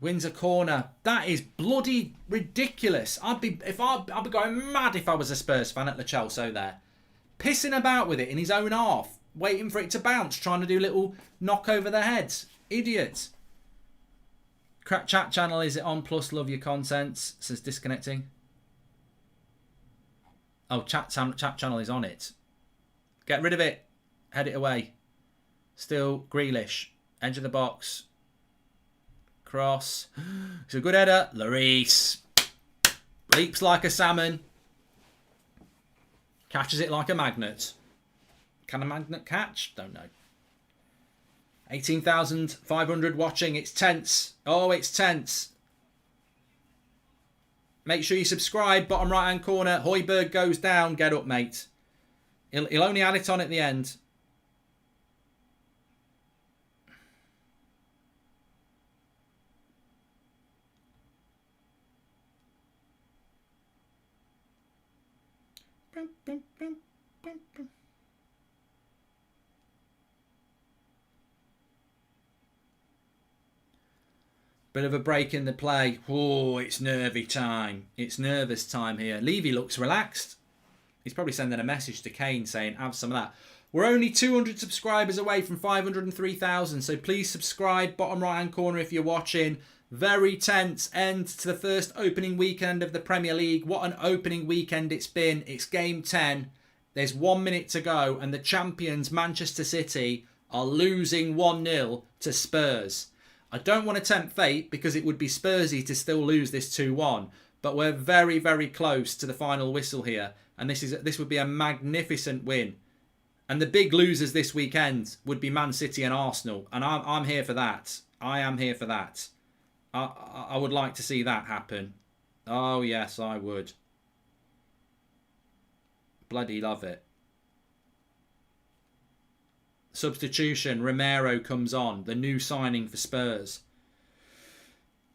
[SPEAKER 1] Wins a corner. That is bloody ridiculous. I'd be going mad if I was a Spurs fan at Lo Celso there. Pissing about with it in his own half. Waiting for it to bounce. Trying to do little knock over their heads. Idiot. Chat channel, is it on? Plus, love your content. Says disconnecting. Oh, chat channel is on it. Get rid of it. Head it away. Still Grealish. Edge of the box. Cross. It's a good header. Lloris. Leaps like a salmon. Catches it like a magnet. Can a magnet catch? Don't know. 18,500 watching. It's tense. Oh, it's tense. Make sure you subscribe. Bottom right hand corner. Højbjerg goes down. Get up, mate. He'll only add it on at the end. Bit of a break in the play. Oh, it's nervy time. It's nervous time here. Levy looks relaxed. He's probably sending a message to Kane saying, have some of that. We're only 200 subscribers away from 503,000. So please subscribe. Bottom right hand corner if you're watching. Very tense end to the first opening weekend of the Premier League. What an opening weekend it's been. It's game 10. There's 1 minute to go. And the champions, Manchester City, are losing 1-0 to Spurs. I don't want to tempt fate because it would be Spursy to still lose this 2-1. But we're very, very close to the final whistle here. And this would be a magnificent win. And the big losers this weekend would be Man City and Arsenal. And I'm here for that. I am here for that. I would like to see that happen. Oh, yes, I would. Bloody love it. Substitution. Romero comes on. The new signing for Spurs.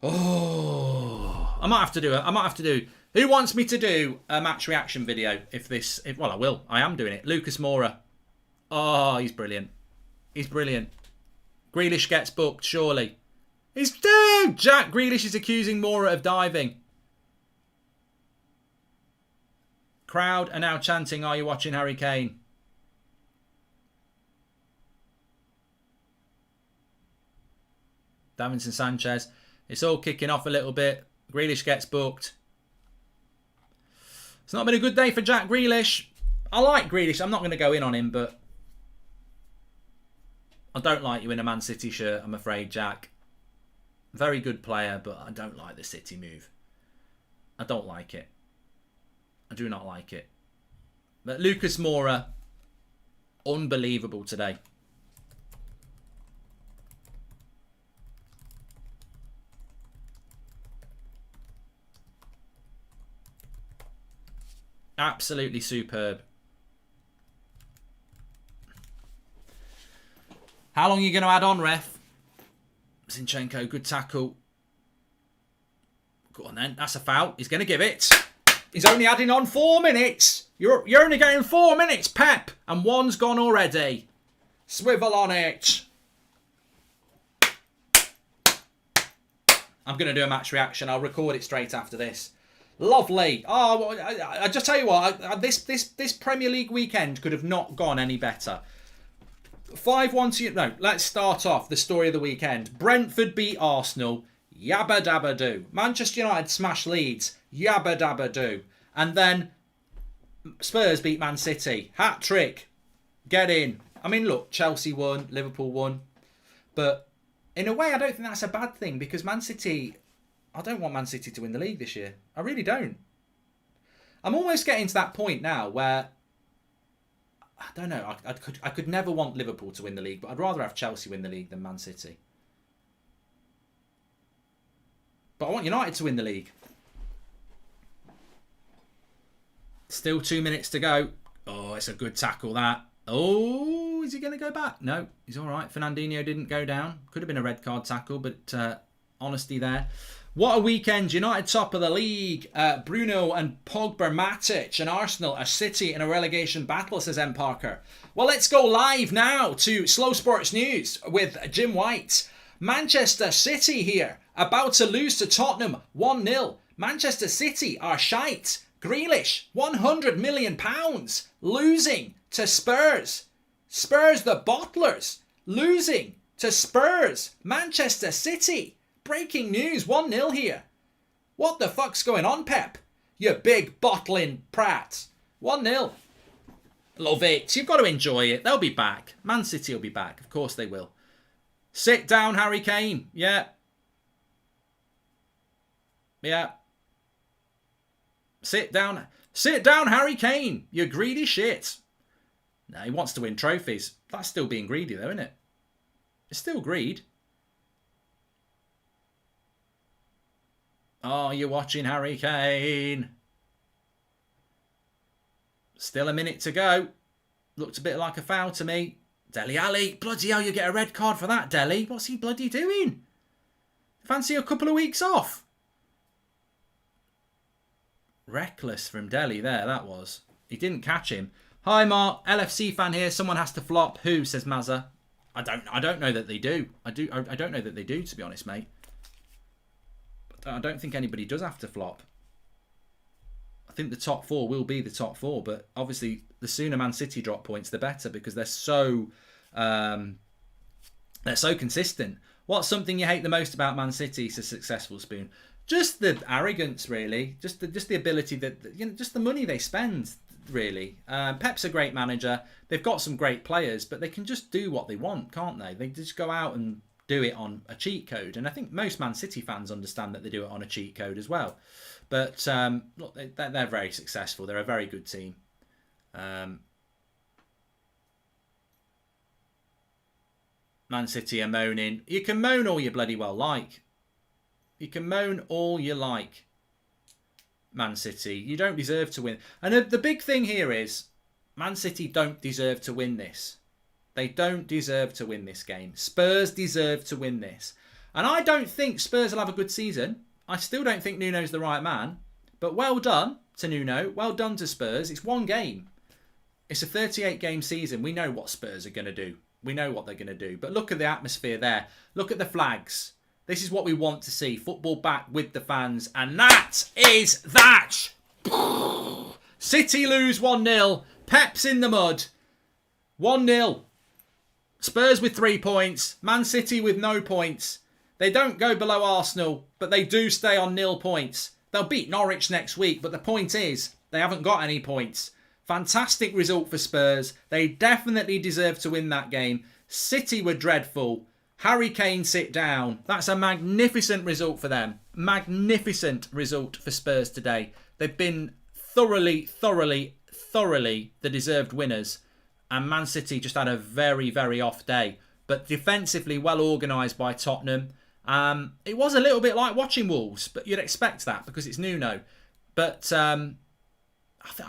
[SPEAKER 1] Oh, I might have to do. Who wants me to do a match reaction video? Well, I will. I am doing it. Lucas Moura. Oh, he's brilliant. He's brilliant. Grealish gets booked, surely. Jack Grealish is accusing Moura of diving. Crowd are now chanting, "Are you watching Harry Kane?" Davinson Sanchez. It's all kicking off a little bit. Grealish gets booked. It's not been a good day for Jack Grealish. I like Grealish. I'm not going to go in on him, but I don't like you in a Man City shirt, I'm afraid, Jack. Very good player, but I don't like the City move. I don't like it. I do not like it. But Lucas Moura, unbelievable today. Absolutely superb. How long are you going to add on, ref? Zinchenko, good tackle. Go on then. That's a foul. He's going to give it. He's only adding on 4 minutes. You're only getting 4 minutes, Pep. And one's gone already. Swivel on it. I'm going to do a match reaction. I'll record it straight after this. Lovely. Oh, I just tell you what. This Premier League weekend could have not gone any better. 5-1 to... No, let's start off the story of the weekend. Brentford beat Arsenal. Yabba dabba do. Manchester United smash Leeds. Yabba dabba do. And then Spurs beat Man City. Hat trick. Get in. I mean, look, Chelsea won. Liverpool won. But in a way, I don't think that's a bad thing because Man City... I don't want Man City to win the league this year. I really don't. I'm almost getting to that point now where... I don't know. I could never want Liverpool to win the league, but I'd rather have Chelsea win the league than Man City. But I want United to win the league. Still 2 minutes to go. Oh, it's a good tackle, that. Oh, is he going to go back? No, he's all right. Fernandinho didn't go down. Could have been a red card tackle, but honesty there. What a weekend. United top of the league. Bruno and Pogba, Matic and Arsenal are City in a relegation battle, says M. Parker. Well, let's go live now to Slow Sports News with Jim White. Manchester City here, about to lose to Tottenham 1-0. Manchester City are shite. Grealish, £100 million, losing to Spurs. Spurs the bottlers, losing to Spurs. Manchester City. Breaking news, 1-0 here. What the fuck's going on, Pep? You big bottling prat. 1-0. Love it. You've got to enjoy it. They'll be back. Man City will be back. Of course they will. Sit down, Harry Kane. Yeah. Yeah. Sit down. Sit down, Harry Kane. You greedy shit. No, he wants to win trophies. That's still being greedy, though, isn't it? It's still greed. Oh, you're watching Harry Kane. Still a minute to go. Looked a bit like a foul to me. Dele Alli. Bloody hell, you get a red card for that, Dele. What's he bloody doing? Fancy a couple of weeks off? Reckless from Dele there, that was. He didn't catch him. Hi, Mark. LFC fan here. Someone has to flop. Who, says Mazza. I don't know that they do. I don't know that they do, to be honest, mate. But I don't think anybody does have to flop. I think the top four will be the top four, but obviously the sooner Man City drop points, the better, because they're so consistent. What's something you hate the most about Man City? Says Successful Spoon. Just the arrogance, really. Just the ability that, you know, just the money they spend, really. Pep's a great manager. They've got some great players, but they can just do what they want, can't they? They just go out and do it on a cheat code. And I think most Man City fans understand that they do it on a cheat code as well. But look, they're very successful. They're a very good team. Man City are moaning. You can moan all you bloody well like. You can moan all you like, Man City. You don't deserve to win. And the big thing here is, Man City don't deserve to win this. They don't deserve to win this game. Spurs deserve to win this. And I don't think Spurs will have a good season. I still don't think Nuno's the right man. But well done to Nuno. Well done to Spurs. It's one game. It's a 38-game season. We know what Spurs are going to do. We know what they're going to do. But look at the atmosphere there. Look at the flags. This is what we want to see. Football back with the fans. And that is that. City lose 1-0. Pep's in the mud. 1-0. Spurs with 3 points. Man City with no points. They don't go below Arsenal, but they do stay on 0 points. They'll beat Norwich next week, but the point is, they haven't got any points. Fantastic result for Spurs. They definitely deserve to win that game. City were dreadful. Harry Kane sit down. That's a magnificent result for them. Magnificent result for Spurs today. They've been thoroughly the deserved winners. And Man City just had a very, very off day. But defensively well organised by Tottenham. It was a little bit like watching Wolves, but you'd expect that because it's Nuno. But, I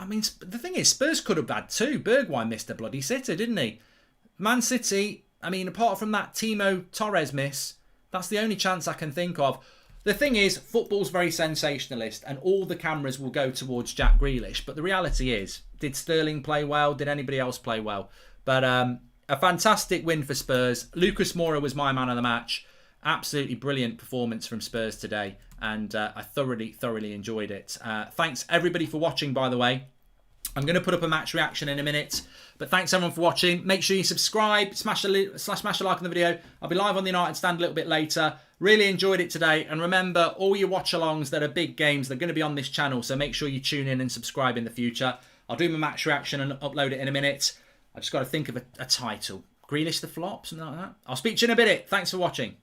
[SPEAKER 1] mean, the thing is, Spurs could have had 2. Bergwijn missed a bloody sitter, didn't he? Man City, I mean, apart from that Timo Torres miss, that's the only chance I can think of. The thing is, football's very sensationalist and all the cameras will go towards Jack Grealish. But the reality is, did Sterling play well? Did anybody else play well? But a fantastic win for Spurs. Lucas Moura was my man of the match. Absolutely brilliant performance from Spurs today. And I thoroughly enjoyed it. Thanks everybody for watching, by the way. I'm going to put up a match reaction in a minute. But thanks everyone for watching. Make sure you subscribe, smash a like on the video. I'll be live on the United Stand a little bit later. Really enjoyed it today. And remember, all your watch-alongs that are big games, they're going to be on this channel. So make sure you tune in and subscribe in the future. I'll do my match reaction and upload it in a minute. I just got to think of a title. Grealish the flop, something like that. I'll speak to you in a bit. Thanks for watching.